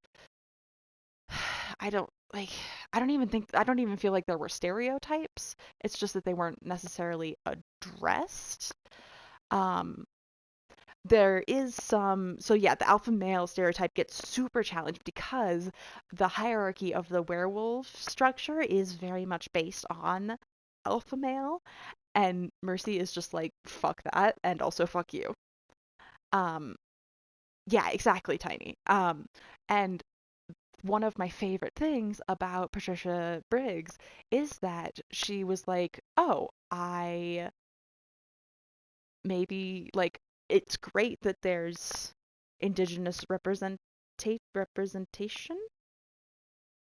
I don't like I don't even feel like there were stereotypes. It's just that they weren't necessarily addressed. Um there is some so yeah, the alpha male stereotype gets super challenged because the hierarchy of the werewolf structure is very much based on alpha male, and Mercy is just like fuck that and also fuck you. Um yeah, exactly, Tiny. And one of my favorite things about Patricia Briggs is that she was like, "Oh, I maybe like it's great that there's indigenous representation,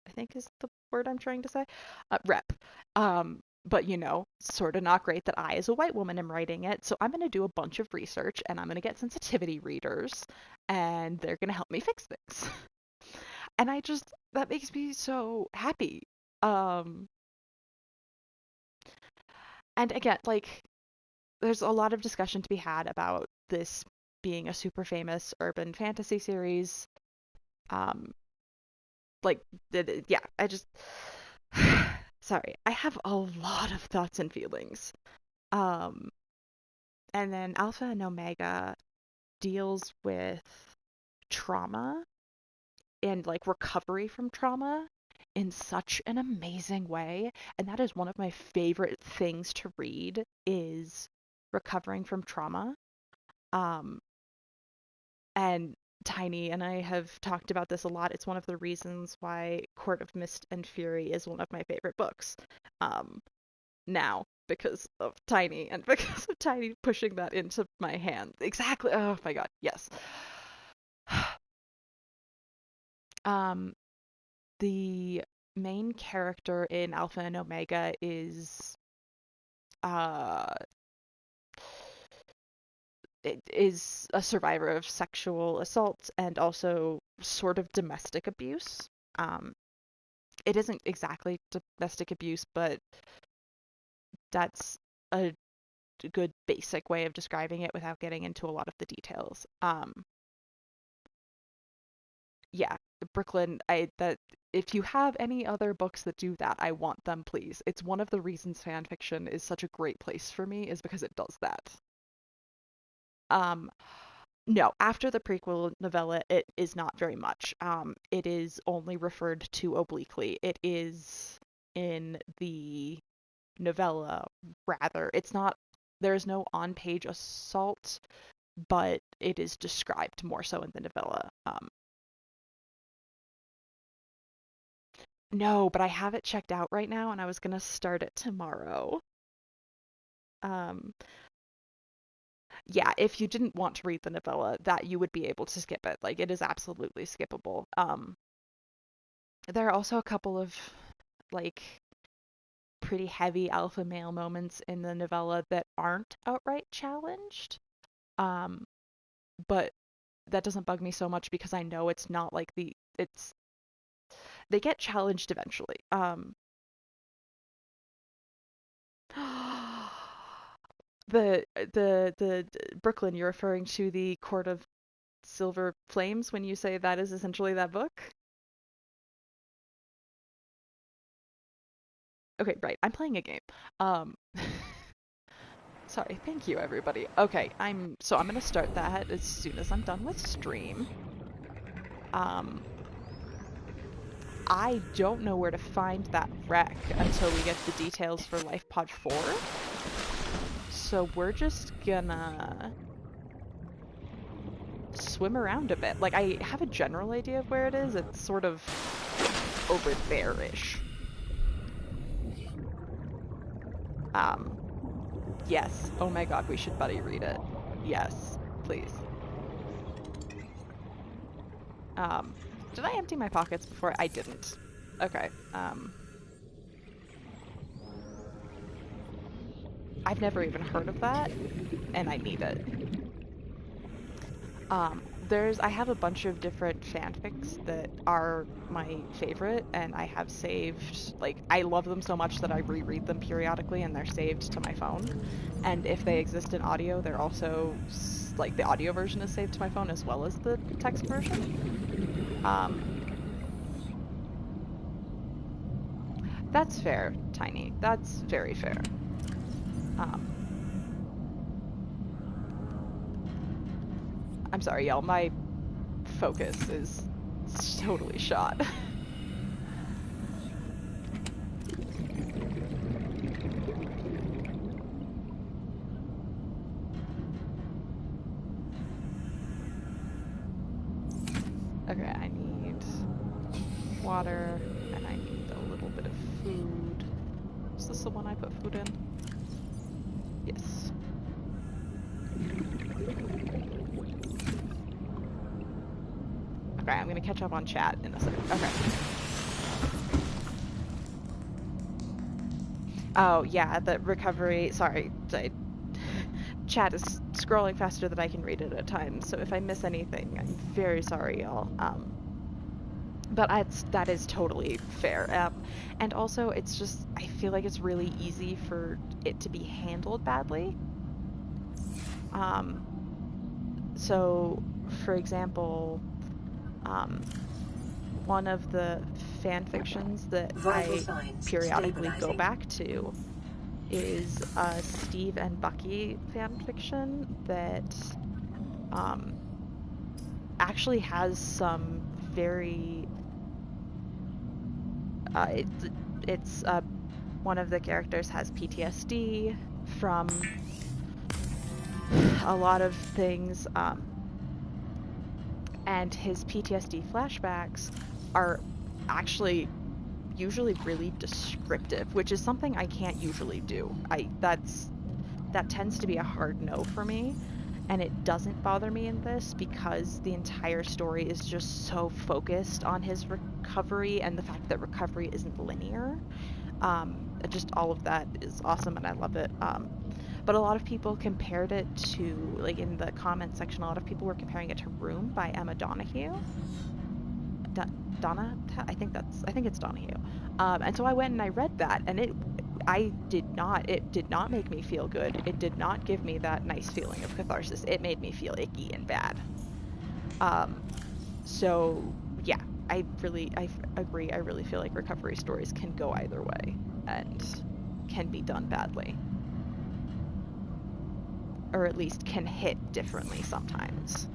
I think is the word I'm trying to say. Rep. But sort of not great that I, as a white woman, am writing it. So I'm going to do a bunch of research and I'm going to get sensitivity readers and they're going to help me fix things." And that makes me so happy. Um, and again, like, there's a lot of discussion to be had about this being a super famous urban fantasy series. Um, like, yeah, I just, sorry, I have a lot of thoughts and feelings. Um, and then Alpha and Omega deals with trauma and like recovery from trauma in such an amazing way, and that is one of my favorite things to read is recovering from trauma. um and Tiny and I have talked about this a lot. It's one of the reasons why Court of Mist and Fury is one of my favorite books now, because of Tiny and because of Tiny pushing that into my hand. Exactly. Oh my god, yes. um the main character in Alpha and Omega uh is a survivor of sexual assault and also sort of domestic abuse. Um, it isn't exactly domestic abuse, but that's a good basic way of describing it without getting into a lot of the details. Yeah, Brooklyn, that if you have any other books that do that, I want them, please. It's one of the reasons fan fiction is such a great place for me, is because it does that. Um, no, after the prequel novella, it is not very much. It is only referred to obliquely. It is in the novella, rather. It's not, there's no on-page assault, but it is described more so in the novella. No, but I have it checked out right now, and I was gonna start it tomorrow. Um, yeah, if you didn't want to read the novella, that you would be able to skip it. Like, it is absolutely skippable. There are also a couple of, like, pretty heavy alpha male moments in the novella that aren't outright challenged. Um, but that doesn't bug me so much because I know it's not like they get challenged eventually. The Brooklyn, you're referring to the Court of Silver Flames when you say that is essentially that book? Okay, right. I'm playing a game. Um, sorry. Thank you, everybody. Okay, I'm gonna start that as soon as I'm done with stream. I don't know where to find that wreck until we get the details for LifePod 4. So we're just gonna swim around a bit. Like, I have a general idea of where it is. It's sort of over there-ish. Yes. Oh my god, we should buddy read it. Yes, please. Did I empty my pockets before? I didn't. Okay, I've never even heard of that, and I need it. I have a bunch of different fanfics that are my favorite, and I have saved, like, I love them so much that I reread them periodically, and they're saved to my phone. And if they exist in audio, they're also like the audio version is saved to my phone as well as the text version. That's fair, Tiny. That's very fair. I'm sorry, y'all. My focus is totally shot. Okay, I need water, and I need a little bit of food. Is this the one I put food in? Yes. Okay, I'm gonna catch up on chat in a second. Okay. Oh, yeah, the recovery... Sorry, chat is scrolling faster than I can read it at times, so if I miss anything, I'm very sorry, y'all. But that is totally fair. And also, it's just... I feel like it's really easy for it to be handled badly. So, for example... one of the fan fictions that I periodically go back to is a Steve and Bucky fan fiction that actually has some very it's one of the characters has PTSD from a lot of things, and his PTSD flashbacks are actually usually really descriptive, which is something I can't usually do. That tends to be a hard no for me, and it doesn't bother me in this because the entire story is just so focused on his recovery and the fact that recovery isn't linear. Just all of that is awesome and I love it. But a lot of people compared it to, like in the comment section, a lot of people were comparing it to Room by Emma Donoghue. I think it's Donoghue. And so I went and I read that, and it did not make me feel good. It did not give me that nice feeling of catharsis. It made me feel icky and bad. So yeah, I agree. I really feel like recovery stories can go either way and can be done badly. Or at least can hit differently sometimes.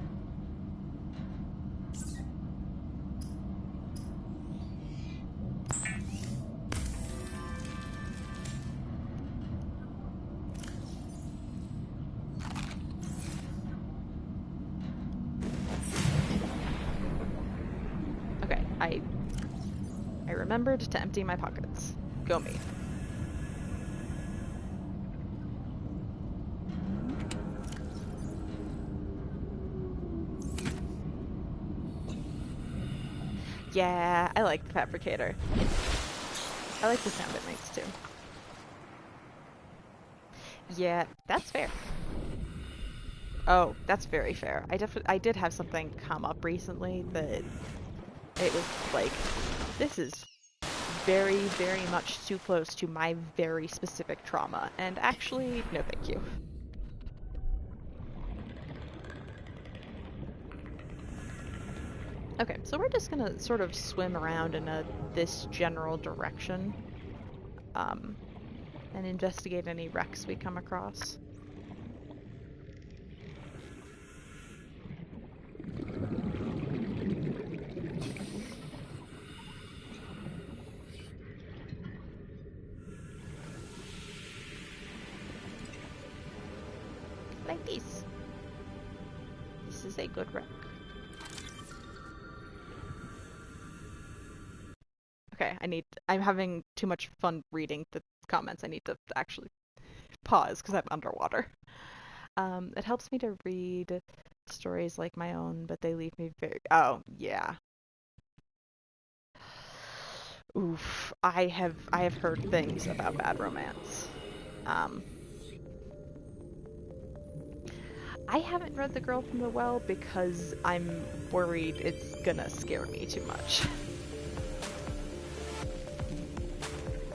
Okay, I remembered to empty my pockets. Go me. Yeah, I like the fabricator. I like the sound it makes too. Yeah, that's fair. Oh, that's very fair. I did have something come up recently that it was like, this is very, very much too close to my very specific trauma, and actually, no thank you. Okay, so we're just gonna sort of swim around in this general direction, and investigate any wrecks we come across. Like this. This is a good wreck. Okay, I'm having too much fun reading the comments. I need to actually pause because I'm underwater. It helps me to read stories like my own, but they leave me very... Oh, yeah. Oof. I have heard things about bad romance. I haven't read The Girl from the Well because I'm worried it's gonna scare me too much.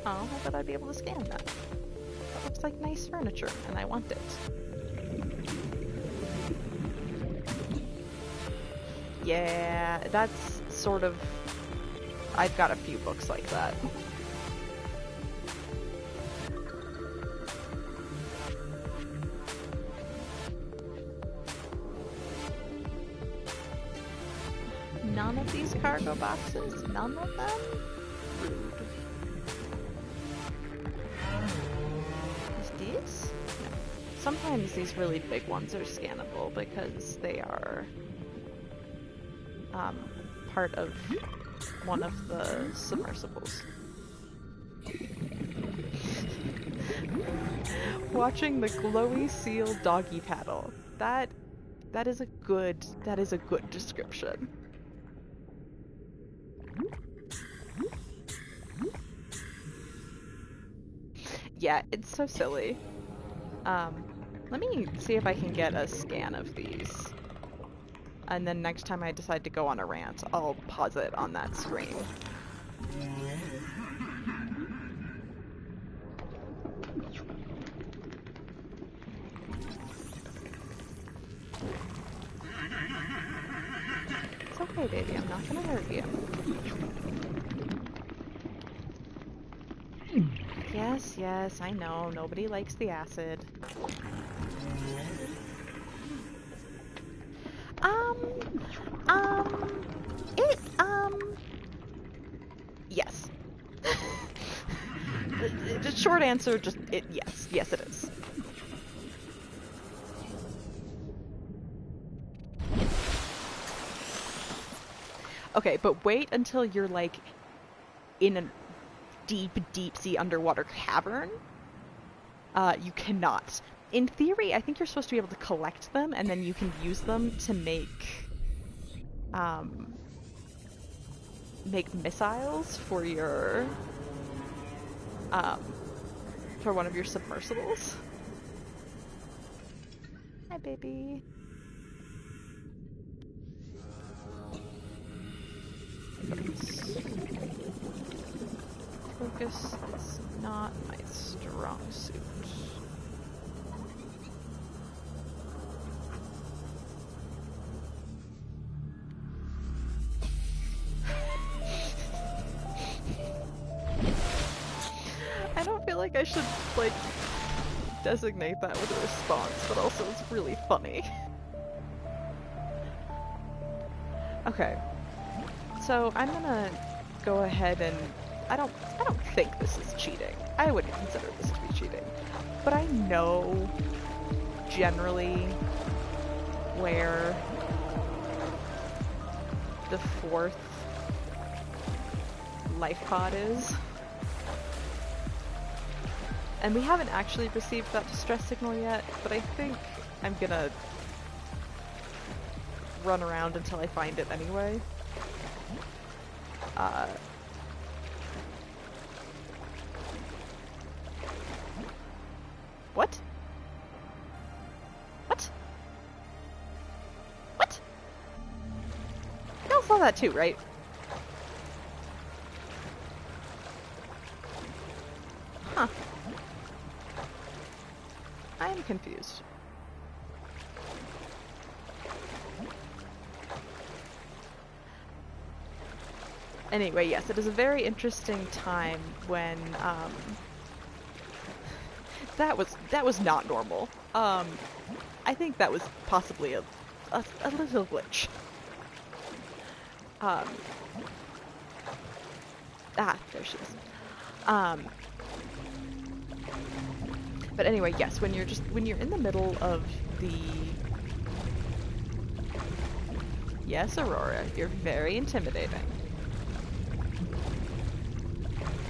Oh, I thought I'd be able to scan that. That looks like nice furniture, and I want it. Yeah, that's sort of... I've got a few books like that. None of these cargo boxes? None of them? Rude. Is these? No. Sometimes these really big ones are scannable because they are part of one of the submersibles. Watching the glowy seal doggy paddle. That is a good description. Yeah, it's so silly. Let me see if I can get a scan of these. And then next time I decide to go on a rant, I'll pause it on that screen. It's okay, baby. I'm not gonna hurt you. Yes, yes, I know. Nobody likes the acid. Yes. The short answer, yes. Yes, it is. Okay, but wait until you're, like, in a deep sea underwater cavern. You cannot. In theory, I think you're supposed to be able to collect them, and then you can use them to make missiles for your, for one of your submersibles. Hi, baby. Focus is not my strong suit. I don't feel like I should, like, designate that with a response, but also it's really funny. Okay. So I'm gonna go ahead and I don't think this is cheating. I wouldn't consider this to be cheating. But I know generally where the 4th life pod is. And we haven't actually received that distress signal yet, but I think I'm gonna run around until I find it anyway. What? What? What? Y'all saw that too, right? Huh. I am confused. Anyway, yes, it is a very interesting time when, that was not normal. I think that was possibly a little glitch. There she is. But anyway, yes, when you're in the middle of the... Yes, Aurora, you're very intimidating.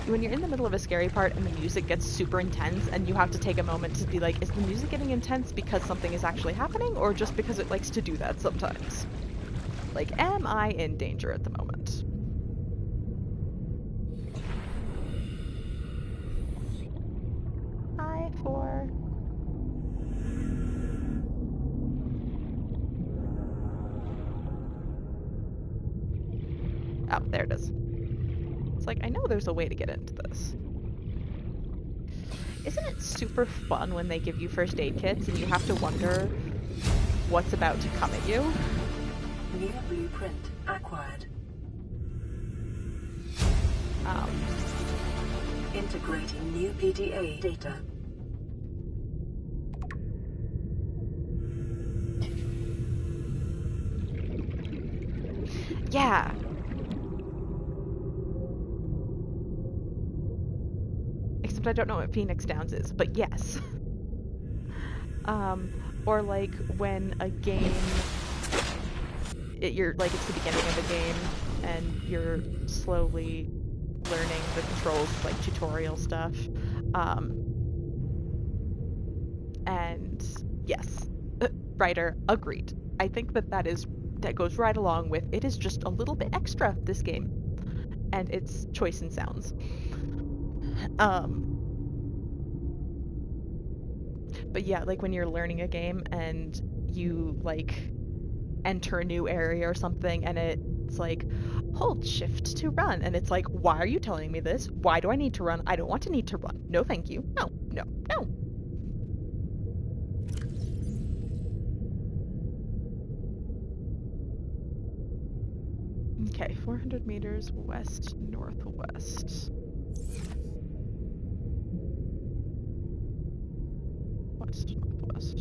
When you're in the middle of a scary part and the music gets super intense and you have to take a moment to be like, is the music getting intense because something is actually happening or just because it likes to do that sometimes? Like, am I in danger at the moment? Hi, 4. Oh, there it is. It's like, I know there's a way to get into this. Isn't it super fun when they give you first aid kits and you have to wonder what's about to come at you? New blueprint acquired. Integrating new PDA data. Yeah. Except I don't know what Phoenix Downs is, but yes. Or like when a game, you're like it's the beginning of a game and you're slowly learning the controls, like tutorial stuff. And yes, writer agreed. I think that goes right along with it is just a little bit extra this game, and its choice in sounds. But yeah, like when you're learning a game and you like enter a new area or something and it's like hold shift to run and it's like why are you telling me this? Why do I need to run? I don't want to need to run. No thank you. No, no, no. Okay, 400 meters west northwest. West northwest.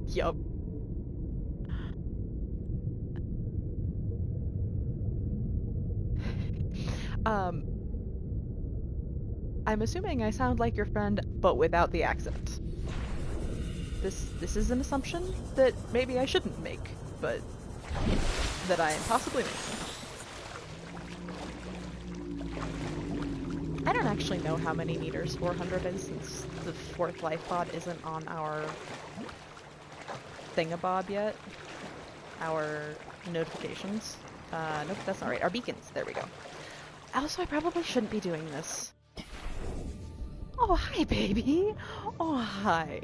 Yup. I'm assuming I sound like your friend, but without the accent. This is an assumption that maybe I shouldn't make, but that I am possibly making. I don't actually know how many meters 400 is since the fourth life pod isn't on our thingabob yet. Our notifications. Nope, that's not right. Our beacons. There we go. Also, I probably shouldn't be doing this. Oh, hi, baby. Oh, hi.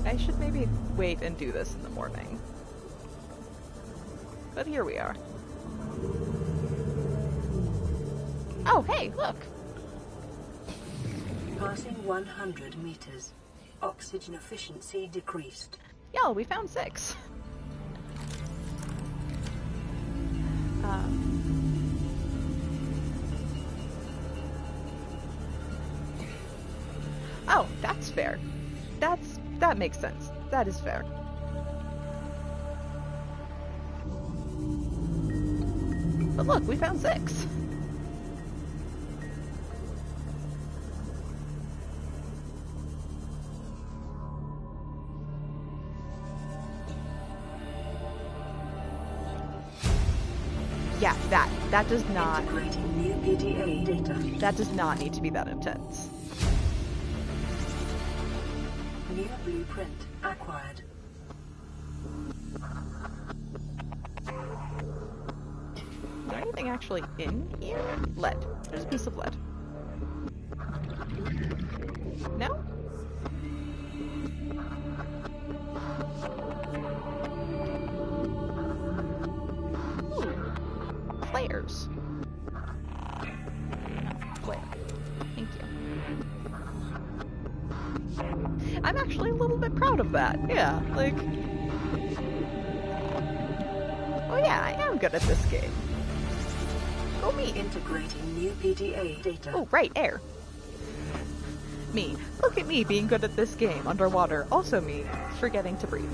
I should maybe wait and do this in the morning. But here we are. Oh, hey, look! Passing 100 meters. Oxygen efficiency decreased. Yo, we found 6. Oh, that's fair. That makes sense. That is fair. But look, we found 6. Yeah, that does not. Integrating new PDA data. That does not need to be that intense. New blueprint acquired. Is there anything actually in here? Lead. There's a piece of lead. No? Ooh. Flares. Flare. Thank you. I'm actually a little bit proud of that. Yeah, like... Oh yeah, I am good at this game. Go me. Integrating new PDA data. Oh, right, air. Me. Look at me being good at this game underwater. Also me forgetting to breathe.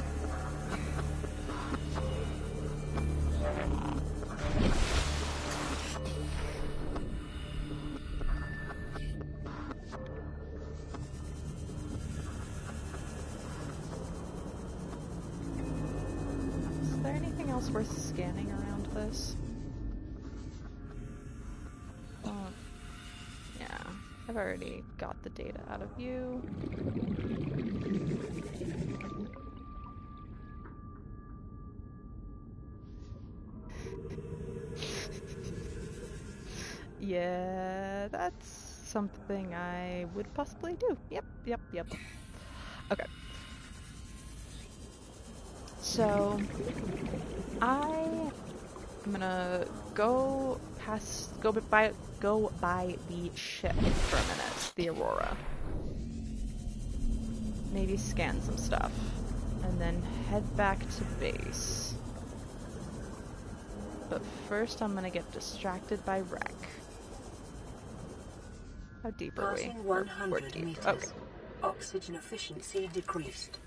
Is there anything else worth scanning around this? Yeah, I've already got the data out of you. Yeah, that's something I would possibly do. Yep. Okay. So, I'm gonna go go by the ship for a minute, the Aurora. Maybe scan some stuff, and then head back to base. But first I'm gonna get distracted by wreck. How deep are we? Passing We're 100 deep. meters. Okay. Oxygen efficiency decreased.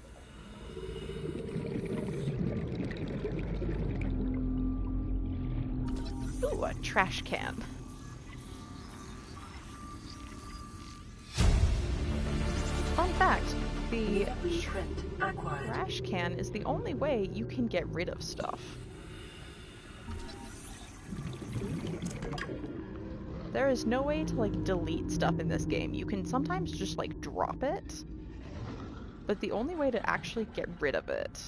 Ooh, a trash can. Fun fact, the Lubricant acquired. trash can is the only way you can get rid of stuff. There is no way to, like, delete stuff in this game. You can sometimes just, like, drop it, but the only way to actually get rid of it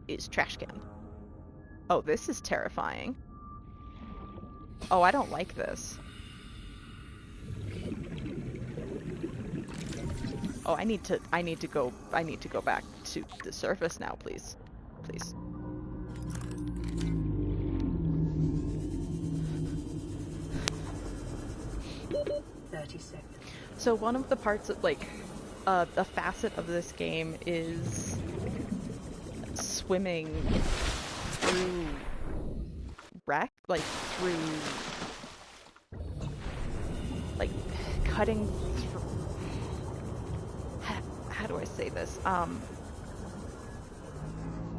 is trash can. Oh, this is terrifying. Oh, I don't like this. Oh, I need to go back to the surface now, please. Please. So one of the parts of, like, a facet of this game is swimming through wreck, like through, like, cutting through. How do I say this?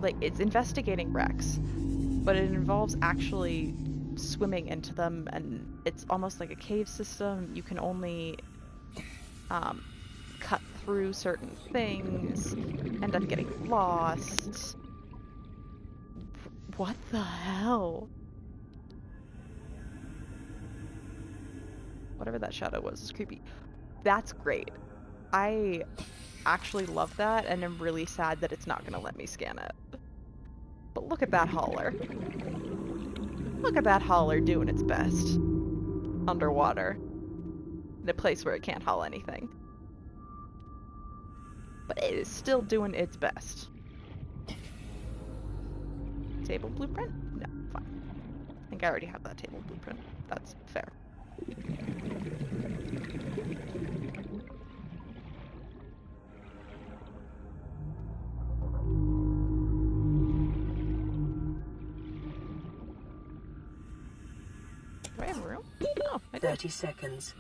Like, it's investigating wrecks, but it involves actually swimming into them, and it's almost like a cave system. You can only cut through certain things, end up getting lost. What the hell? Whatever that shadow was is creepy. That's great. I actually love that, and I'm really sad that it's not going to let me scan it. But look at that hauler. Look at that hauler doing its best. Underwater. In a place where it can't haul anything. But it is still doing its best. Table blueprint? No, fine. I think I already have that table blueprint. That's fair. Do I have room? Oh, I did. 30 seconds.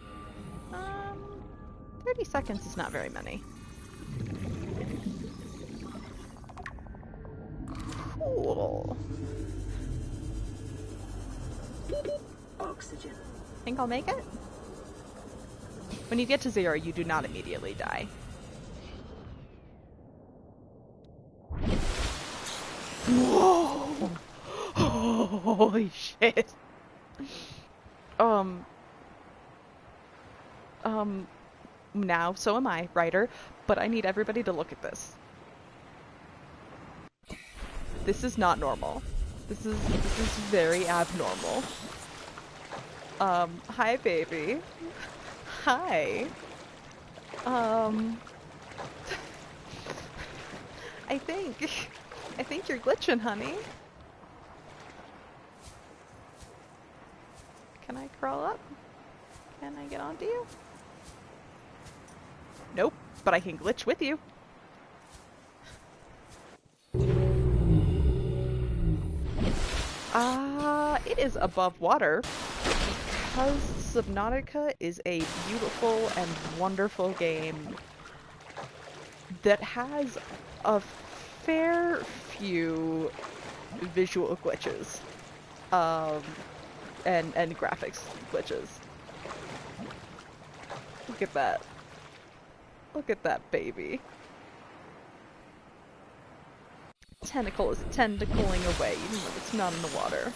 30 seconds is not very many. Cool. Oxygen. Think I'll make it? When you get to 0, you do not immediately die. Whoa! Holy shit. Now, so am I, writer, but I need everybody to look at this. This is not normal. This is very abnormal. Hi, baby. Hi. I think you're glitching, honey. Can I crawl up? Can I get onto you? Nope, but I can glitch with you. It is above water because Subnautica is a beautiful and wonderful game that has a fair few visual glitches, and graphics glitches. Look at that. Look at that baby. Tentacle is tentacling away even when it's not in the water.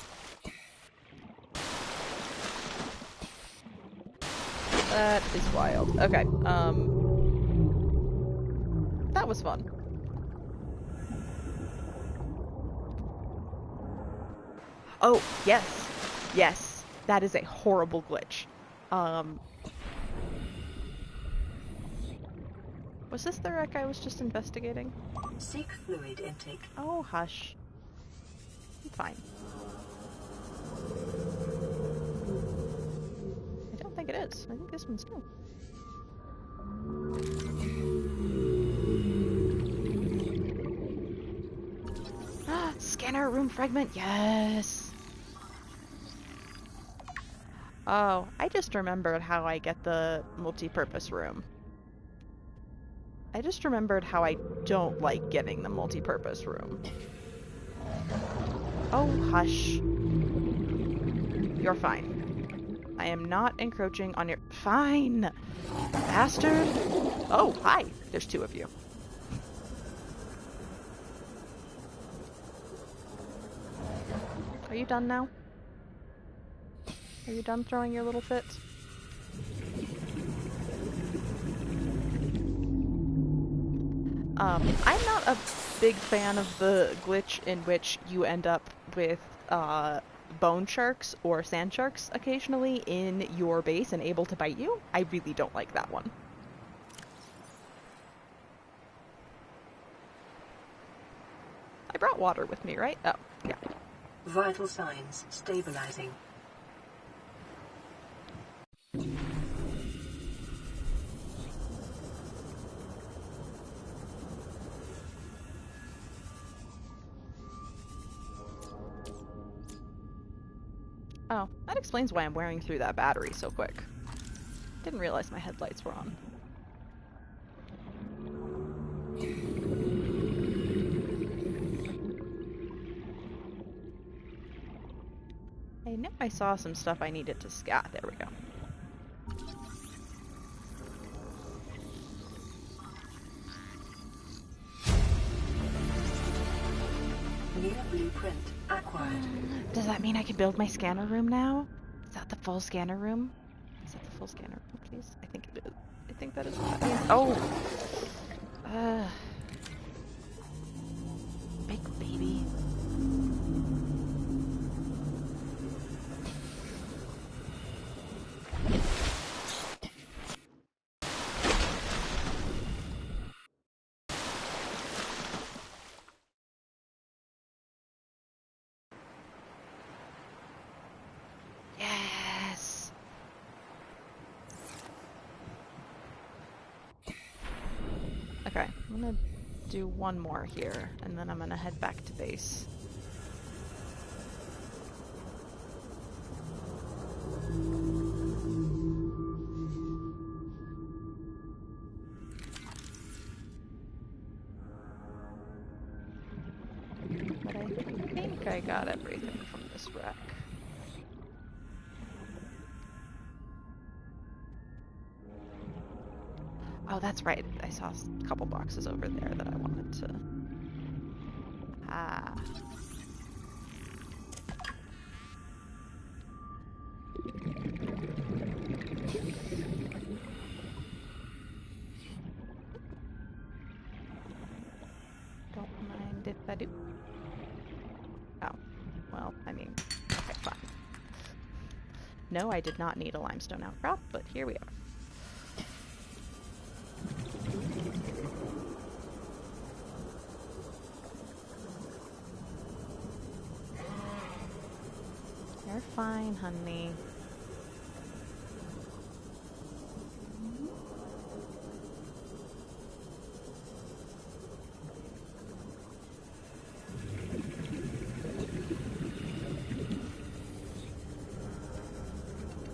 That is wild. Okay, that was fun. Oh, yes. Yes. That is a horrible glitch. Was this the wreck I was just investigating? Seek fluid intake. Oh, hush. I'm fine. it is. I think this one's too. Scanner room fragment, yes! Oh, I just remembered how I get the multi-purpose room. I just remembered how I don't like getting the multi-purpose room. Oh, hush. You're fine. I am not encroaching on your... Fine! Bastard! Oh, hi! There's two of you. Are you done now? Are you done throwing your little fits? I'm not a big fan of the glitch in which you end up with bone sharks or sand sharks occasionally in your base and able to bite you. I really don't like that one. I brought water with me, right? Oh, yeah. Vital signs stabilizing. Oh, that explains why I'm wearing through that battery so quick. Didn't realize my headlights were on. I know I saw some stuff I needed to scat. There we go. New blueprint acquired. Does that mean I can build my scanner room now? Is that the full scanner room? Is that the full scanner room, please? I think it is. I think that is what that means. Oh! Big baby. Yes! Okay, I'm gonna do one more here, and then I'm gonna head back to base. But I think I got everything from this wreck. Oh, that's right. I saw a couple boxes over there that I wanted to... Ah. Don't mind if I do. Oh. Well, I mean... Okay, fine. No, I did not need a limestone outcrop, but here we are. You're fine, honey.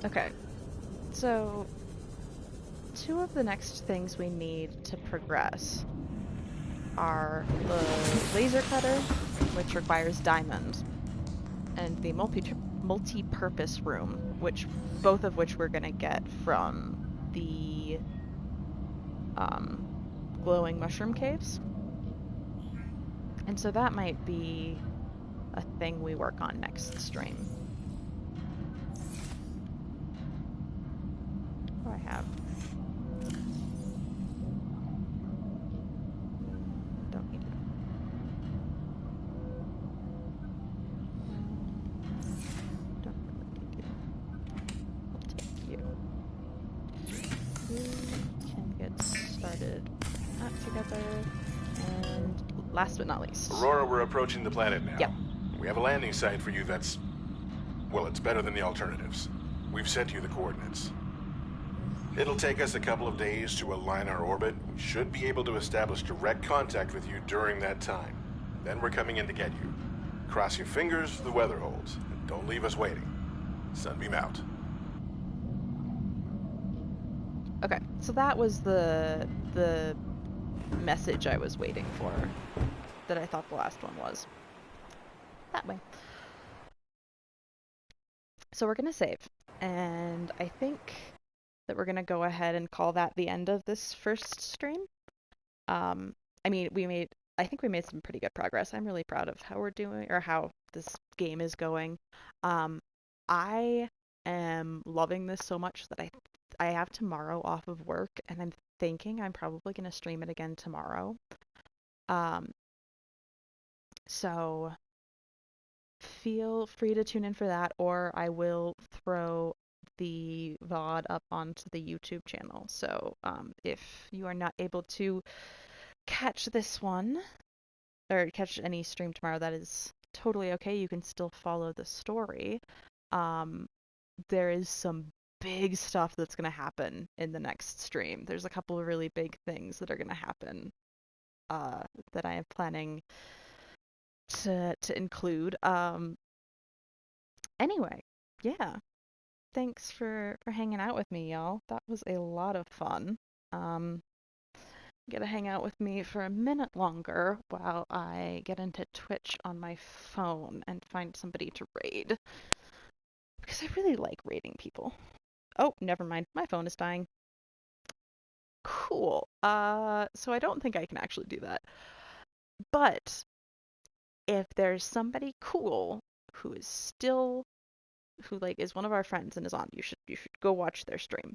Okay, so two of the next things we need to progress are the laser cutter, which requires diamond, and the multi-purpose room, both of which we're gonna get from the glowing mushroom caves. And so that might be a thing we work on next stream. What do I have? Don't need it. Don't really need you. I'll take you. We can get started putting that together. And last but not least. Aurora, we're approaching the planet now. Yep. We have a landing site for you that's... well, it's better than the alternatives. We've sent you the coordinates. It'll take us a couple of days to align our orbit. We should be able to establish direct contact with you during that time. Then we're coming in to get you. Cross your fingers, the weather holds. And don't leave us waiting. Sunbeam out. Okay, so that was the message I was waiting for, that I thought the last one was. That way. So we're gonna save, and I think that we're gonna go ahead and call that the end of this first stream. I mean, I think we made some pretty good progress. I'm really proud of how we're doing, or how this game is going. I am loving this so much that I have tomorrow off of work, and I'm thinking I'm probably gonna stream it again tomorrow. So feel free to tune in for that, or I will throw the VOD up onto the YouTube channel. So if you are not able to catch this one, or catch any stream tomorrow, that is totally okay. You can still follow the story. There is some big stuff that's going to happen in the next stream. There's a couple of really big things that are going to happen that I am planning to include. Anyway, yeah. Thanks for hanging out with me, y'all. That was a lot of fun. Get to hang out with me for a minute longer while I get into Twitch on my phone and find somebody to raid. Because I really like raiding people. Oh, never mind. My phone is dying. Cool. So I don't think I can actually do that. But if there's somebody cool who is still, who like is one of our friends and is on, you should go watch their stream.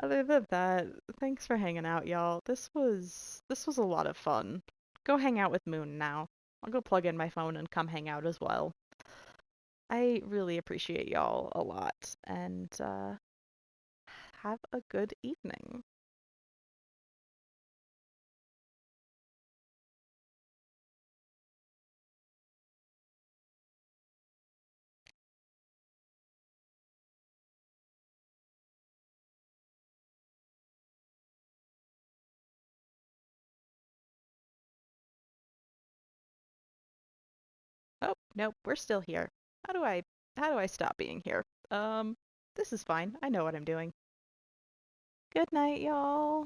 Other than that, thanks for hanging out, y'all. This was a lot of fun. Go hang out with Moon now. I'll go plug in my phone and come hang out as well. I really appreciate y'all a lot, and have a good evening. Oh, nope, we're still here. How do I stop being here? This is fine. I know what I'm doing. Good night, y'all.